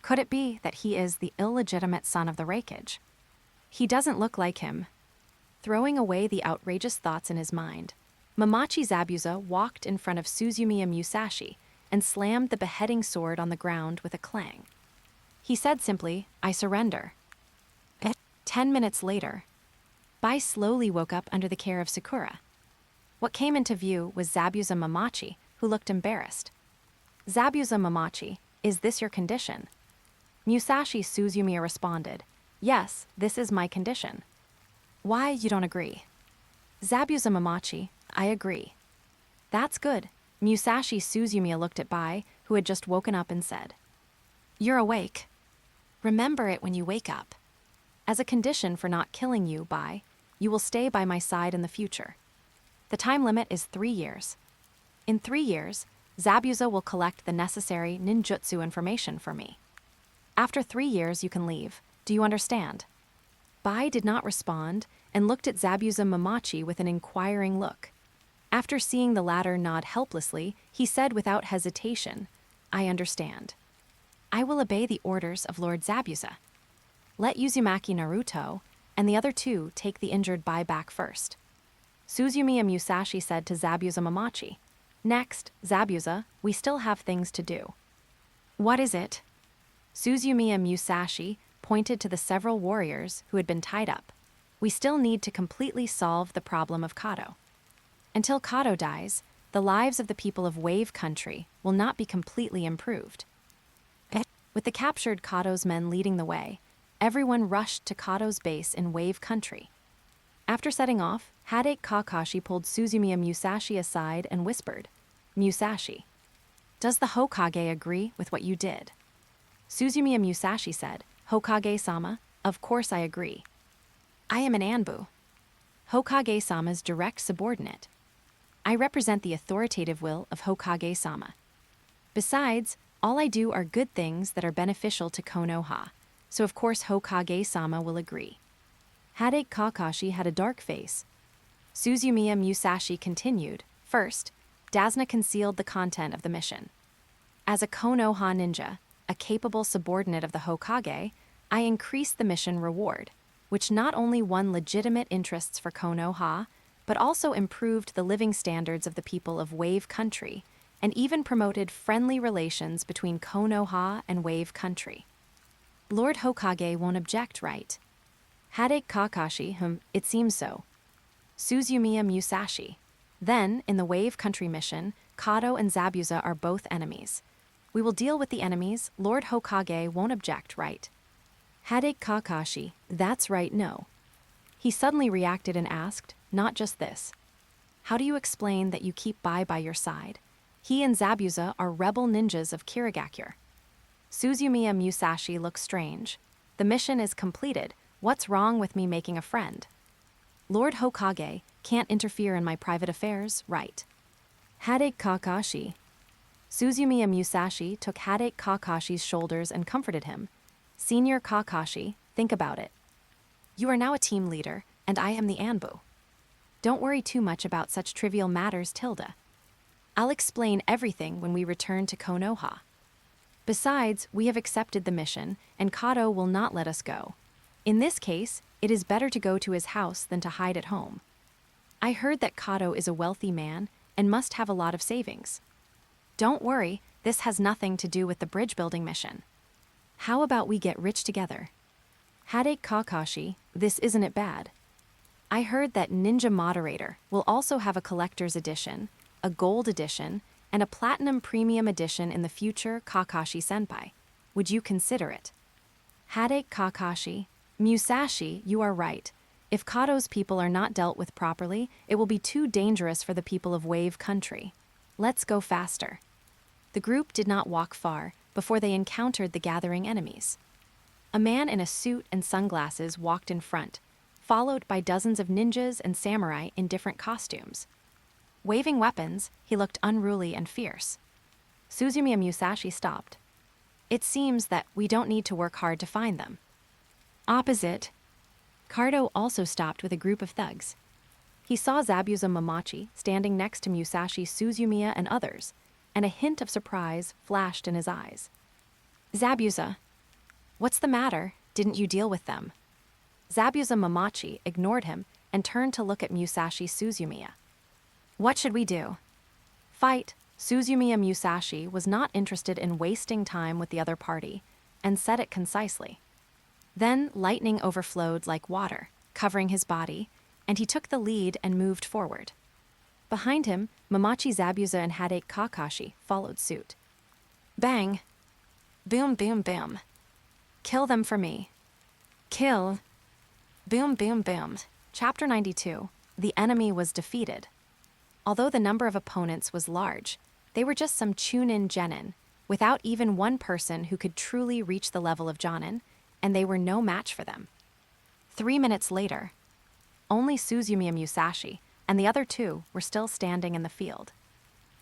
Could it be that he is the illegitimate son of the Raikage? He doesn't look like him. Throwing away the outrageous thoughts in his mind, Mamachi Zabuza walked in front of Suzumiya Musashi and slammed the beheading sword on the ground with a clang. He said simply, I surrender. 10 minutes later, Bai slowly woke up under the care of Sakura. What came into view was Zabuza Mamachi, who looked embarrassed. Zabuza Mamachi, is this your condition? Musashi Suzumiya responded, Yes, this is my condition. Why, you don't agree? Zabuza Mamachi, I agree. That's good. Musashi Suzumiya looked at Bai, who had just woken up, and said, You're awake. Remember it when you wake up. As a condition for not killing you, Bai, you will stay by my side in the future. The time limit is 3 years. In 3 years, Zabuza will collect the necessary ninjutsu information for me. After 3 years, you can leave. Do you understand? Bai did not respond and looked at Zabuza Mamachi with an inquiring look. After seeing the latter nod helplessly, he said without hesitation, I understand. I will obey the orders of Lord Zabuza. Let Uzumaki Naruto and the other two take the injured Bai back first. Suzumiya Musashi said to Zabuza Mamachi, Next, Zabuza, we still have things to do. What is it? Suzumiya Musashi pointed to the several warriors who had been tied up. We still need to completely solve the problem of Kato. Until Kato dies, the lives of the people of Wave Country will not be completely improved. With the captured Kato's men leading the way, everyone rushed to Kato's base in Wave Country. After setting off, Hadate Kakashi pulled Suzumiya Musashi aside and whispered, Musashi, does the Hokage agree with what you did? Suzumiya Musashi said, Hokage-sama, of course I agree. I am an Anbu, Hokage-sama's direct subordinate. I represent the authoritative will of Hokage-sama. Besides, all I do are good things that are beneficial to Konoha, so of course Hokage-sama will agree. Hadate Kakashi had a dark face. Suzumiya Musashi continued, First, Dasna concealed the content of the mission. As a Konoha ninja, a capable subordinate of the Hokage, I increased the mission reward, which not only won legitimate interests for Konoha, but also improved the living standards of the people of Wave Country, and even promoted friendly relations between Konoha and Wave Country. Lord Hokage won't object, right? Hadate Kakashi, it seems so. Suzumiya Musashi. Then, in the Wave Country mission, Kato and Zabuza are both enemies. We will deal with the enemies. Lord Hokage won't object, right? Hadate Kakashi, that's right, no. He suddenly reacted and asked, not just this. How do you explain that you keep Bai by your side? He and Zabuza are rebel ninjas of Kirigakure. Suzumiya Musashi looks strange. The mission is completed. What's wrong with me making a friend? Lord Hokage can't interfere in my private affairs, right? Hadate Kakashi. Suzumiya Musashi took Hadate Kakashi's shoulders and comforted him. Senior Kakashi, think about it. You are now a team leader, and I am the Anbu. Don't worry too much about such trivial matters, Tilda. I'll explain everything when we return to Konoha. Besides, we have accepted the mission, and Kato will not let us go. In this case, it is better to go to his house than to hide at home. I heard that Kato is a wealthy man and must have a lot of savings. Don't worry, this has nothing to do with the bridge building mission. How about we get rich together? Hadate Kakashi, this isn't it bad. I heard that Ninja Moderator will also have a collector's edition, a gold edition, and a platinum premium edition in the future Kakashi-senpai. Would you consider it? Hadate Kakashi, Musashi, you are right. If Kato's people are not dealt with properly, it will be too dangerous for the people of Wave Country. Let's go faster. The group did not walk far before they encountered the gathering enemies. A man in a suit and sunglasses walked in front, followed by dozens of ninjas and samurai in different costumes. Waving weapons, he looked unruly and fierce. Suzumiya Musashi stopped. It seems that we don't need to work hard to find them. Opposite, Kato also stopped with a group of thugs. He saw Zabuza Mamachi standing next to Musashi, Suzumiya, and others, and a hint of surprise flashed in his eyes. Zabuza, what's the matter? Didn't you deal with them? Zabuza Mamachi ignored him and turned to look at Musashi Suzumiya. What should we do? Fight. Suzumiya Musashi was not interested in wasting time with the other party and said it concisely. Then lightning overflowed like water, covering his body, and he took the lead and moved forward. Behind him, Mamachi Zabuza and Hadate Kakashi followed suit. Bang! Boom, boom, boom. Kill them for me. Kill. Boom, boom, boom. Chapter 92. The enemy was defeated. Although the number of opponents was large, they were just some Chunin genin, without even one person who could truly reach the level of Jonin, and they were no match for them. 3 minutes later, only Suzumiya Musashi and the other two were still standing in the field.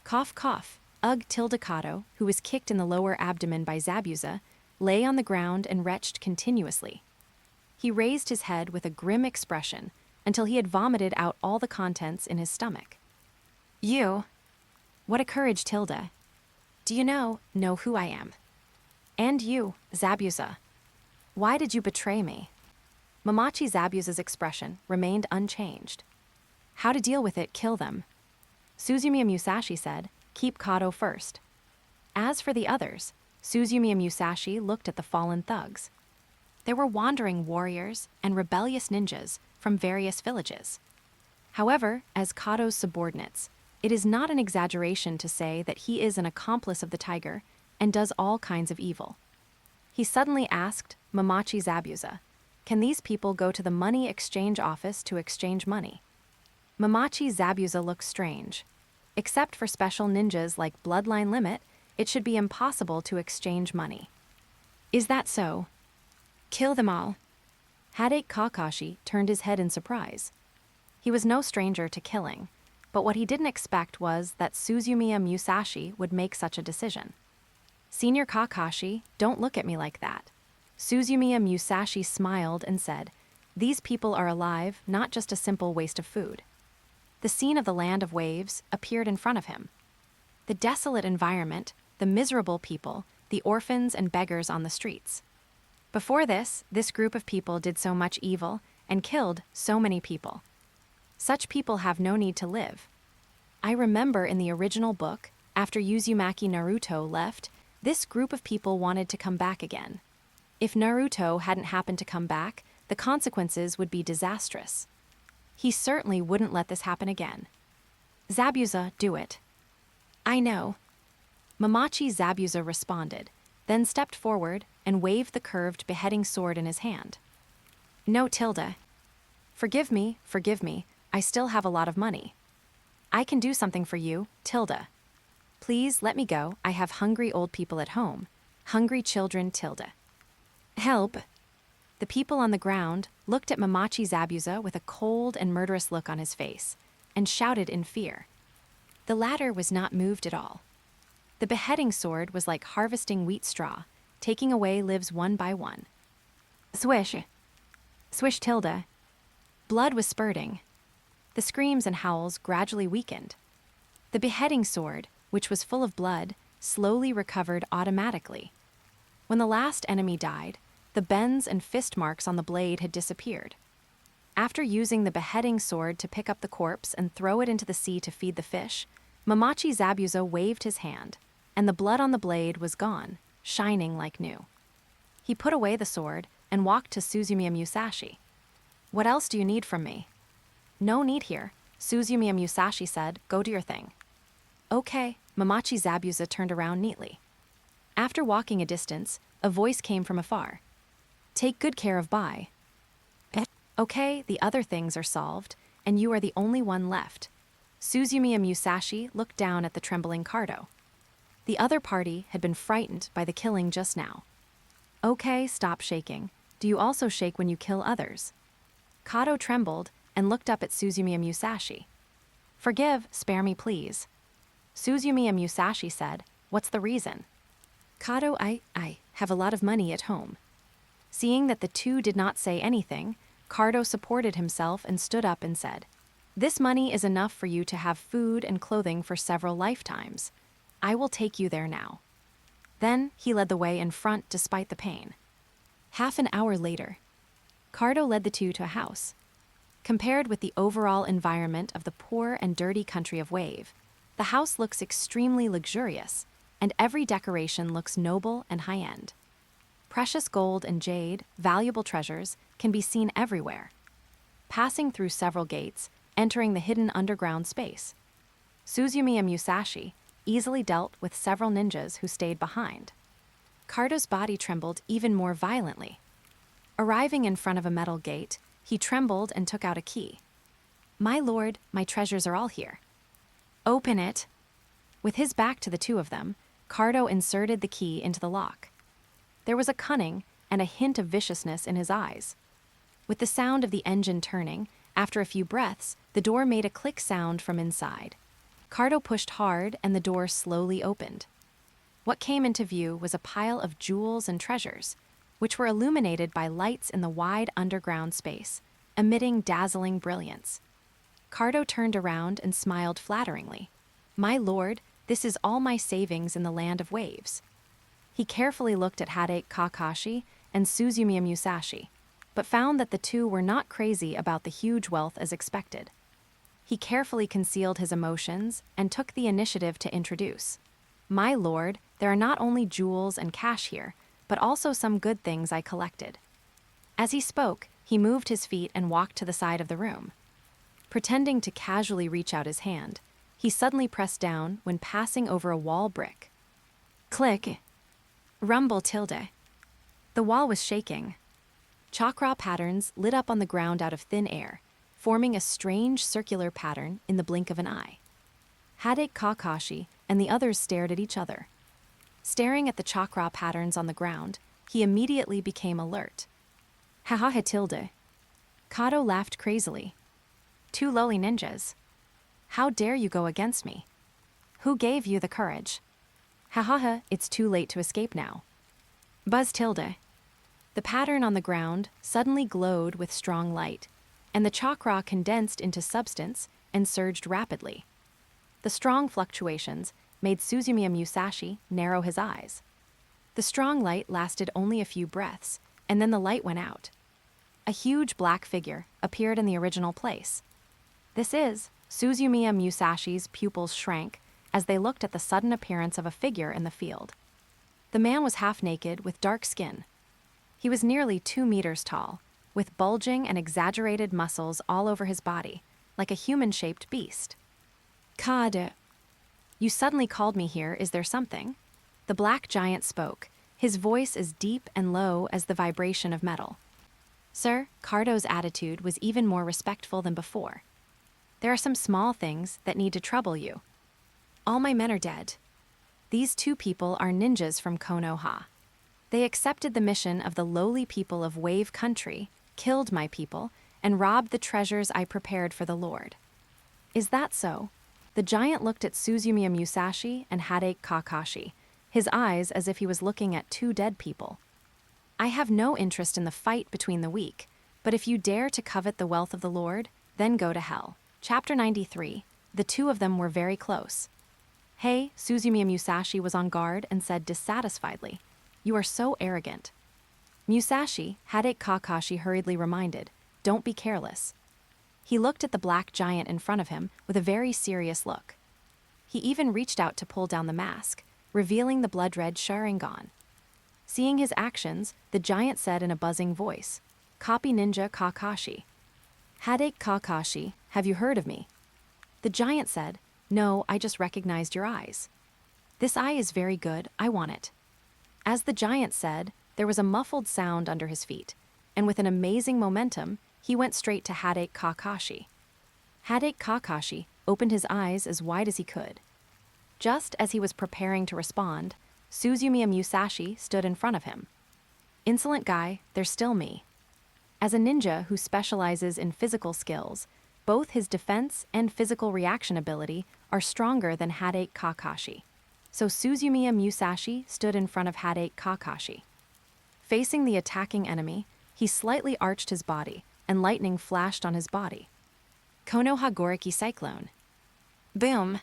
Cough, cough. Ugh. Kato, who was kicked in the lower abdomen by Zabuza, lay on the ground and retched continuously. He raised his head with a grim expression until he had vomited out all the contents in his stomach. You. What a courage, Tilda. Do you know who I am? And you, Zabuza. Why did you betray me? Mamachi Zabuza's expression remained unchanged. How to deal with it, kill them. Suzumiya Musashi said, keep Kato first. As for the others, Suzumiya Musashi looked at the fallen thugs. There were wandering warriors and rebellious ninjas from various villages. However, as Kato's subordinates, it is not an exaggeration to say that he is an accomplice of the tiger and does all kinds of evil. He suddenly asked Mamachi Zabuza, can these people go to the money exchange office to exchange money? Mamachi Zabuza looked strange. Except for special ninjas like Bloodline Limit, it should be impossible to exchange money. Is that so? Kill them all. Hadate Kakashi turned his head in surprise. He was no stranger to killing, but what he didn't expect was that Suzumiya Musashi would make such a decision. Senior Kakashi, don't look at me like that. Suzumiya Musashi smiled and said, these people are alive, not just a simple waste of food. The scene of the land of waves appeared in front of him. The desolate environment, the miserable people, the orphans and beggars on the streets. Before this group of people did so much evil and killed so many people. Such people have no need to live. I remember in the original book, after Uzumaki Naruto left, this group of people wanted to come back again. If Naruto hadn't happened to come back, the consequences would be disastrous. He certainly wouldn't let this happen again. Zabuza, do it. I know. Mamachi Zabuza responded, then stepped forward and waved the curved beheading sword in his hand. No, Tilda. Forgive me, I still have a lot of money. I can do something for you, Tilda. Please let me go, I have hungry old people at home. Hungry children, Tilda. Help. The people on the ground looked at Mamachi Zabuza with a cold and murderous look on his face, and shouted in fear. The latter was not moved at all. The beheading sword was like harvesting wheat straw, taking away lives one by one. Swish. Swish tilde. Blood was spurting. The screams and howls gradually weakened. The beheading sword, which was full of blood, slowly recovered automatically. When the last enemy died, the bends and fist marks on the blade had disappeared. After using the beheading sword to pick up the corpse and throw it into the sea to feed the fish, Mamachi Zabuza waved his hand, and the blood on the blade was gone, shining like new. He put away the sword and walked to Suzumiya Musashi. "What else do you need from me?" "No need here," Suzumiya Musashi said. "Go do your thing." "Okay," Mamachi Zabuza turned around neatly. After walking a distance, a voice came from afar. "Take good care of Bai." "Okay, the other things are solved, and you are the only one left." Suzumiya Musashi looked down at the trembling Cardo. The other party had been frightened by the killing just now. "Okay, stop shaking. Do you also shake when you kill others?" Kado trembled and looked up at Suzumiya Musashi. "Forgive, spare me please." Suzumiya Musashi said, "What's the reason?" Kado, I have a lot of money at home." Seeing that the two did not say anything, Cardo supported himself and stood up and said, "This money is enough for you to have food and clothing for several lifetimes. I will take you there now." Then he led the way in front despite the pain. Half an hour later, Cardo led the two to a house. Compared with the overall environment of the poor and dirty country of Wave, the house looks extremely luxurious, and every decoration looks noble and high-end. Precious gold and jade, valuable treasures, can be seen everywhere. Passing through several gates, entering the hidden underground space. Suzumiya Musashi easily dealt with several ninjas who stayed behind. Cardo's body trembled even more violently. Arriving in front of a metal gate, he trembled and took out a key. "My lord, my treasures are all here." "Open it." With his back to the two of them, Cardo inserted the key into the lock. There was a cunning and a hint of viciousness in his eyes. With the sound of the engine turning, after a few breaths, the door made a click sound from inside. Cardo pushed hard and the door slowly opened. What came into view was a pile of jewels and treasures, which were illuminated by lights in the wide underground space, emitting dazzling brilliance. Cardo turned around and smiled flatteringly. "My lord, this is all my savings in the land of waves." He carefully looked at Hade Kakashi and Suzumiya Musashi, but found that the two were not crazy about the huge wealth as expected. He carefully concealed his emotions and took the initiative to introduce. "My lord, there are not only jewels and cash here, but also some good things I collected." As he spoke, he moved his feet and walked to the side of the room. Pretending to casually reach out his hand, he suddenly pressed down when passing over a wall brick. Click. Rumble tilde. The wall was shaking. Chakra patterns lit up on the ground out of thin air, forming a strange circular pattern in the blink of an eye. Hade Kakashi and the others stared at each other. Staring at the chakra patterns on the ground, he immediately became alert. "Haha tilde." Kado laughed crazily. "Two lowly ninjas. How dare you go against me? Who gave you the courage? Hahaha, it's too late to escape now." Buzz tilde. The pattern on the ground suddenly glowed with strong light, and the chakra condensed into substance and surged rapidly. The strong fluctuations made Suzumiya Musashi narrow his eyes. The strong light lasted only a few breaths, and then the light went out. A huge black figure appeared in the original place. This is Suzumiya Musashi's pupils shrank as they looked at the sudden appearance of a figure in the field. The man was half naked with dark skin. He was nearly 2 meters tall, with bulging and exaggerated muscles all over his body, like a human-shaped beast. "Kade, you suddenly called me here, is there something?" The black giant spoke, his voice as deep and low as the vibration of metal. Sir, Cardo's attitude was even more respectful than before. "There are some small things that need to trouble you. All my men are dead. These two people are ninjas from Konoha. They accepted the mission of the lowly people of Wave Country, killed my people, and robbed the treasures I prepared for the Lord. Is that so? The giant looked at Suzumiya Musashi and Hade Kakashi, his eyes as if he was looking at two dead people. I have no interest in the fight between the weak, but if you dare to covet the wealth of the Lord, then go to hell. Chapter 93. The two of them were very close. Hey, Suzumiya Musashi was on guard and said dissatisfiedly, "You are so arrogant." Musashi, Hade Kakashi hurriedly reminded, "Don't be careless." He looked at the black giant in front of him with a very serious look. He even reached out to pull down the mask, revealing the blood-red Sharingan. Seeing his actions, the giant said in a buzzing voice, "Copy Ninja Kakashi." "Hade Kakashi, have you heard of me?" The giant said, "No, I just recognized your eyes." "This eye is very good, I want it." As the giant said, there was a muffled sound under his feet, and with an amazing momentum, he went straight to Hade Kakashi. Hade Kakashi opened his eyes as wide as he could. Just as he was preparing to respond, Suzumiya Musashi stood in front of him. "Insolent guy, there's still me." As a ninja who specializes in physical skills, both his defense and physical reaction ability are stronger than Hade Kakashi. So Suzumiya Musashi stood in front of Hade Kakashi. Facing the attacking enemy, he slightly arched his body, and lightning flashed on his body. Konoha Goriki Cyclone. Boom!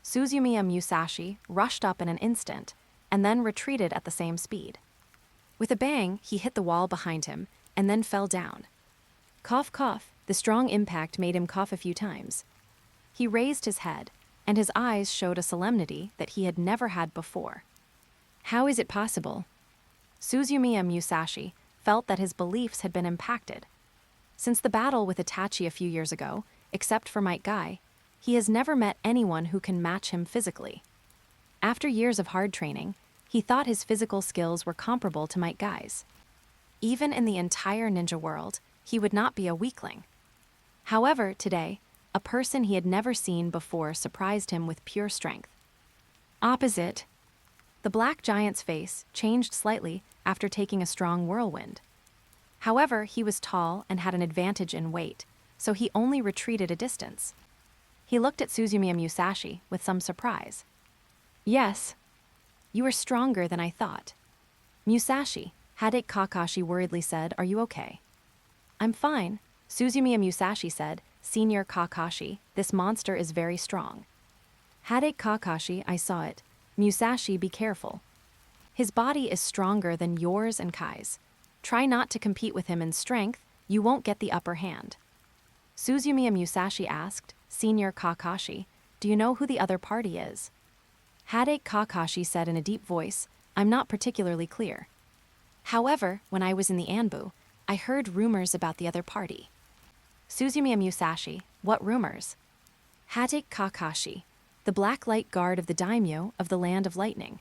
Suzumiya Musashi rushed up in an instant, and then retreated at the same speed. With a bang, he hit the wall behind him, and then fell down. Cough, cough, the strong impact made him cough a few times. He raised his head, and his eyes showed a solemnity that he had never had before. How is it possible? Suzumiya Musashi felt that his beliefs had been impacted. Since the battle with Itachi a few years ago, except for Might Guy, he has never met anyone who can match him physically. After years of hard training, he thought his physical skills were comparable to Might Guy's. Even in the entire ninja world, he would not be a weakling. However, today, a person he had never seen before surprised him with pure strength. Opposite. The black giant's face changed slightly after taking a strong whirlwind. However, he was tall and had an advantage in weight, so he only retreated a distance. He looked at Suzumiya Musashi with some surprise. "Yes. You are stronger than I thought." "Musashi," Hade Kakashi worriedly said, "Are you okay?" "I'm fine," Suzumiya Musashi said, "Senior Kakashi, this monster is very strong." "Hade Kakashi, I saw it. Musashi, be careful. His body is stronger than yours and Kai's. Try not to compete with him in strength, you won't get the upper hand." Suzumiya Musashi asked, "Senior Kakashi, do you know who the other party is?" Hade Kakashi said in a deep voice, "I'm not particularly clear. However, when I was in the Anbu, I heard rumors about the other party." Suzumiya Musashi, "What rumors?" Hade Kakashi, "The Black Light Guard of the Daimyo of the Land of Lightning."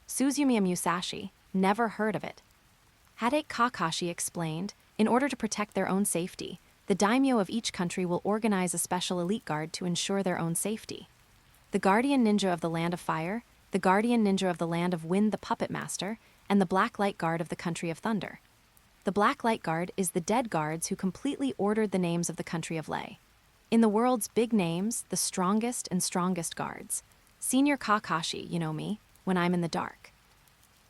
Suzumiya Musashi, "Never heard of it." Hade Kakashi explained, in order to protect their own safety, the daimyo of each country will organize a special elite guard to ensure their own safety. The Guardian Ninja of the Land of Fire, the Guardian Ninja of the Land of Wind the Puppet Master, and the Black Light Guard of the Country of Thunder. The Black Light Guard is the dead guards who completely ordered the names of the country of Lei. In the world's big names, the strongest and strongest guards. Senior Kakashi, you know me, when I'm in the dark.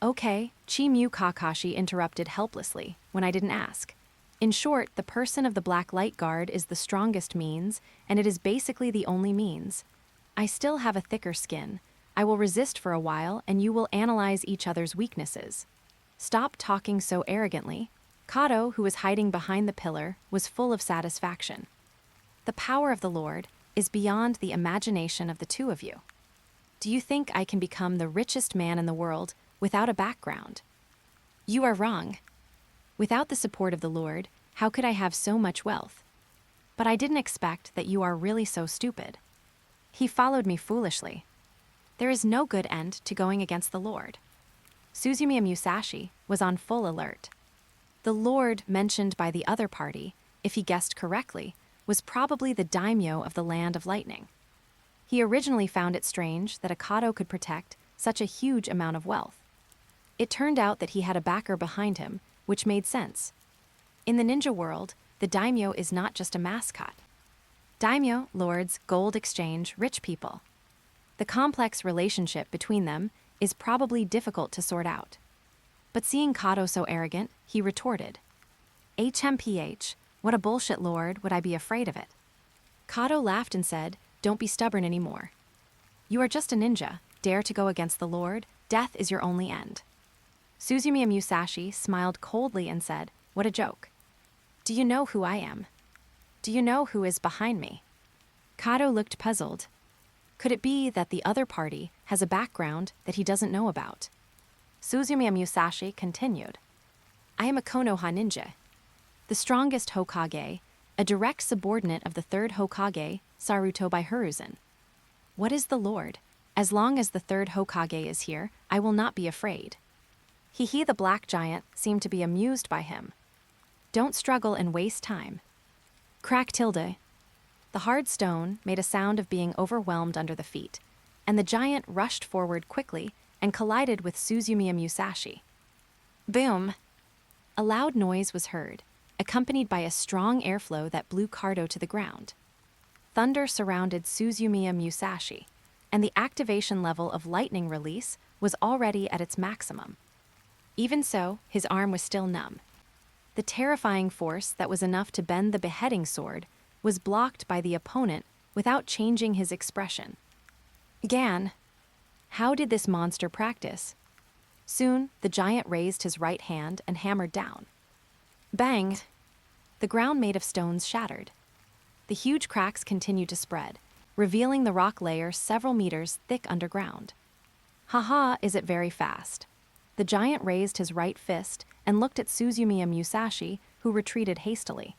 Okay, Chi-Mu Kakashi interrupted helplessly, when I didn't ask. In short, the person of the Black Light Guard is the strongest means, and it is basically the only means. I still have a thicker skin. I will resist for a while, and you will analyze each other's weaknesses. Stop talking so arrogantly. Kato, who was hiding behind the pillar, was full of satisfaction. The power of the Lord is beyond the imagination of the two of you. Do you think I can become the richest man in the world without a background? You are wrong. Without the support of the Lord, how could I have so much wealth? But I didn't expect that you are really so stupid. He followed me foolishly. There is no good end to going against the Lord. Suzumiya Musashi was on full alert. The Lord mentioned by the other party, if he guessed correctly, was probably the daimyo of the Land of Lightning. He originally found it strange that a Kato could protect such a huge amount of wealth. It turned out that he had a backer behind him, which made sense. In the ninja world, the daimyo is not just a mascot. Daimyo, lords, gold exchange, rich people. The complex relationship between them is probably difficult to sort out. But seeing Kato so arrogant, he retorted, HMPH, what a bullshit, lord, would I be afraid of it? Kato laughed and said, don't be stubborn anymore. You are just a ninja, dare to go against the lord, death is your only end. Suzumiya Musashi smiled coldly and said, what a joke. Do you know who I am? Do you know who is behind me? Kato looked puzzled. Could it be that the other party has a background that he doesn't know about? Suzumiya Musashi continued, I am a Konoha ninja, the strongest Hokage, a direct subordinate of the third Hokage, Naruto by Hiruzen. What is the lord? As long as the third Hokage is here, I will not be afraid. He the black giant seemed to be amused by him. Don't struggle and waste time. Crack tilde. The hard stone made a sound of being overwhelmed under the feet, and the giant rushed forward quickly and collided with Suzumiya Musashi. Boom! A loud noise was heard, accompanied by a strong airflow that blew Kato to the ground. Thunder surrounded Suzumiya Musashi, and the activation level of lightning release was already at its maximum. Even so, his arm was still numb. The terrifying force that was enough to bend the beheading sword was blocked by the opponent without changing his expression. Gan! How did this monster practice? Soon, the giant raised his right hand and hammered down. Bang! The ground made of stones shattered. The huge cracks continued to spread, revealing the rock layer several meters thick underground. Haha, is it very fast? The giant raised his right fist and looked at Suzumiya Musashi, who retreated hastily.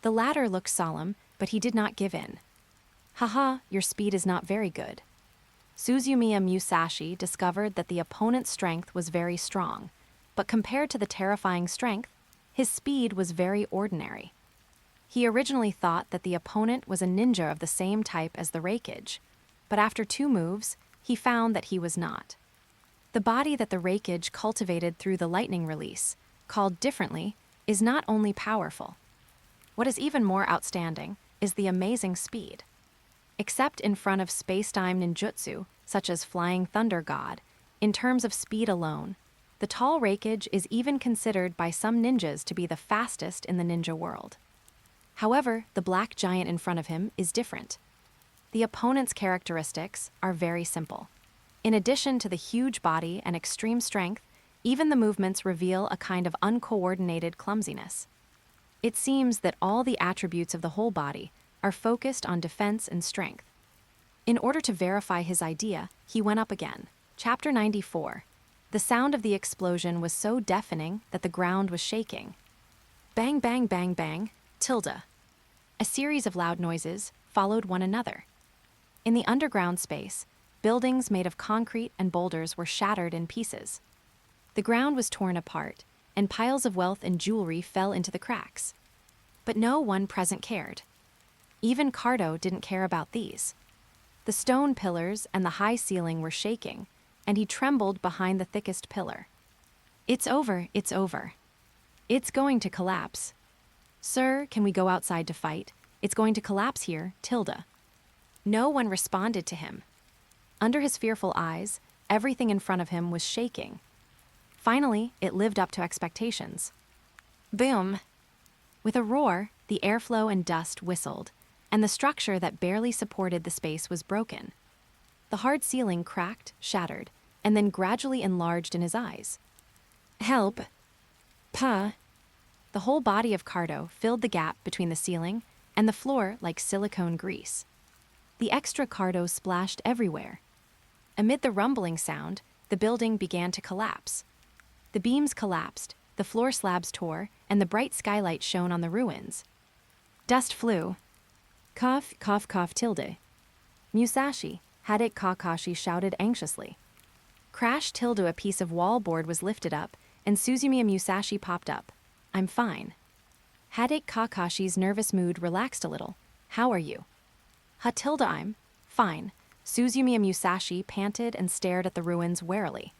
The latter looked solemn, but he did not give in. Haha, your speed is not very good. Suzumiya Musashi discovered that the opponent's strength was very strong, but compared to the terrifying strength, his speed was very ordinary. He originally thought that the opponent was a ninja of the same type as the Raikage, but after 2 moves, he found that he was not. The body that the Raikage cultivated through the lightning release, called differently, is not only powerful. What is even more outstanding is the amazing speed. Except in front of space-time ninjutsu, such as Flying Thunder God, in terms of speed alone, the tall Raikage is even considered by some ninjas to be the fastest in the ninja world. However, the black giant in front of him is different. The opponent's characteristics are very simple. In addition to the huge body and extreme strength, even the movements reveal a kind of uncoordinated clumsiness. It seems that all the attributes of the whole body are focused on defense and strength. In order to verify his idea, he went up again. Chapter 94. The sound of the explosion was so deafening that the ground was shaking. Bang, bang, bang, bang, tilde. A series of loud noises followed one another. In the underground space, buildings made of concrete and boulders were shattered in pieces. The ground was torn apart, and piles of wealth and jewelry fell into the cracks. But no one present cared. Even Kato didn't care about these. The stone pillars and the high ceiling were shaking, and he trembled behind the thickest pillar. It's over, it's over. It's going to collapse. Sir, can we go outside to fight? It's going to collapse here, tilde. No one responded to him. Under his fearful eyes, everything in front of him was shaking. Finally, it lived up to expectations. Boom! With a roar, the airflow and dust whistled, and the structure that barely supported the space was broken. The hard ceiling cracked, shattered, and then gradually enlarged in his eyes. Help! Pa! The whole body of Kato filled the gap between the ceiling and the floor like silicone grease. The extra Kato splashed everywhere. Amid the rumbling sound, the building began to collapse. The beams collapsed, the floor slabs tore, and the bright skylight shone on the ruins. Dust flew. Cough, cough, cough, tilde. Musashi, Hadate Kakashi shouted anxiously. Crash tilde, a piece of wall board was lifted up, and Suzumiya Musashi popped up. I'm fine. Hadate Kakashi's nervous mood relaxed a little. How are you? Ha tilde, I'm fine. Suzumiya Musashi panted and stared at the ruins warily.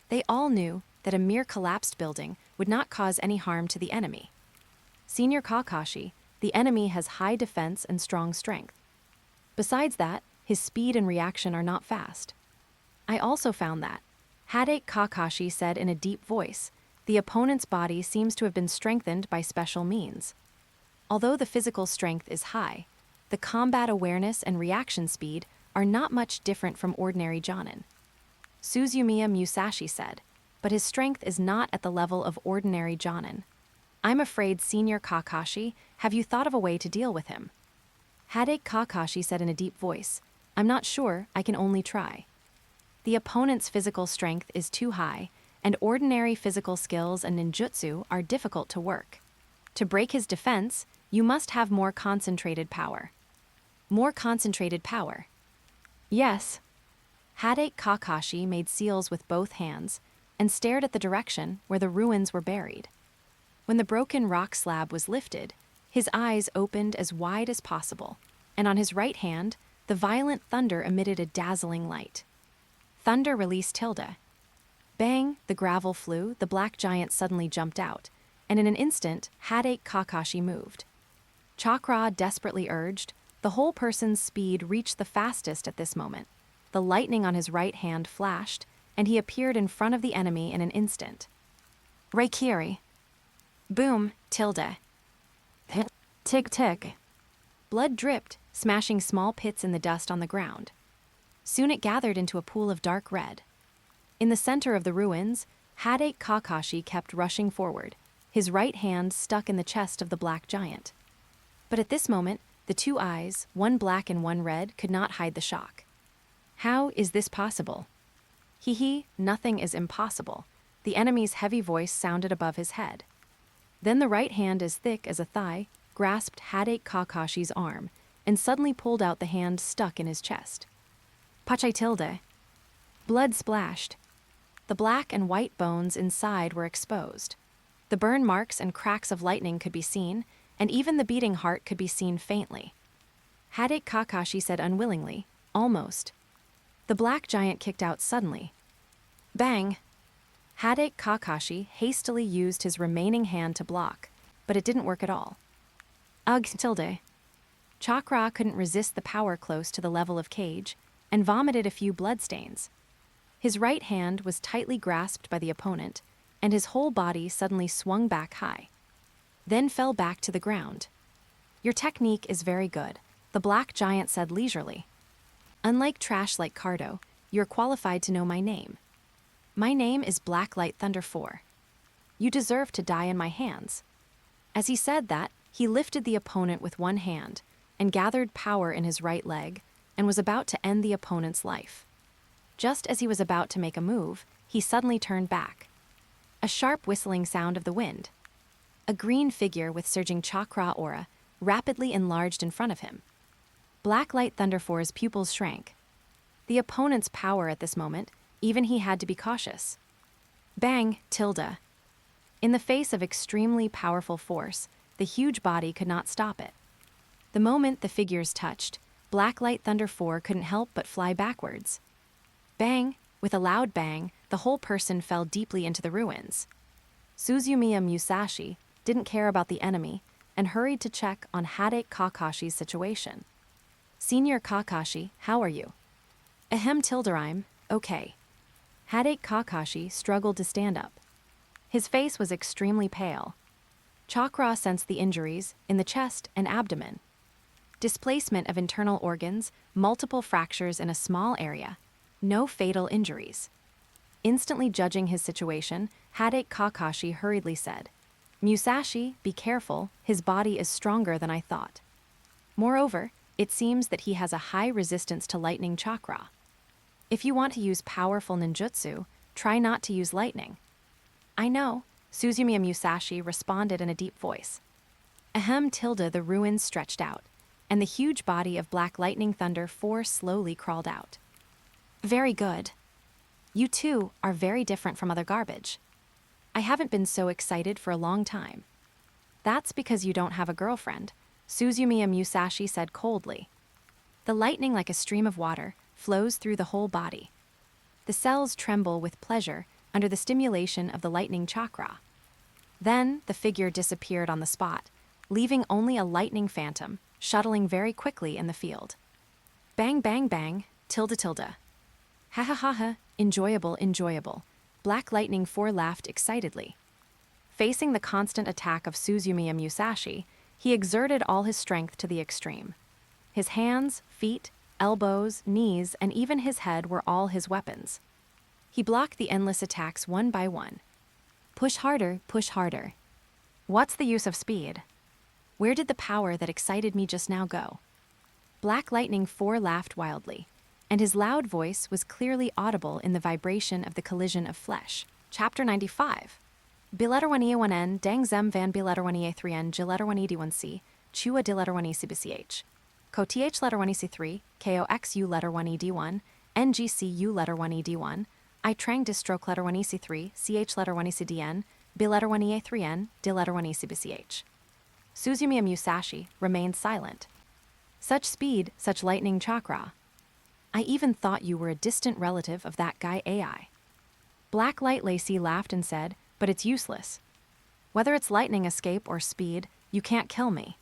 They all knew that a mere collapsed building would not cause any harm to the enemy. Senior Kakashi, the enemy has high defense and strong strength. Besides that, his speed and reaction are not fast. I also found that, Hadate Kakashi said in a deep voice, the opponent's body seems to have been strengthened by special means. Although the physical strength is high, the combat awareness and reaction speed are not much different from ordinary Jonin. Suzumiya Musashi said, but his strength is not at the level of ordinary Jonin. I'm afraid, Senior Kakashi, have you thought of a way to deal with him? Hadate Kakashi said in a deep voice, I'm not sure, I can only try. The opponent's physical strength is too high, and ordinary physical skills and ninjutsu are difficult to work. To break his defense, you must have more concentrated power. More concentrated power. Yes. Hadate Kakashi made seals with both hands and stared at the direction where the ruins were buried. When the broken rock slab was lifted, his eyes opened as wide as possible, and on his right hand, the violent thunder emitted a dazzling light. Thunder released Tilda. Bang, the gravel flew, the black giant suddenly jumped out, and in an instant, Hadate Kakashi moved. Chakra desperately urged, the whole person's speed reached the fastest at this moment. The lightning on his right hand flashed, and he appeared in front of the enemy in an instant. Raikiri. Boom, Tilda. Tick tick. Blood dripped, smashing small pits in the dust on the ground. Soon it gathered into a pool of dark red. In the center of the ruins, Hadate Kakashi kept rushing forward, his right hand stuck in the chest of the black giant. But at this moment, the two eyes, one black and one red, could not hide the shock. How is this possible? Hee, nothing is impossible. The enemy's heavy voice sounded above his head. Then the right hand, as thick as a thigh, grasped Hadate Kakashi's arm and suddenly pulled out the hand stuck in his chest. Pachai Tilde. Blood splashed. The black and white bones inside were exposed. The burn marks and cracks of lightning could be seen, and even the beating heart could be seen faintly. Hadate Kakashi said unwillingly, almost. The black giant kicked out suddenly. Bang! Hadate Kakashi hastily used his remaining hand to block, but it didn't work at all. Ugh, Tilde. Chakra couldn't resist the power close to the level of cage, and vomited a few bloodstains. His right hand was tightly grasped by the opponent, and his whole body suddenly swung back high. Then fell back to the ground. Your technique is very good, the black giant said leisurely. Unlike trash like Cardo, you're qualified to know my name. My name is Blacklight Thunder 4. You deserve to die in my hands. As he said that, he lifted the opponent with one hand and gathered power in his right leg and was about to end the opponent's life. Just as he was about to make a move, he suddenly turned back. A sharp whistling sound of the wind. A green figure with surging chakra aura rapidly enlarged in front of him. Blacklight Thunder 4's pupils shrank. The opponent's power at this moment, even he had to be cautious. Bang, Tilda. In the face of extremely powerful force, the huge body could not stop it. The moment the figures touched, Blacklight Thunder 4 couldn't help but fly backwards. Bang! With a loud bang, the whole person fell deeply into the ruins. Suzumiya Musashi didn't care about the enemy and hurried to check on Hadate Kakashi's situation. Senior Kakashi, how are you? Ahem, Tilderime, okay. Hadate Kakashi struggled to stand up. His face was extremely pale. Chakra sensed the injuries in the chest and abdomen. Displacement of internal organs, multiple fractures in a small area. No fatal injuries. Instantly judging his situation, Hadate Kakashi hurriedly said, Musashi, be careful, his body is stronger than I thought. Moreover, it seems that he has a high resistance to lightning chakra. If you want to use powerful ninjutsu, try not to use lightning. I know, Suzumiya Musashi responded in a deep voice. Ahem, Tilda, the ruins stretched out, and the huge body of Black Lightning Thunder 4 slowly crawled out. Very good. You two are very different from other garbage. I haven't been so excited for a long time. That's because you don't have a girlfriend, Suzumiya Musashi said coldly. The lightning, like a stream of water, flows through the whole body. The cells tremble with pleasure under the stimulation of the lightning chakra. Then the figure disappeared on the spot, leaving only a lightning phantom, shuttling very quickly in the field. Bang, bang, bang, tilde, tilde. Ha ha ha ha, enjoyable, enjoyable. Black Lightning 4 laughed excitedly. Facing the constant attack of Suzumiya Musashi, he exerted all his strength to the extreme. His hands, feet, elbows, knees, and even his head were all his weapons. He blocked the endless attacks one by one. Push harder, push harder. What's the use of speed? Where did the power that excited me just now go? Black Lightning 4 laughed wildly, and his loud voice was clearly audible in the vibration of the collision of flesh. Chapter 95. Biletterwania 1N, Dang Zem Van Biletterwania 3N, Giletterwania D1C, Chua Diletterwania CBCH. Co TH letter 1 EC3, KOXU letter 1 ED1, NGCU letter 1 ED1, I Trang Distroke letter 1 EC3, CH letter 1 ECDN, B letter 1 EA3N, D letter 1 ECBCH. Suzumiya Musashi remained silent. Such speed, such lightning chakra. I even thought you were a distant relative of that guy AI. Black Light Lacey laughed and said, but it's useless. Whether it's lightning escape or speed, you can't kill me.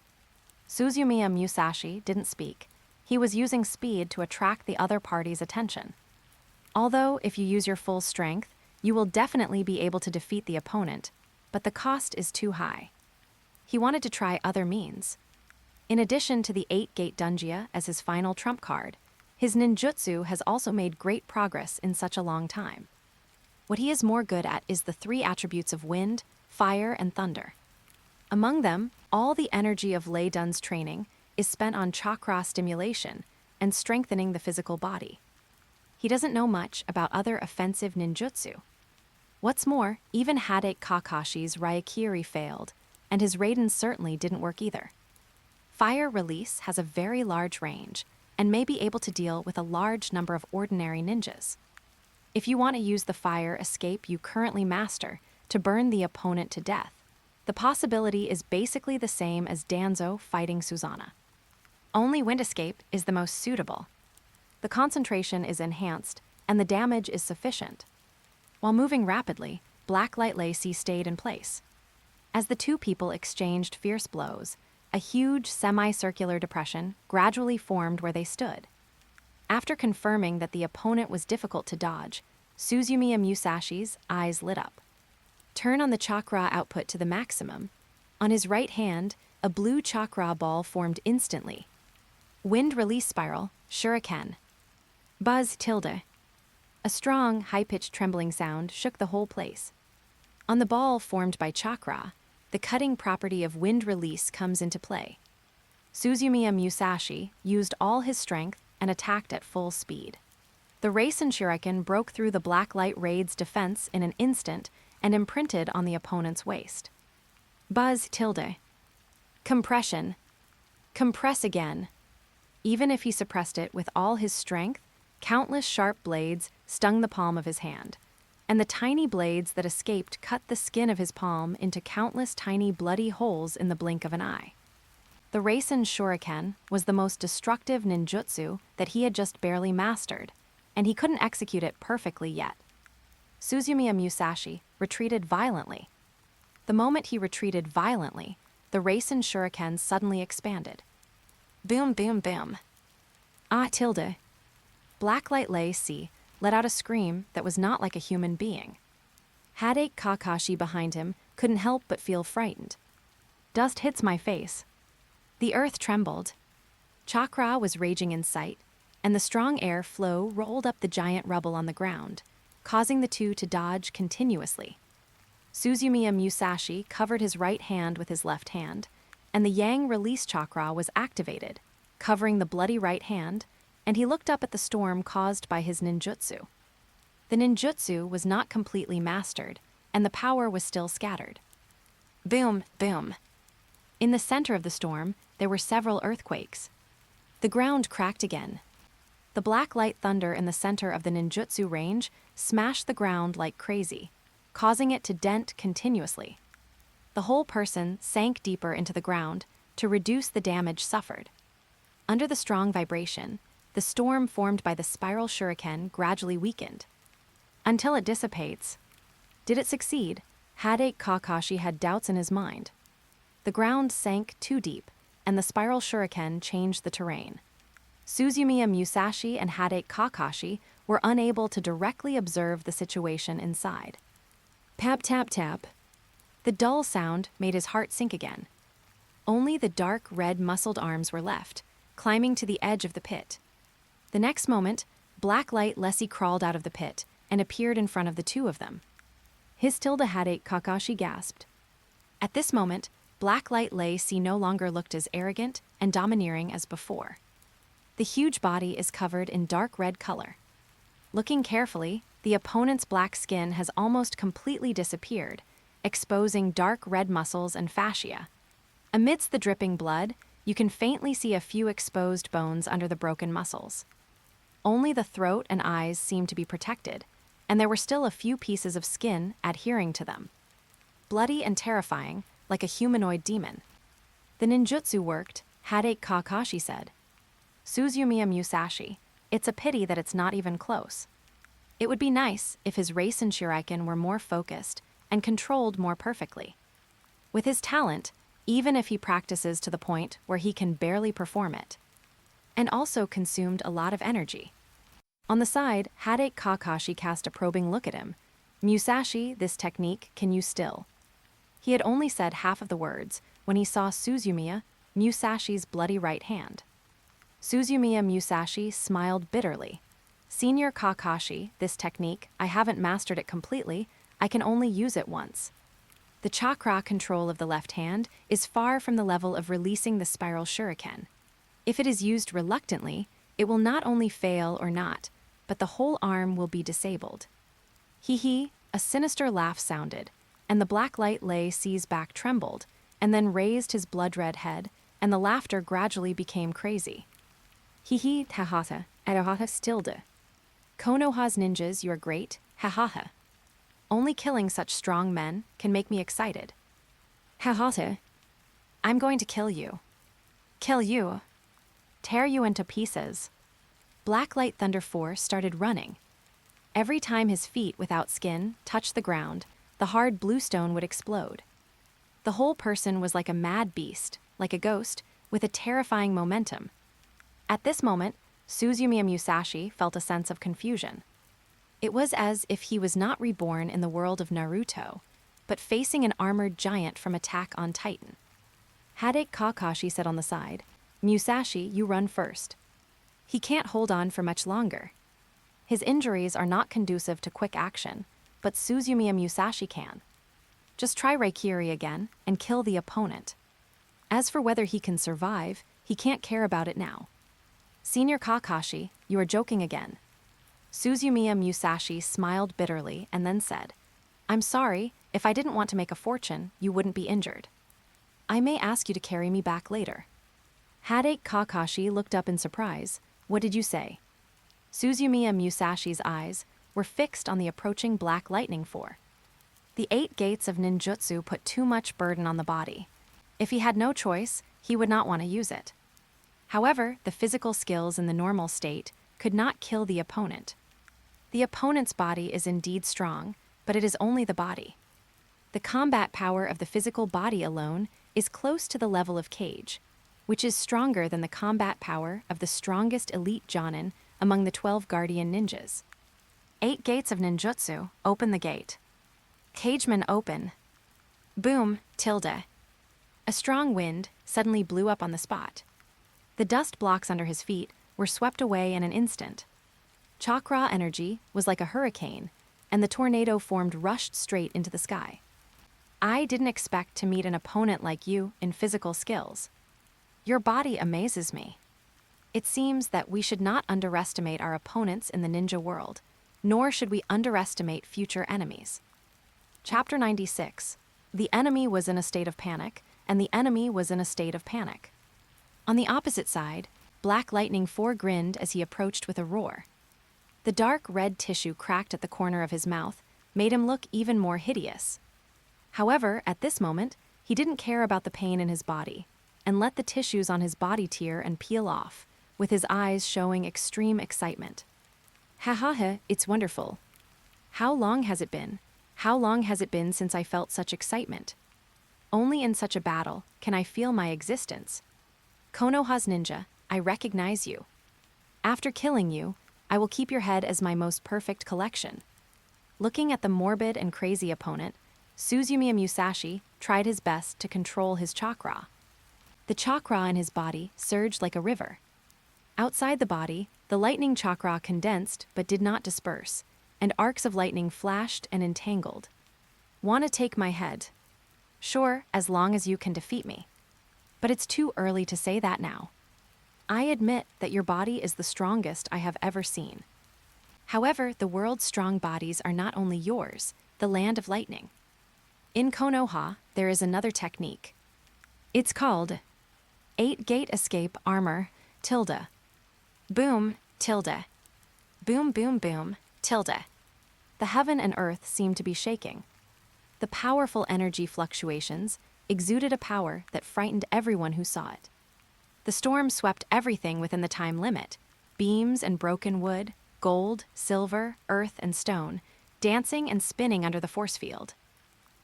Suzumiya Musashi didn't speak. He was using speed to attract the other party's attention. Although, if you use your full strength, you will definitely be able to defeat the opponent, but the cost is too high. He wanted to try other means. In addition to the 8-gate Dungia as his final trump card, his ninjutsu has also made great progress in such a long time. What he is more good at is the 3 attributes of wind, fire, and thunder. Among them, all the energy of Lei Dun's training is spent on chakra stimulation and strengthening the physical body. He doesn't know much about other offensive ninjutsu. What's more, even Hadate Kakashi's Raikiri failed, and his Raiden certainly didn't work either. Fire release has a very large range, and may be able to deal with a large number of ordinary ninjas. If you want to use the fire escape you currently master to burn the opponent to death, the possibility is basically the same as Danzo fighting Susanna. Only wind escape is the most suitable. The concentration is enhanced, and the damage is sufficient. While moving rapidly, Black Light Lacey stayed in place. As the two people exchanged fierce blows, a huge semicircular depression gradually formed where they stood. After confirming that the opponent was difficult to dodge, Suzumiya Musashi's eyes lit up. Turn on the chakra output to the maximum. On his right hand, a blue chakra ball formed instantly. Wind release spiral, shuriken. Buzz tilde. A strong, high-pitched trembling sound shook the whole place. On the ball formed by chakra, the cutting property of wind release comes into play. Suzumiya Musashi used all his strength and attacked at full speed. The Raisen Shuriken broke through the Black Light Raid's defense in an instant and imprinted on the opponent's waist. Buzz tilde. Compression. Compress again. Even if he suppressed it with all his strength, countless sharp blades stung the palm of his hand, and the tiny blades that escaped cut the skin of his palm into countless tiny bloody holes in the blink of an eye. The Raisen Shuriken was the most destructive ninjutsu that he had just barely mastered, and he couldn't execute it perfectly yet. Suzumiya Musashi retreated violently. The moment he retreated violently, the Raisen Shuriken suddenly expanded. Boom, boom, boom. Ah, tilde. Black Light Lacey let out a scream that was not like a human being. Hadate Kakashi behind him couldn't help but feel frightened. Dust hits my face. The earth trembled. Chakra was raging in sight, and the strong air flow rolled up the giant rubble on the ground, causing the two to dodge continuously. Suzumiya Musashi covered his right hand with his left hand, and the Yang release chakra was activated, covering the bloody right hand, and he looked up at the storm caused by his ninjutsu. The ninjutsu was not completely mastered, and the power was still scattered. Boom, boom. In the center of the storm, there were several earthquakes. The ground cracked again. The black light thunder in the center of the ninjutsu range smashed the ground like crazy, causing it to dent continuously. The whole person sank deeper into the ground to reduce the damage suffered. Under the strong vibration, the storm formed by the spiral shuriken gradually weakened. Until it dissipates, Did it succeed? Hadate Kakashi had doubts in his mind. The ground sank too deep, and the spiral shuriken changed the terrain. Suzumiya Musashi and Hadate Kakashi were unable to directly observe the situation inside. Tap tap tap. The dull sound made his heart sink again. Only the dark red muscled arms were left, climbing to the edge of the pit. The next moment, Blacklight Lessie crawled out of the pit and appeared in front of the two of them. His Tilda Hadate Kakashi gasped. At this moment, Blacklight Lessie no longer looked as arrogant and domineering as before. The huge body is covered in dark red color. Looking carefully, the opponent's black skin has almost completely disappeared, exposing dark red muscles and fascia. Amidst the dripping blood, you can faintly see a few exposed bones under the broken muscles. Only the throat and eyes seemed to be protected, and there were still a few pieces of skin adhering to them. Bloody and terrifying, like a humanoid demon. The ninjutsu worked, Hadate Kakashi said. Suzumiya Musashi, it's a pity that it's not even close. It would be nice if his Rasen Shuriken were more focused and controlled more perfectly. With his talent, even if he practices to the point where he can barely perform it. And also consumed a lot of energy. On the side, Hadate Kakashi cast a probing look at him. Musashi, this technique can you still? He had only said half of the words when he saw Suzumiya Musashi's bloody right hand. Suzumiya Musashi smiled bitterly. Senior Kakashi, this technique, I haven't mastered it completely, I can only use it once. The chakra control of the left hand is far from the level of releasing the spiral shuriken. If it is used reluctantly, it will not only fail or not, but the whole arm will be disabled. Hee, a sinister laugh sounded, and the Blacklight Leslie's back trembled, and then raised his blood-red head, and the laughter gradually became crazy. Hee, ha-ha-ha, aroha stilde. Konoha's ninjas, you're great, ha-ha-ha. Only killing such strong men can make me excited. Ha-ha-ha. I'm going to kill you. Kill you. Tear you into pieces. Blacklight Thunder Force started running. Every time his feet without skin touched the ground, the hard bluestone would explode. The whole person was like a mad beast, like a ghost, with a terrifying momentum. At this moment, Suzumiya Musashi felt a sense of confusion. It was as if he was not reborn in the world of Naruto, but facing an armored giant from Attack on Titan. Hadate Kakashi said on the side, Musashi, you run first. He can't hold on for much longer. His injuries are not conducive to quick action, but Suzumiya Musashi can. Just try Raikiri again and kill the opponent. As for whether he can survive, he can't care about it now. Senior Kakashi, you are joking again. Suzumiya Musashi smiled bitterly and then said, I'm sorry, if I didn't want to make a fortune, you wouldn't be injured. I may ask you to carry me back later. Hadate Kakashi looked up in surprise. What did you say? Suzumiya Musashi's eyes were fixed on the approaching black lightning four. The 8 gates of ninjutsu put too much burden on the body. If he had no choice, he would not want to use it. However, the physical skills in the normal state could not kill the opponent. The opponent's body is indeed strong, but it is only the body. The combat power of the physical body alone is close to the level of Cage, which is stronger than the combat power of the strongest elite Jonin among the 12 guardian ninjas. 8 gates of ninjutsu, open the gate. Cageman open. Boom, tilde. A strong wind suddenly blew up on the spot. The dust blocks under his feet were swept away in an instant. Chakra energy was like a hurricane, and the tornado formed rushed straight into the sky. I didn't expect to meet an opponent like you in physical skills. Your body amazes me. It seems that we should not underestimate our opponents in the ninja world, nor should we underestimate future enemies. Chapter 96. The enemy was in a state of panic, and the enemy was in a state of panic. On the opposite side, Black Lightning 4 grinned as he approached with a roar. The dark red tissue cracked at the corner of his mouth made him look even more hideous. However, at this moment, he didn't care about the pain in his body, and let the tissues on his body tear and peel off, with his eyes showing extreme excitement. Ha ha ha, it's wonderful. How long has it been? How long has it been since I felt such excitement? Only in such a battle can I feel my existence. Konoha's ninja, I recognize you. After killing you, I will keep your head as my most perfect collection. Looking at the morbid and crazy opponent, Suzumiya Musashi tried his best to control his chakra. The chakra in his body surged like a river. Outside the body, the lightning chakra condensed but did not disperse, and arcs of lightning flashed and entangled. Wanna take my head? Sure, as long as you can defeat me. But it's too early to say that now. I admit that your body is the strongest I have ever seen. However, the world's strong bodies are not only yours, the land of lightning. In Konoha, there is another technique. It's called 8-gate escape armor, tilde. Boom, tilde. Boom, boom, boom, tilde. The heaven and earth seemed to be shaking. The powerful energy fluctuations exuded a power that frightened everyone who saw it. The storm swept everything within the time limit, beams and broken wood, gold, silver, earth, and stone, dancing and spinning under the force field.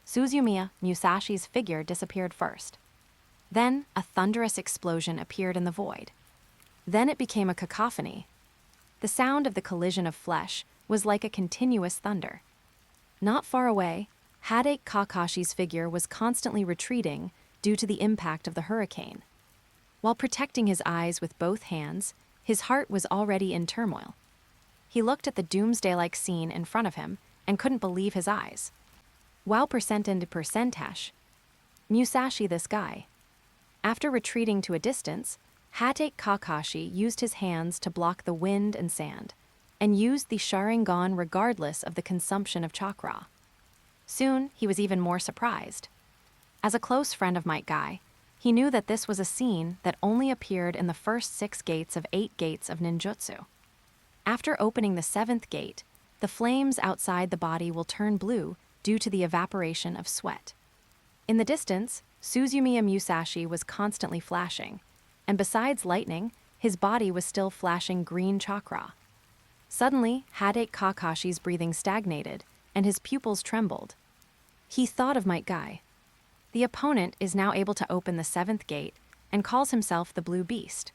Suzumiya Musashi's figure disappeared first. Then a thunderous explosion appeared in the void. Then it became a cacophony. The sound of the collision of flesh was like a continuous thunder. Not far away, Hadate Kakashi's figure was constantly retreating due to the impact of the hurricane. While protecting his eyes with both hands, his heart was already in turmoil. He looked at the doomsday-like scene in front of him and couldn't believe his eyes. Wow, percent into percentage. Musashi, this guy. After retreating to a distance, Hadate Kakashi used his hands to block the wind and sand, and used the Sharingan regardless of the consumption of chakra. Soon, he was even more surprised. As a close friend of Might Guy, he knew that this was a scene that only appeared in the first 6 gates of 8 gates of ninjutsu. After opening the 7th gate, the flames outside the body will turn blue due to the evaporation of sweat. In the distance, Suzumiya Musashi was constantly flashing, and besides lightning, his body was still flashing green chakra. Suddenly, Hadate Kakashi's breathing stagnated, and his pupils trembled. He thought of Might Guy. The opponent is now able to open the 7th gate and calls himself the Blue Beast.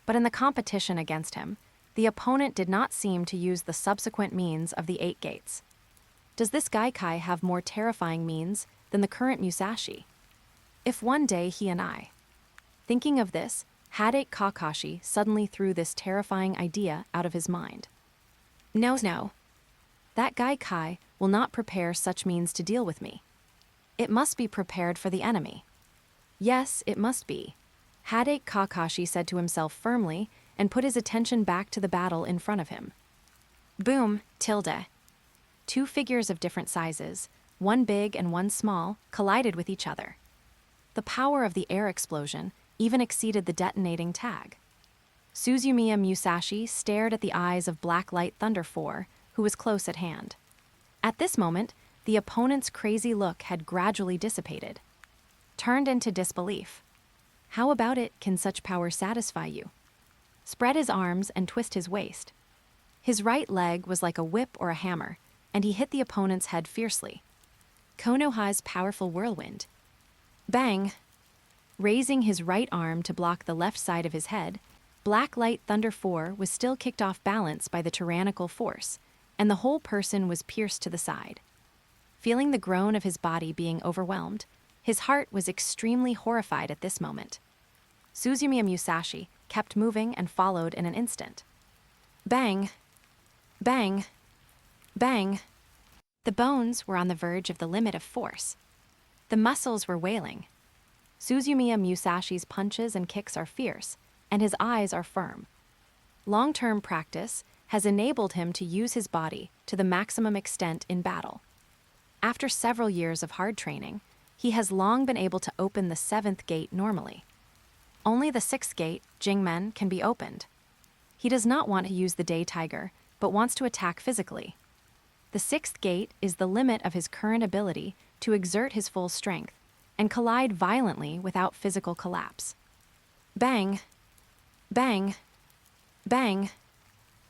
But in the competition against him, the opponent did not seem to use the subsequent means of the 8 gates. Does this Gaikai have more terrifying means than the current Musashi? If one day he and I... Thinking of this, Hadate Kakashi suddenly threw this terrifying idea out of his mind. No. That Gaikai will not prepare such means to deal with me. It must be prepared for the enemy. Yes, it must be. Hadate Kakashi said to himself firmly and put his attention back to the battle in front of him. Boom, tilde. 2 figures of different sizes, one big and one small, collided with each other. The power of the air explosion even exceeded the detonating tag. Suzumiya Musashi stared at the eyes of Black Light Thunder 4, who was close at hand. At this moment, the opponent's crazy look had gradually dissipated, turned into disbelief. How about it can such power satisfy you? Spread his arms and twist his waist. His right leg was like a whip or a hammer, and he hit the opponent's head fiercely. Konoha's powerful whirlwind. Bang! Raising his right arm to block the left side of his head, Black Light Thunder 4 was still kicked off balance by the tyrannical force, and the whole person was pierced to the side. Feeling the groan of his body being overwhelmed, his heart was extremely horrified at this moment. Suzumiya Musashi kept moving and followed in an instant. Bang! Bang! Bang! The bones were on the verge of the limit of force. The muscles were wailing. Suzumiya Musashi's punches and kicks are fierce, and his eyes are firm. Long-term practice has enabled him to use his body to the maximum extent in battle. After several years of hard training, he has long been able to open the 7th gate normally. Only the 6th gate, Jingmen, can be opened. He does not want to use the Day Tiger, but wants to attack physically. The 6th gate is the limit of his current ability to exert his full strength and collide violently without physical collapse. Bang! Bang! Bang!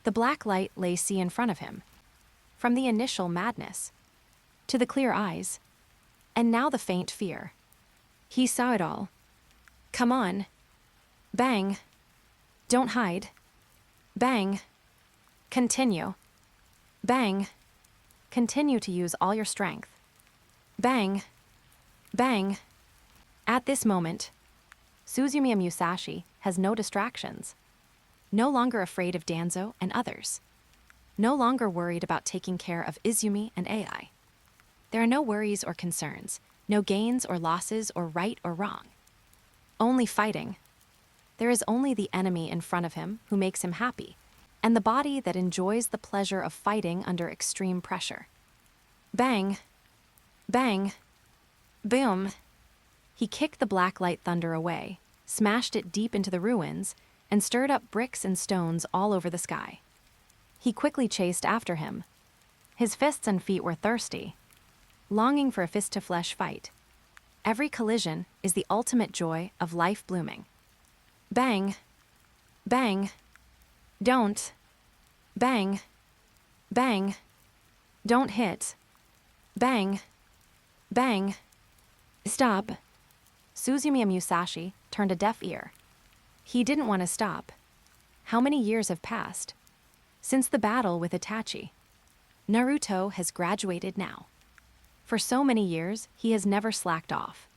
The black light lay see in front of him. From the initial madness, to the clear eyes. And now the faint fear. He saw it all. Come on. Bang. Don't hide. Bang. Continue. Bang. Continue to use all your strength. Bang. Bang. At this moment, Suzumiya Musashi has no distractions. No longer afraid of Danzo and others. No longer worried about taking care of Izumi and Ai. There are no worries or concerns, no gains or losses or right or wrong. Only fighting. There is only the enemy in front of him who makes him happy, and the body that enjoys the pleasure of fighting under extreme pressure. Bang. Bang. Boom. He kicked the black light thunder away, smashed it deep into the ruins, and stirred up bricks and stones all over the sky. He quickly chased after him. His fists and feet were thirsty, longing for a fist-to-flesh fight. Every collision is the ultimate joy of life blooming. Bang. Bang. Don't. Bang. Bang. Don't hit. Bang. Bang. Stop. Suzumiya Musashi turned a deaf ear. He didn't want to stop. How many years have passed? Since the battle with Itachi. Naruto has graduated now. For so many years, he has never slacked off.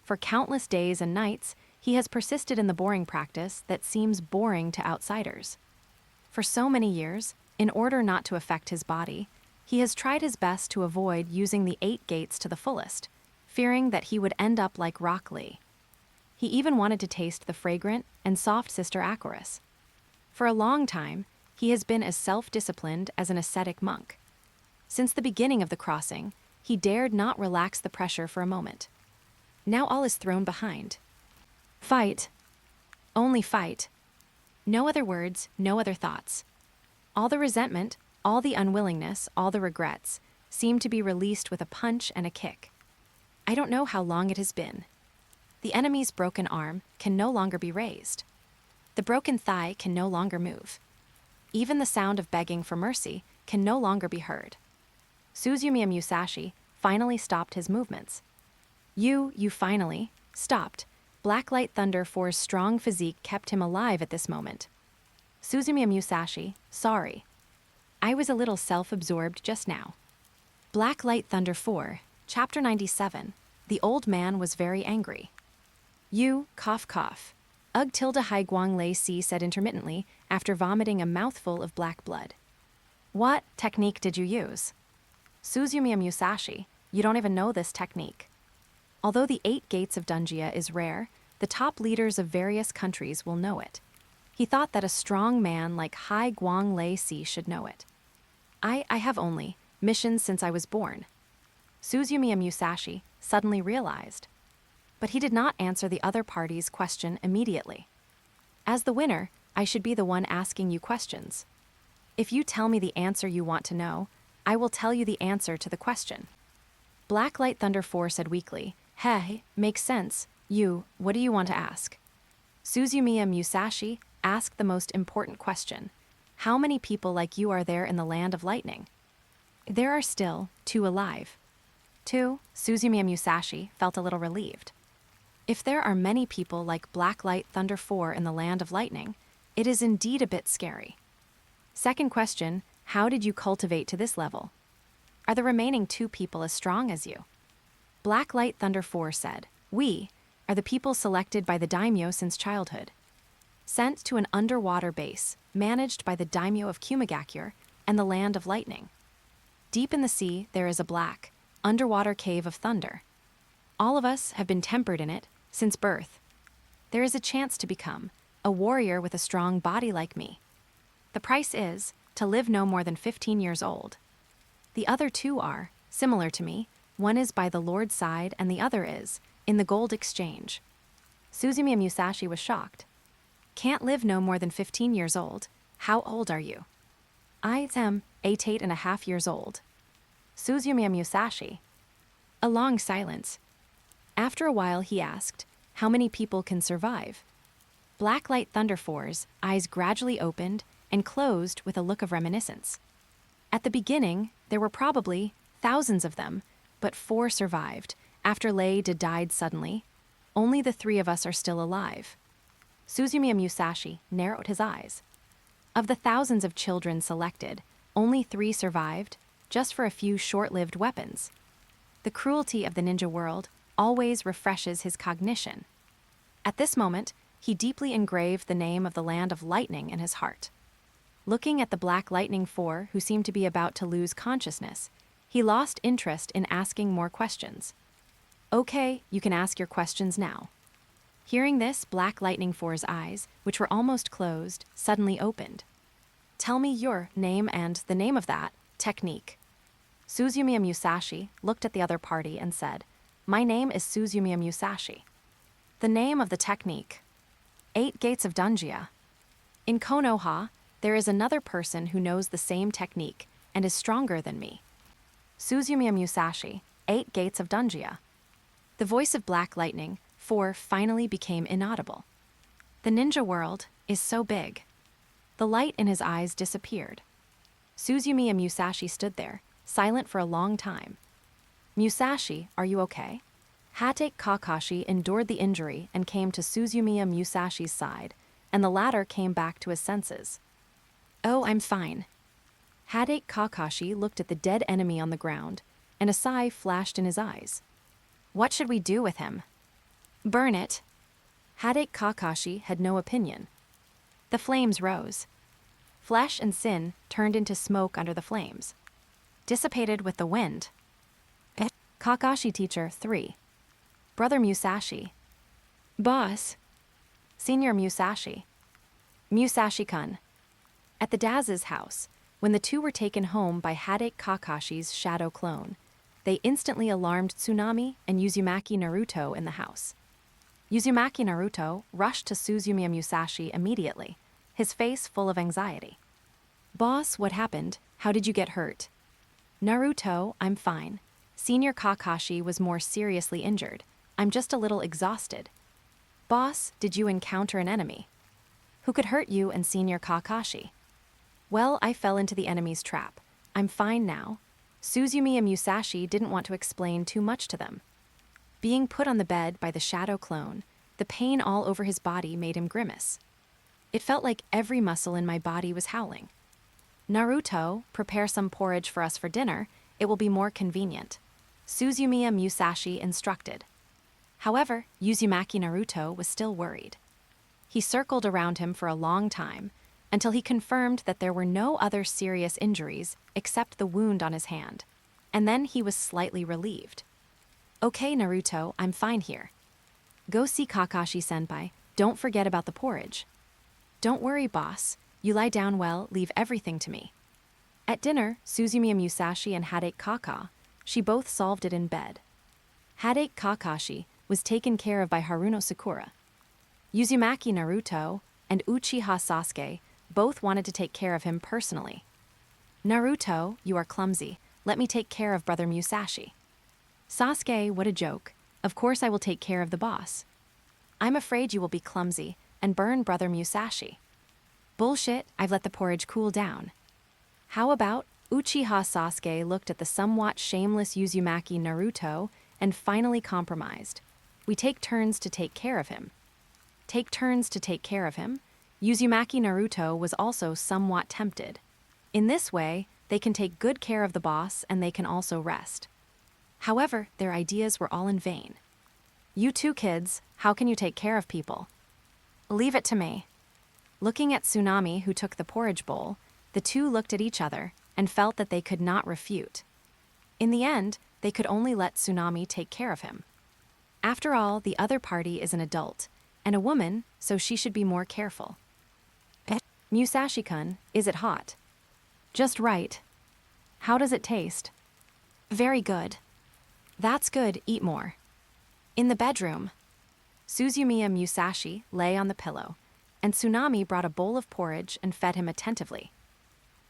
For countless days and nights, he has persisted in the boring practice that seems boring to outsiders. For so many years, in order not to affect his body, he has tried his best to avoid using the 8 gates to the fullest, fearing that he would end up like Rock Lee. He even wanted to taste the fragrant and soft Sister Acorus. For a long time, he has been as self-disciplined as an ascetic monk. Since the beginning of the crossing, he dared not relax the pressure for a moment. Now all is thrown behind. Fight. Only fight. No other words, no other thoughts. All the resentment, all the unwillingness, all the regrets, seem to be released with a punch and a kick. I don't know how long it has been. The enemy's broken arm can no longer be raised. The broken thigh can no longer move. Even the sound of begging for mercy can no longer be heard. Suzumiya Musashi finally stopped his movements. You finally stopped. Blacklight Thunder 4's strong physique kept him alive at this moment. Suzumiya Musashi, sorry. I was a little self-absorbed just now. Blacklight Thunder 4, Chapter 97. The old man was very angry. You, cough cough. Ugh tilde hai guang lei si said intermittently after vomiting a mouthful of black blood. What technique did you use? Suzumiya Musashi, you don't even know this technique. Although the 8 gates of Dunjia is rare, the top leaders of various countries will know it. He thought that a strong man like Hai Guang Lei Si should know it. I have only missions since I was born. Suzumiya Musashi suddenly realized. But he did not answer the other party's question immediately. As the winner, I should be the one asking you questions. If you tell me the answer you want to know, I will tell you the answer to the question. Blacklight Thunder 4 said weakly, Hey, makes sense. What do you want to ask? Suzumiya Musashi asked the most important question. How many people like you are there in the land of lightning? There are still 2 alive. 2, Suzumiya Musashi felt a little relieved. If there are many people like Blacklight Thunder 4 in the land of lightning, it is indeed a bit scary. Second question, how did you cultivate to this level? Are the remaining 2 people as strong as you? Blacklight Thunder 4 said, We are the people selected by the daimyo since childhood. Sent to an underwater base, managed by the daimyo of Kumigakure and the land of lightning. Deep in the sea, there is a black, underwater cave of thunder. All of us have been tempered in it since birth. There is a chance to become a warrior with a strong body like me. The price is to live no more than 15 years old. The other 2 are similar to me. One is by the Lord's side and the other is in the gold exchange. Suzumiya Musashi was shocked. Can't live no more than 15 years old. How old are you? I am 8.5 years old. Suzumiya Musashi. A long silence. After a while he asked, how many people can survive? Blacklight Thunder 4's eyes gradually opened and closed with a look of reminiscence. At the beginning, there were probably thousands of them, but 4 survived, after Lei died suddenly. Only the 3 of us are still alive. Suzumiya Musashi narrowed his eyes. Of the thousands of children selected, only 3 survived, just for a few short-lived weapons. The cruelty of the ninja world always refreshes his cognition. At this moment, he deeply engraved the name of the land of lightning in his heart. Looking at the Black Lightning 4, who seemed to be about to lose consciousness, he lost interest in asking more questions. Okay, you can ask your questions now. Hearing this, Black Lightning 4's eyes, which were almost closed, suddenly opened. Tell me your name and the name of that technique. Suzumiya Musashi looked at the other party and said, My name is Suzumiya Musashi. The name of the technique. 8 Gates of Dunjia. In Konoha, there is another person who knows the same technique and is stronger than me. Suzumiya Musashi, 8 Gates of Dunjia. The voice of Black Lightning 4 finally became inaudible. The ninja world is so big. The light in his eyes disappeared. Suzumiya Musashi stood there, silent for a long time. Musashi, are you okay? Hate Kakashi endured the injury and came to Suzumiya Musashi's side, and the latter came back to his senses. Oh, I'm fine. Hate Kakashi looked at the dead enemy on the ground, and a sigh flashed in his eyes. What should we do with him? Burn it. Hate Kakashi had no opinion. The flames rose. Flesh and sin turned into smoke under the flames, dissipated with the wind. Kakashi Teacher 3. Brother Musashi. Boss. Senior Musashi. Musashi-kun. At the Daz's house, when the 2 were taken home by Hate Kakashi's shadow clone, they instantly alarmed Tsunami and Uzumaki Naruto in the house. Uzumaki Naruto rushed to Suzumiya Musashi immediately, his face full of anxiety. Boss, what happened? How did you get hurt? Naruto, I'm fine. Senior Kakashi was more seriously injured. I'm just a little exhausted. Boss, did you encounter an enemy? Who could hurt you and Senior Kakashi? Well, I fell into the enemy's trap. I'm fine now. Suzumiya Musashi didn't want to explain too much to them. Being put on the bed by the shadow clone, the pain all over his body made him grimace. It felt like every muscle in my body was howling. Naruto, prepare some porridge for us for dinner. It will be more convenient. Suzumiya Musashi instructed. However, Uzumaki Naruto was still worried. He circled around him for a long time, until he confirmed that there were no other serious injuries except the wound on his hand, and then he was slightly relieved. Okay, Naruto, I'm fine here. Go see Kakashi-senpai. Don't forget about the porridge. Don't worry, boss. You lie down well, leave everything to me. At dinner, Suzumiya Musashi and Hate Kakashi both solved it in bed. Hate Kakashi was taken care of by Haruno Sakura. Uzumaki Naruto and Uchiha Sasuke both wanted to take care of him personally. Naruto, you are clumsy. Let me take care of Brother Musashi. Sasuke, what a joke. Of course I will take care of the boss. I'm afraid you will be clumsy and burn Brother Musashi. Bullshit, I've let the porridge cool down. How about Uchiha Sasuke looked at the somewhat shameless Uzumaki Naruto and finally compromised. We take turns to take care of him. Take turns to take care of him? Uzumaki Naruto was also somewhat tempted. In this way, they can take good care of the boss and they can also rest. However, their ideas were all in vain. You two kids, how can you take care of people? Leave it to me. Looking at Tsunami, who took the porridge bowl, the 2 looked at each other and felt that they could not refute. In the end, they could only let Tsunami take care of him. After all, the other party is an adult, and a woman, so she should be more careful. Musashi-kun, is it hot? Just right. How does it taste? Very good. That's good, eat more. In the bedroom, Suzumiya Musashi lay on the pillow, and Tsunami brought a bowl of porridge and fed him attentively.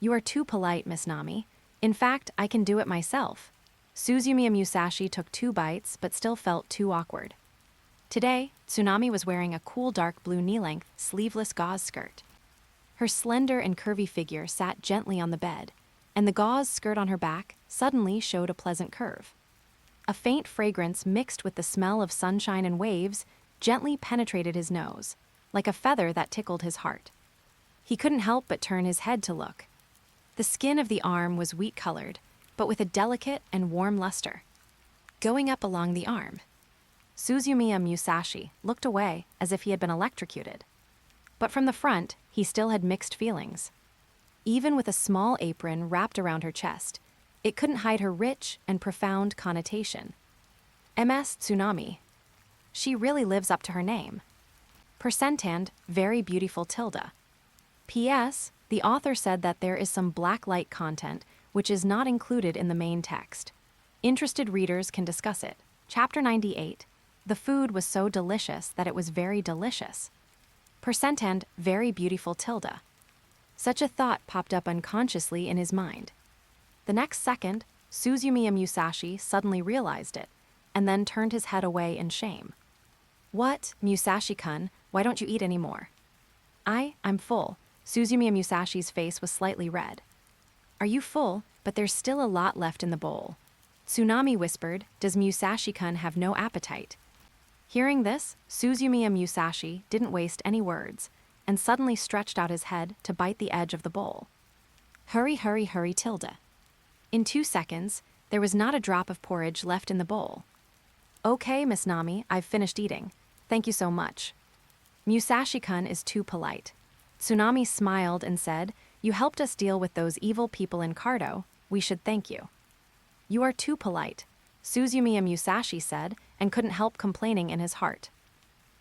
You are too polite, Miss Nami. In fact, I can do it myself. Suzumiya Musashi took 2 bites, but still felt too awkward. Today, Tsunami was wearing a cool dark blue knee-length, sleeveless gauze skirt. Her slender and curvy figure sat gently on the bed, and the gauze skirt on her back suddenly showed a pleasant curve. A faint fragrance mixed with the smell of sunshine and waves gently penetrated his nose, like a feather that tickled his heart. He couldn't help but turn his head to look. The skin of the arm was wheat-colored, but with a delicate and warm luster. Going up along the arm, Suzumiya Musashi looked away as if he had been electrocuted. But from the front, he still had mixed feelings. Even with a small apron wrapped around her chest, it couldn't hide her rich and profound connotation. MS Tsunami. She really lives up to her name. Percentand, very beautiful tilde. P.S. The author said that there is some blacklight content which is not included in the main text. Interested readers can discuss it. Chapter 98. The food was so delicious that it was very delicious. Percentand, very beautiful tilde. Such a thought popped up unconsciously in his mind. The next second, Suzumiya Musashi suddenly realized it, and then turned his head away in shame. What, Musashi-kun, why don't you eat any more? I'm full. Suzumiya Musashi's face was slightly red. Are you full? But there's still a lot left in the bowl. Tsunami whispered, does Musashi-kun have no appetite? Hearing this, Suzumiya Musashi didn't waste any words, and suddenly stretched out his head to bite the edge of the bowl. Hurry, hurry, hurry, tilde. In 2 seconds, there was not a drop of porridge left in the bowl. Okay, Miss Nami, I've finished eating. Thank you so much. Musashi-kun is too polite. Tsunami smiled and said, you helped us deal with those evil people in Cardo. We should thank you. You are too polite, Suzumiya Musashi said, and couldn't help complaining in his heart.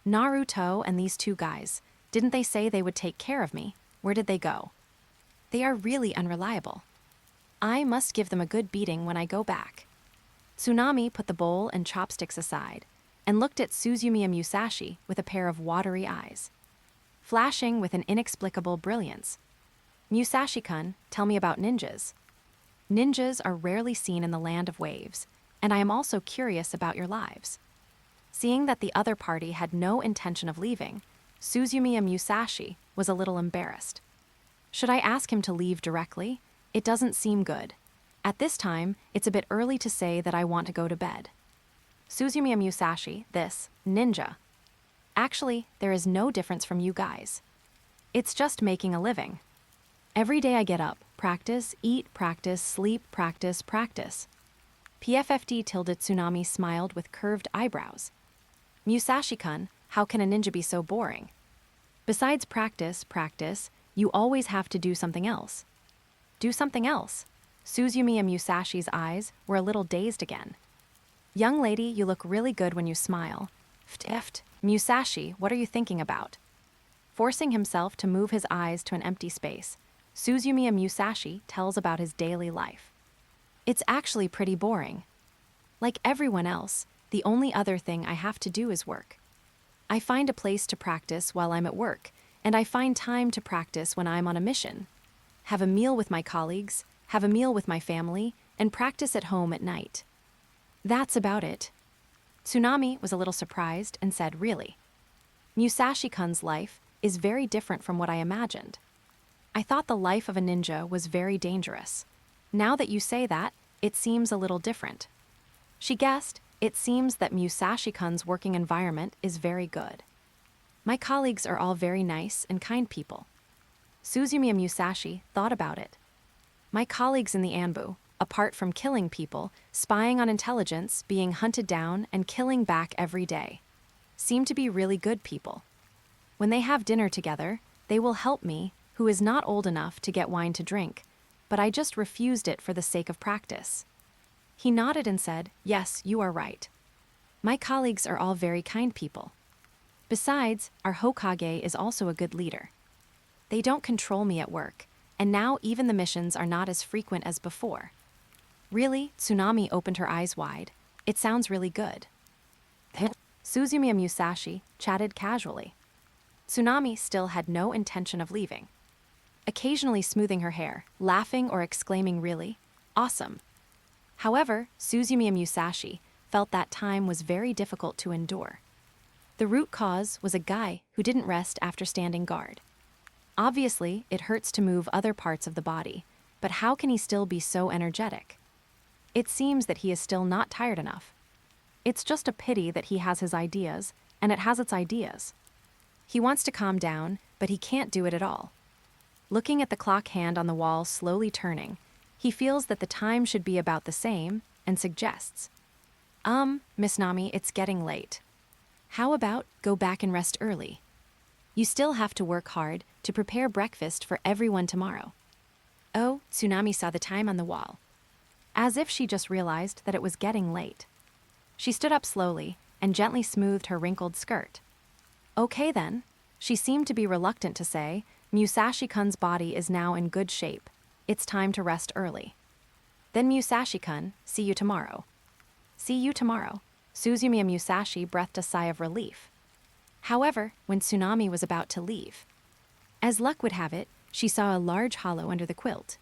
Naruto and these 2 guys, didn't they say they would take care of me? Where did they go? They are really unreliable. I must give them a good beating when I go back. Tsunami put the bowl and chopsticks aside, and looked at Suzumiya Musashi with a pair of watery eyes, flashing with an inexplicable brilliance. Musashi-kun, tell me about ninjas. Ninjas are rarely seen in the land of waves, and I am also curious about your lives. Seeing that the other party had no intention of leaving, Suzumiya Musashi was a little embarrassed. Should I ask him to leave directly? It doesn't seem good. At this time, it's a bit early to say that I want to go to bed. Suzumiya Musashi, this, ninja. Actually, there is no difference from you guys. It's just making a living. Every day I get up, practice, eat, practice, sleep, practice, practice. PFFD tilde Tsunami smiled with curved eyebrows. Musashi-kun, how can a ninja be so boring? Besides practice, you always have to do something else. Do something else? Suzumiya Musashi's eyes were a little dazed again. Young lady, you look really good when you smile. Ft. Musashi, what are you thinking about? Forcing himself to move his eyes to an empty space, Suzumiya Musashi tells about his daily life. It's actually pretty boring. Like everyone else, the only other thing I have to do is work. I find a place to practice while I'm at work, and I find time to practice when I'm on a mission. Have a meal with my colleagues, have a meal with my family, and practice at home at night. That's about it. Tsunami was a little surprised and said, really? Musashi-kun's life is very different from what I imagined. I thought the life of a ninja was very dangerous. Now that you say that, it seems a little different. She guessed, it seems that Musashi-kun's working environment is very good. My colleagues are all very nice and kind people. Suzumiya Musashi thought about it. My colleagues in the Anbu, apart from killing people, spying on intelligence, being hunted down, and killing back every day, seem to be really good people. When they have dinner together, they will help me, who is not old enough to get wine to drink, but I just refused it for the sake of practice. He nodded and said, yes, you are right. My colleagues are all very kind people. Besides, our Hokage is also a good leader. They don't control me at work, and now even the missions are not as frequent as before. Really? Tsunami opened her eyes wide. It sounds really good. Suzumiya Musashi chatted casually. Tsunami still had no intention of leaving. Occasionally smoothing her hair, laughing or exclaiming really, awesome. However, Suzumiya Musashi felt that time was very difficult to endure. The root cause was a guy who didn't rest after standing guard. Obviously, it hurts to move other parts of the body, but how can he still be so energetic? It seems that he is still not tired enough. It's just a pity that he has his ideas, and it has its ideas. He wants to calm down, but he can't do it at all. Looking at the clock hand on the wall slowly turning, he feels that the time should be about the same and suggests, Miss Nami, it's getting late. How about go back and rest early? You still have to work hard to prepare breakfast for everyone tomorrow. Oh, Tsunami saw the time on the wall. As if she just realized that it was getting late. She stood up slowly and gently smoothed her wrinkled skirt. Okay then, she seemed to be reluctant to say, Musashi-kun's body is now in good shape. It's time to rest early. Then Musashi-kun, see you tomorrow. See you tomorrow. Suzumiya Musashi breathed a sigh of relief. However, when Tsunami was about to leave, as luck would have it, she saw a large hollow under the quilt.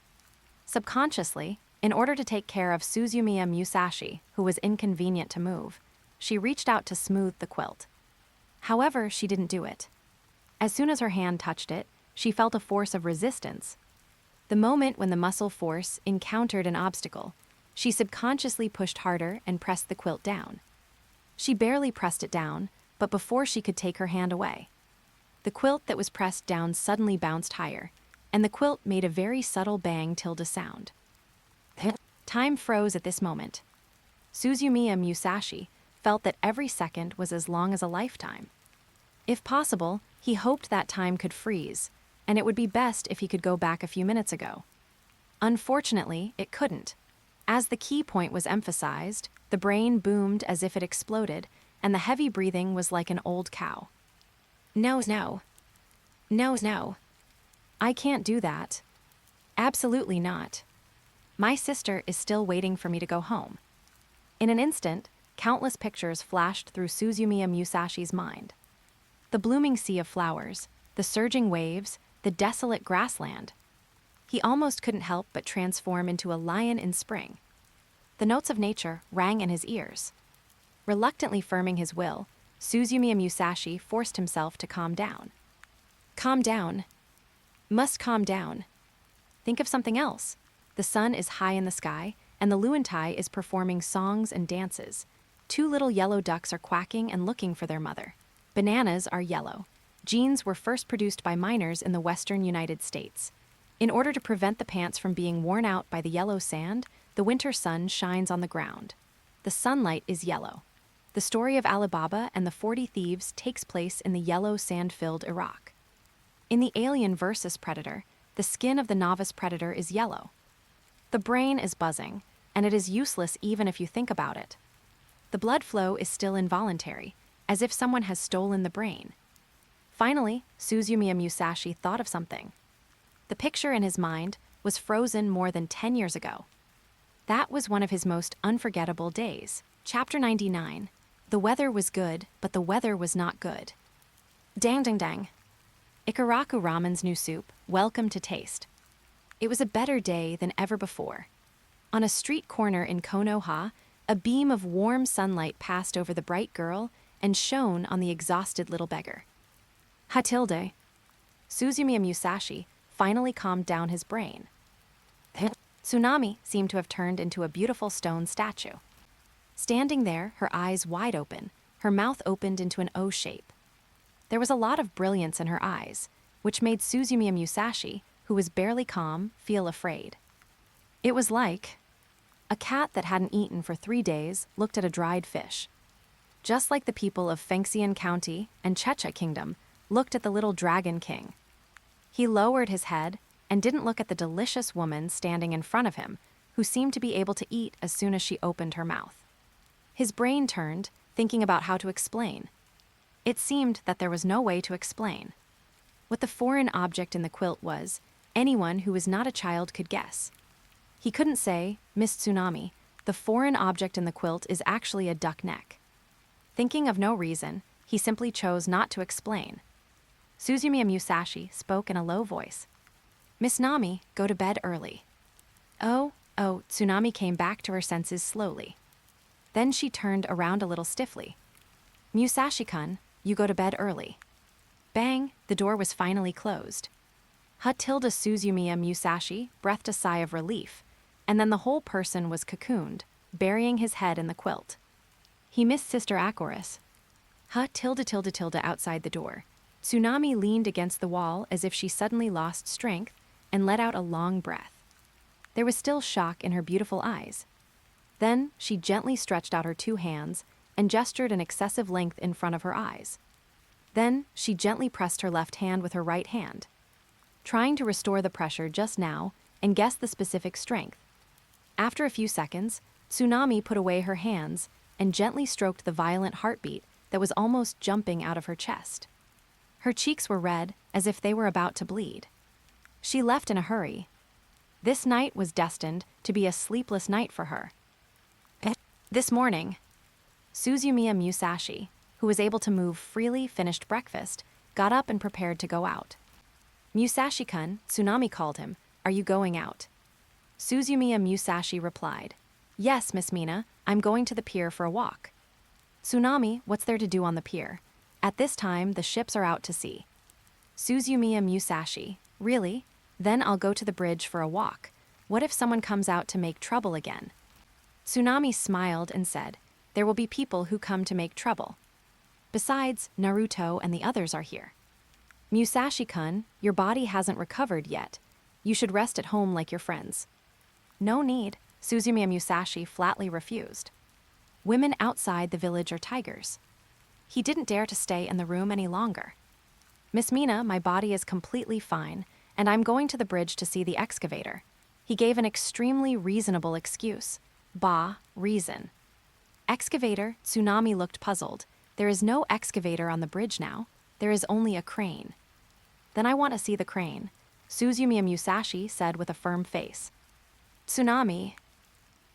Subconsciously, in order to take care of Suzumiya Musashi, who was inconvenient to move, she reached out to smooth the quilt. However, she didn't do it. As soon as her hand touched it, she felt a force of resistance. The moment when the muscle force encountered an obstacle, she subconsciously pushed harder and pressed the quilt down. She barely pressed it down, but before she could take her hand away, the quilt that was pressed down suddenly bounced higher, and the quilt made a very subtle bang tilde sound. Time froze at this moment. Suzumiya Musashi felt that every second was as long as a lifetime. If possible, he hoped that time could freeze, and it would be best if he could go back a few minutes ago. Unfortunately, it couldn't. As the key point was emphasized, the brain boomed as if it exploded, and the heavy breathing was like an old cow. No. I can't do that. Absolutely not. My sister is still waiting for me to go home. In an instant, countless pictures flashed through Suzumiya Musashi's mind. The blooming sea of flowers, the surging waves, the desolate grassland. He almost couldn't help but transform into a lion in spring. The notes of nature rang in his ears. Reluctantly firming his will, Suzumiya Musashi forced himself to calm down. Calm down. Must calm down. Think of something else. The sun is high in the sky, and the Luantai is performing songs and dances. 2 little yellow ducks are quacking and looking for their mother. Bananas are yellow. Jeans were first produced by miners in the western United States. In order to prevent the pants from being worn out by the yellow sand, the winter sun shines on the ground. The sunlight is yellow. The story of Alibaba and the 40 Thieves takes place in the yellow sand-filled Iraq. In the Alien versus Predator, the skin of the novice predator is yellow. The brain is buzzing, and it is useless even if you think about it. The blood flow is still involuntary, as if someone has stolen the brain. Finally, Suzumiya Musashi thought of something. The picture in his mind was frozen more than 10 years ago. That was one of his most unforgettable days. Chapter 99. The weather was good, but the weather was not good. Dang. Ikaraku Ramen's new soup, welcome to taste. It was a better day than ever before. On a street corner in Konoha, a beam of warm sunlight passed over the bright girl and shone on the exhausted little beggar. Hatilde. Suzumiya Musashi finally calmed down his brain. Tsunami seemed to have turned into a beautiful stone statue. Standing there, her eyes wide open, her mouth opened into an O shape. There was a lot of brilliance in her eyes, which made Suzumiya Musashi, who was barely calm, feel afraid. It was like a cat that hadn't eaten for 3 days looked at a dried fish. Just like the people of Fengxian County and Checha Kingdom looked at the little dragon king. He lowered his head and didn't look at the delicious woman standing in front of him, who seemed to be able to eat as soon as she opened her mouth. His brain turned, thinking about how to explain. It seemed that there was no way to explain. What the foreign object in the quilt was, anyone who was not a child could guess. He couldn't say, Miss Tsunami, the foreign object in the quilt is actually a duck neck. Thinking of no reason, he simply chose not to explain. Suzumiya Musashi spoke in a low voice. Miss Nami, go to bed early. Oh, Tsunami came back to her senses slowly. Then she turned around a little stiffly. Musashi-kun, you go to bed early. Bang, the door was finally closed. Hatilda Suzumiya Musashi breathed a sigh of relief, and then the whole person was cocooned, burying his head in the quilt. He missed Sister Akoris. Tilda outside the door. Tsunami leaned against the wall as if she suddenly lost strength and let out a long breath. There was still shock in her beautiful eyes. Then she gently stretched out her two hands and gestured an excessive length in front of her eyes. Then she gently pressed her left hand with her right hand, trying to restore the pressure just now and guess the specific strength. After a few seconds, Tsunami put away her hands and gently stroked the violent heartbeat that was almost jumping out of her chest. Her cheeks were red, as if they were about to bleed. She left in a hurry. This night was destined to be a sleepless night for her. This morning, Suzumiya Musashi, who was able to move freely, finished breakfast, got up and prepared to go out. Musashi-kun, Tsunami called him. Are you going out? Suzumiya Musashi replied, Yes, Miss Mina, I'm going to the pier for a walk. Tsunami, what's there to do on the pier? At this time, the ships are out to sea. Suzumiya Musashi, really? Then I'll go to the bridge for a walk. What if someone comes out to make trouble again? Tsunami smiled and said, There will be people who come to make trouble. Besides, Naruto and the others are here. Musashi-kun, your body hasn't recovered yet. You should rest at home like your friends. No need, Suzumiya Musashi flatly refused. Women outside the village are tigers. He didn't dare to stay in the room any longer. Miss Mina, my body is completely fine, and I'm going to the bridge to see the excavator. He gave an extremely reasonable excuse. Reason. Excavator, Tsunami looked puzzled. There is no excavator on the bridge now. There is only a crane. Then I want to see the crane, Suzumiya Musashi said with a firm face. Tsunami.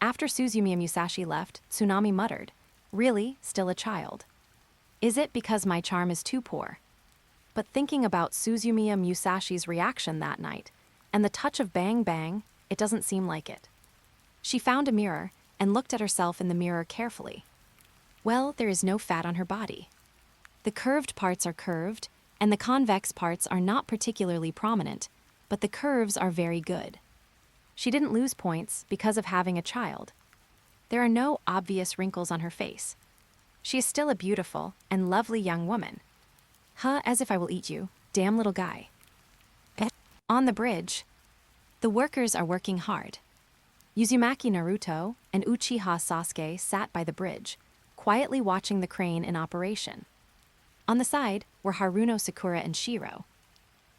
After Suzumiya Musashi left, Tsunami muttered, Really, still a child. Is it because my charm is too poor? But thinking about Suzumiya Musashi's reaction that night, and the touch of bang bang, it doesn't seem like it. She found a mirror and looked at herself in the mirror carefully. Well, there is no fat on her body. The curved parts are curved, and the convex parts are not particularly prominent, but the curves are very good. She didn't lose points because of having a child. There are no obvious wrinkles on her face. She is still a beautiful and lovely young woman. As if I will eat you, damn little guy. On the bridge, the workers are working hard. Uzumaki Naruto and Uchiha Sasuke sat by the bridge, quietly watching the crane in operation. On the side were Haruno Sakura and Shiro.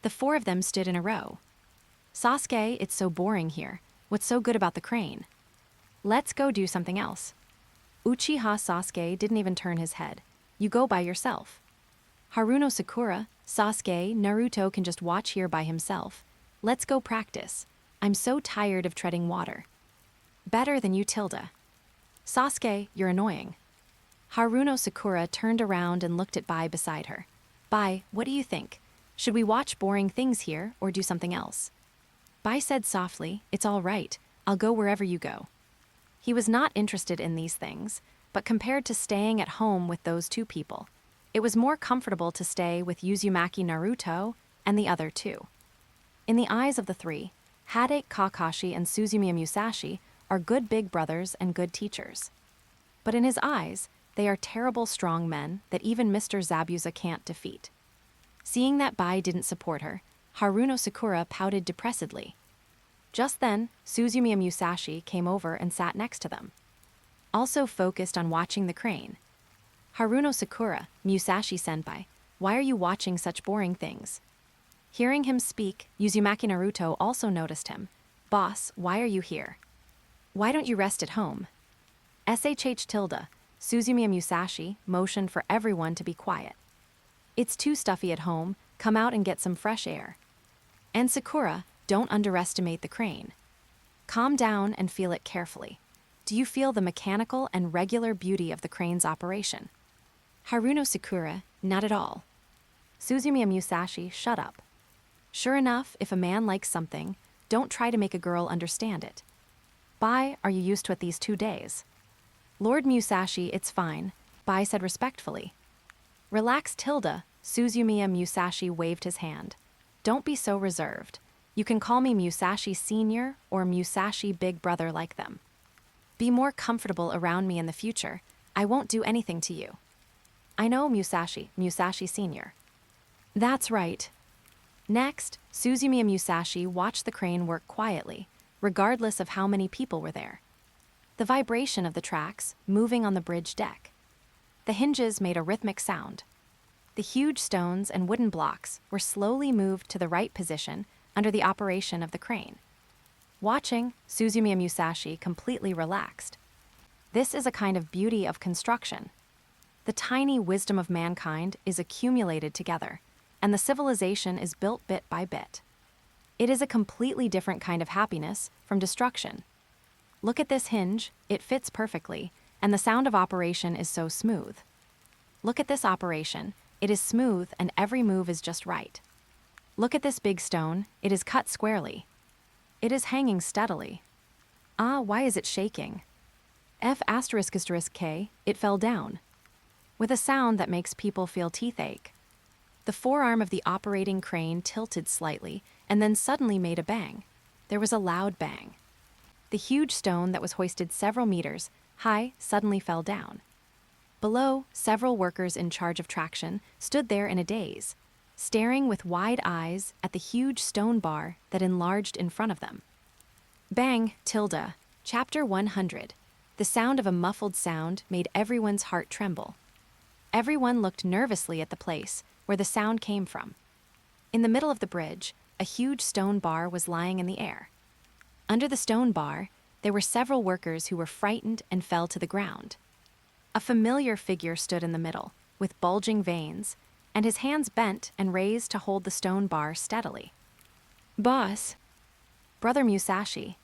The four of them stood in a row. Sasuke, it's so boring here. What's so good about the crane? Let's go do something else. Uchiha Sasuke didn't even turn his head. You go by yourself. Haruno Sakura, Sasuke, Naruto can just watch here by himself. Let's go practice. I'm so tired of treading water. Better than you, Tilda. Sasuke, you're annoying. Haruno Sakura turned around and looked at Bai beside her. Bai, what do you think? Should we watch boring things here or do something else? Bai said softly, It's all right. I'll go wherever you go. He was not interested in these things, but compared to staying at home with those two people, it was more comfortable to stay with Uzumaki Naruto and the other two. In the eyes of the three, Hade, Kakashi, and Suzumiya Musashi are good big brothers and good teachers. But in his eyes, they are terrible strong men that even Mr. Zabuza can't defeat. Seeing that Bai didn't support her, Haruno Sakura pouted depressedly. Just then, Suzumiya Musashi came over and sat next to them, also focused on watching the crane. Haruno Sakura, Musashi-senpai, why are you watching such boring things? Hearing him speak, Uzumaki Naruto also noticed him. Boss, why are you here? Why don't you rest at home? Tilda, Suzumiya Musashi, motioned for everyone to be quiet. It's too stuffy at home, come out and get some fresh air. And Sakura, don't underestimate the crane. Calm down and feel it carefully. Do you feel the mechanical and regular beauty of the crane's operation? Haruno Sakura, not at all. Suzumiya Musashi, shut up. Sure enough, if a man likes something, don't try to make a girl understand it. Bai, are you used to it these 2 days? Lord Musashi, it's fine, Bai said respectfully. Relax, Tilda, Suzumiya Musashi waved his hand. Don't be so reserved. You can call me Musashi Senior or Musashi Big Brother like them. Be more comfortable around me in the future. I won't do anything to you. I know, Musashi, Musashi Sr. That's right. Next, Suzumiya Musashi watched the crane work quietly, regardless of how many people were there. The vibration of the tracks moving on the bridge deck. The hinges made a rhythmic sound. The huge stones and wooden blocks were slowly moved to the right position under the operation of the crane. Watching, Suzumiya Musashi completely relaxed. This is a kind of beauty of construction. The tiny wisdom of mankind is accumulated together, and the civilization is built bit by bit. It is a completely different kind of happiness from destruction. Look at this hinge, it fits perfectly, and the sound of operation is so smooth. Look at this operation, it is smooth and every move is just right. Look at this big stone, it is cut squarely. It is hanging steadily. Ah, why is it shaking? F***K, it fell down. With a sound that makes people feel teeth ache. The forearm of the operating crane tilted slightly and then suddenly made a bang. There was a loud bang. The huge stone that was hoisted several meters high suddenly fell down. Below, several workers in charge of traction stood there in a daze, staring with wide eyes at the huge stone bar that enlarged in front of them. Bang, tilde, Chapter 100. The sound of a muffled sound made everyone's heart tremble. Everyone looked nervously at the place where the sound came from. In the middle of the bridge, a huge stone bar was lying in the air. Under the stone bar, there were several workers who were frightened and fell to the ground. A familiar figure stood in the middle, with bulging veins, and his hands bent and raised to hold the stone bar steadily. Boss! Brother Musashi.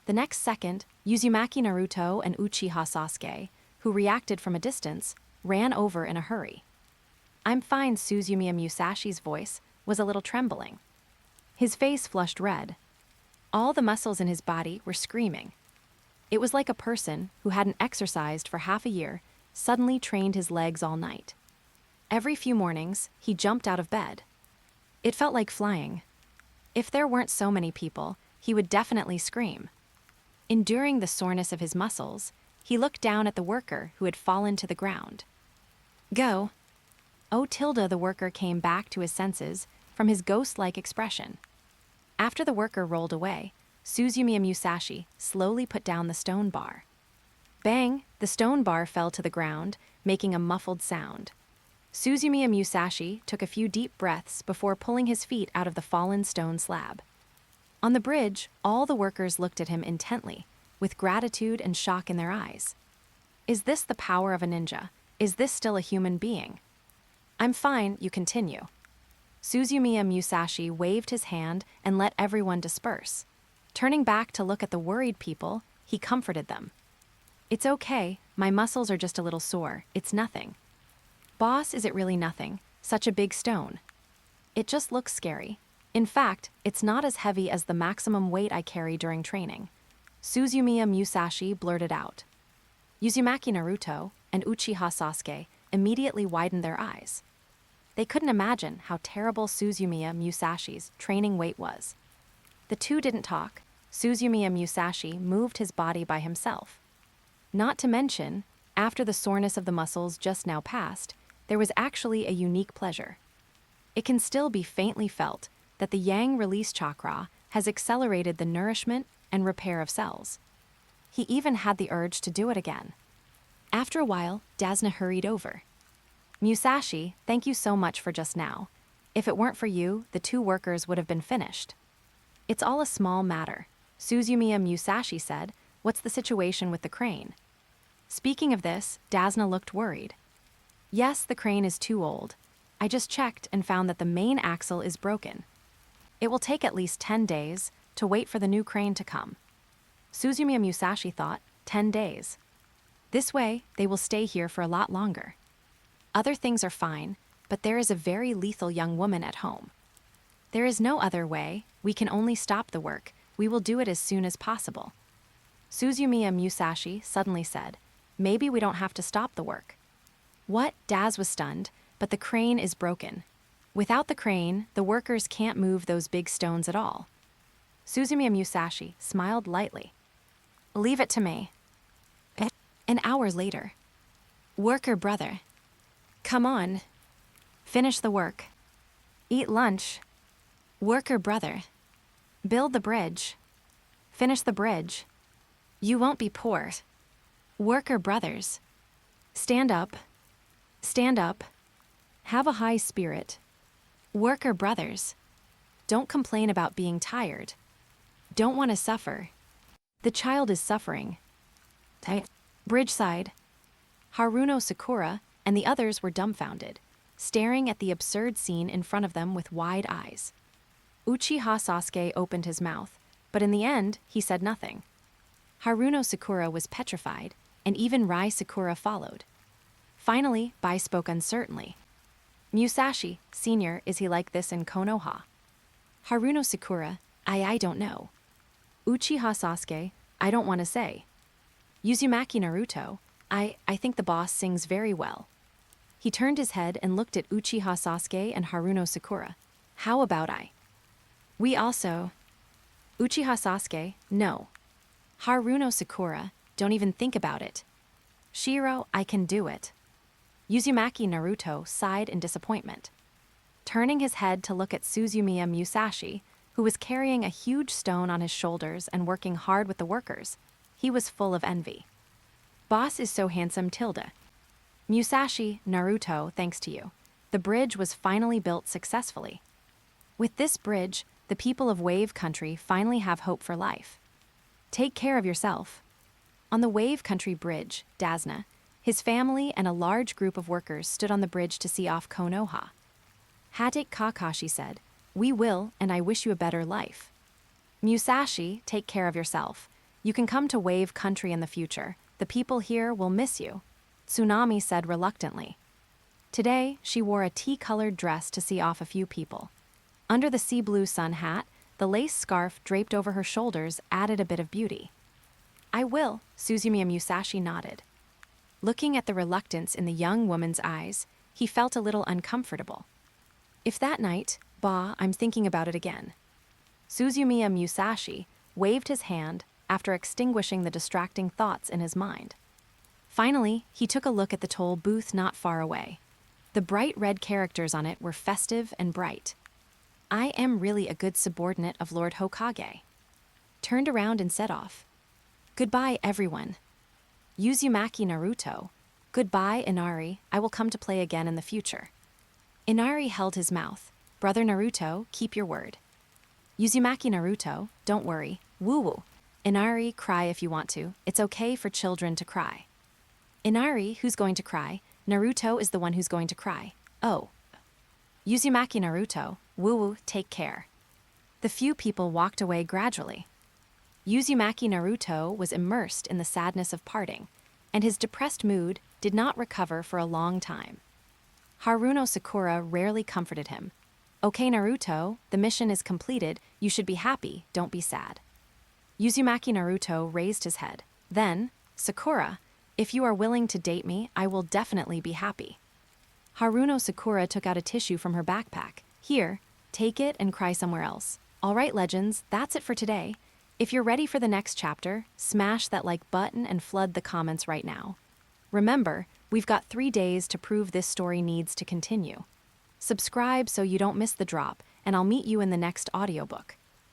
The next second, Uzumaki Naruto and Uchiha Sasuke, who reacted from a distance, ran over in a hurry. I'm fine, Suzumiya Musashi's voice was a little trembling. His face flushed red. All the muscles in his body were screaming. It was like a person who hadn't exercised for half a year suddenly trained his legs all night. Every few mornings, he jumped out of bed. It felt like flying. If there weren't so many people, he would definitely scream. Enduring the soreness of his muscles, he looked down at the worker who had fallen to the ground. Go. Oh, tilde, the worker came back to his senses from his ghost-like expression. After the worker rolled away, Suzumiya Musashi slowly put down the stone bar. Bang, the stone bar fell to the ground, making a muffled sound. Suzumiya Musashi took a few deep breaths before pulling his feet out of the fallen stone slab. On the bridge, all the workers looked at him intently, with gratitude and shock in their eyes. Is this the power of a ninja? Is this still a human being? I'm fine, you continue. Suzumiya Musashi waved his hand and let everyone disperse. Turning back to look at the worried people, he comforted them. It's okay, my muscles are just a little sore, it's nothing. Boss, is it really nothing? Such a big stone. It just looks scary. In fact, it's not as heavy as the maximum weight I carry during training. Suzumiya Musashi blurted out. Uzumaki Naruto and Uchiha Sasuke immediately widened their eyes. They couldn't imagine how terrible Suzumiya Musashi's training weight was. The two didn't talk. Suzumiya Musashi moved his body by himself. Not to mention, after the soreness of the muscles just now passed, there was actually a unique pleasure. It can still be faintly felt that the yang release chakra has accelerated the nourishment and repair of cells. He even had the urge to do it again. After a while, Dasna hurried over. Musashi, thank you so much for just now. If it weren't for you, the two workers would have been finished. It's all a small matter. Suzumiya Musashi said, what's the situation with the crane? Speaking of this, Dasna looked worried. Yes, the crane is too old. I just checked and found that the main axle is broken. It will take at least 10 days to wait for the new crane to come. Suzumiya Musashi thought, 10 days. This way, they will stay here for a lot longer. Other things are fine, but there is a very lethal young woman at home. There is no other way, we can only stop the work, we will do it as soon as possible. Suzumiya Musashi suddenly said, maybe we don't have to stop the work. What? Daz was stunned, but the crane is broken. Without the crane, the workers can't move those big stones at all. Suzumiya Musashi smiled lightly. Leave it to me. An hour later. Worker brother. Come on. Finish the work. Eat lunch. Worker brother. Build the bridge. Finish the bridge. You won't be poor. Worker brothers. Stand up. Stand up. Have a high spirit. Worker brothers. Don't complain about being tired. Don't want to suffer. The child is suffering. Bridge side. Haruno Sakura and the others were dumbfounded, staring at the absurd scene in front of them with wide eyes. Uchiha Sasuke opened his mouth, but in the end, he said nothing. Haruno Sakura was petrified, and even Rai Sakura followed. Finally, Bai spoke uncertainly. Musashi, Senior, is he like this in Konoha? Haruno Sakura, I don't know. Uchiha Sasuke, I don't want to say. Uzumaki Naruto, I think the boss sings very well. He turned his head and looked at Uchiha Sasuke and Haruno Sakura. How about I? We also. Uchiha Sasuke, no. Haruno Sakura, don't even think about it. Shiro, I can do it. Uzumaki Naruto sighed in disappointment. Turning his head to look at Suzumiya Musashi, who was carrying a huge stone on his shoulders and working hard with the workers, he was full of envy. Boss is so handsome, Tilda. Musashi, Naruto, thanks to you. The bridge was finally built successfully. With this bridge, the people of Wave Country finally have hope for life. Take care of yourself. On the Wave Country Bridge, Dasna, his family and a large group of workers stood on the bridge to see off Konoha. Hatake Kakashi said, "We will, and I wish you a better life." Musashi, take care of yourself. You can come to Wave Country in the future. The people here will miss you. Tsunami said reluctantly. Today, she wore a tea-colored dress to see off a few people. Under the sea blue sun hat, the lace scarf draped over her shoulders added a bit of beauty. I will, Suzumiya Musashi nodded. Looking at the reluctance in the young woman's eyes, he felt a little uncomfortable. If that night, I'm thinking about it again. Suzumiya Musashi waved his hand after extinguishing the distracting thoughts in his mind. Finally, he took a look at the toll booth not far away. The bright red characters on it were festive and bright. I am really a good subordinate of Lord Hokage. Turned around and set off. Goodbye, everyone. Uzumaki Naruto. Goodbye, Inari. I will come to play again in the future. Inari held his mouth. Brother Naruto, keep your word. Uzumaki Naruto, don't worry. Woo-woo. Inari, cry if you want to. It's okay for children to cry. Inari, who's going to cry? Naruto is the one who's going to cry. Oh. Uzumaki Naruto, woo-woo, take care. The few people walked away gradually. Uzumaki Naruto was immersed in the sadness of parting, and his depressed mood did not recover for a long time. Haruno Sakura rarely comforted him. Okay, Naruto, the mission is completed. You should be happy, don't be sad. Uzumaki Naruto raised his head. Then, Sakura, if you are willing to date me, I will definitely be happy. Haruno Sakura took out a tissue from her backpack. Here, take it and cry somewhere else. All right, legends, that's it for today. If you're ready for the next chapter, smash that like button and flood the comments right now. Remember, we've got 3 days to prove this story needs to continue. Subscribe so you don't miss the drop, and I'll meet you in the next audiobook.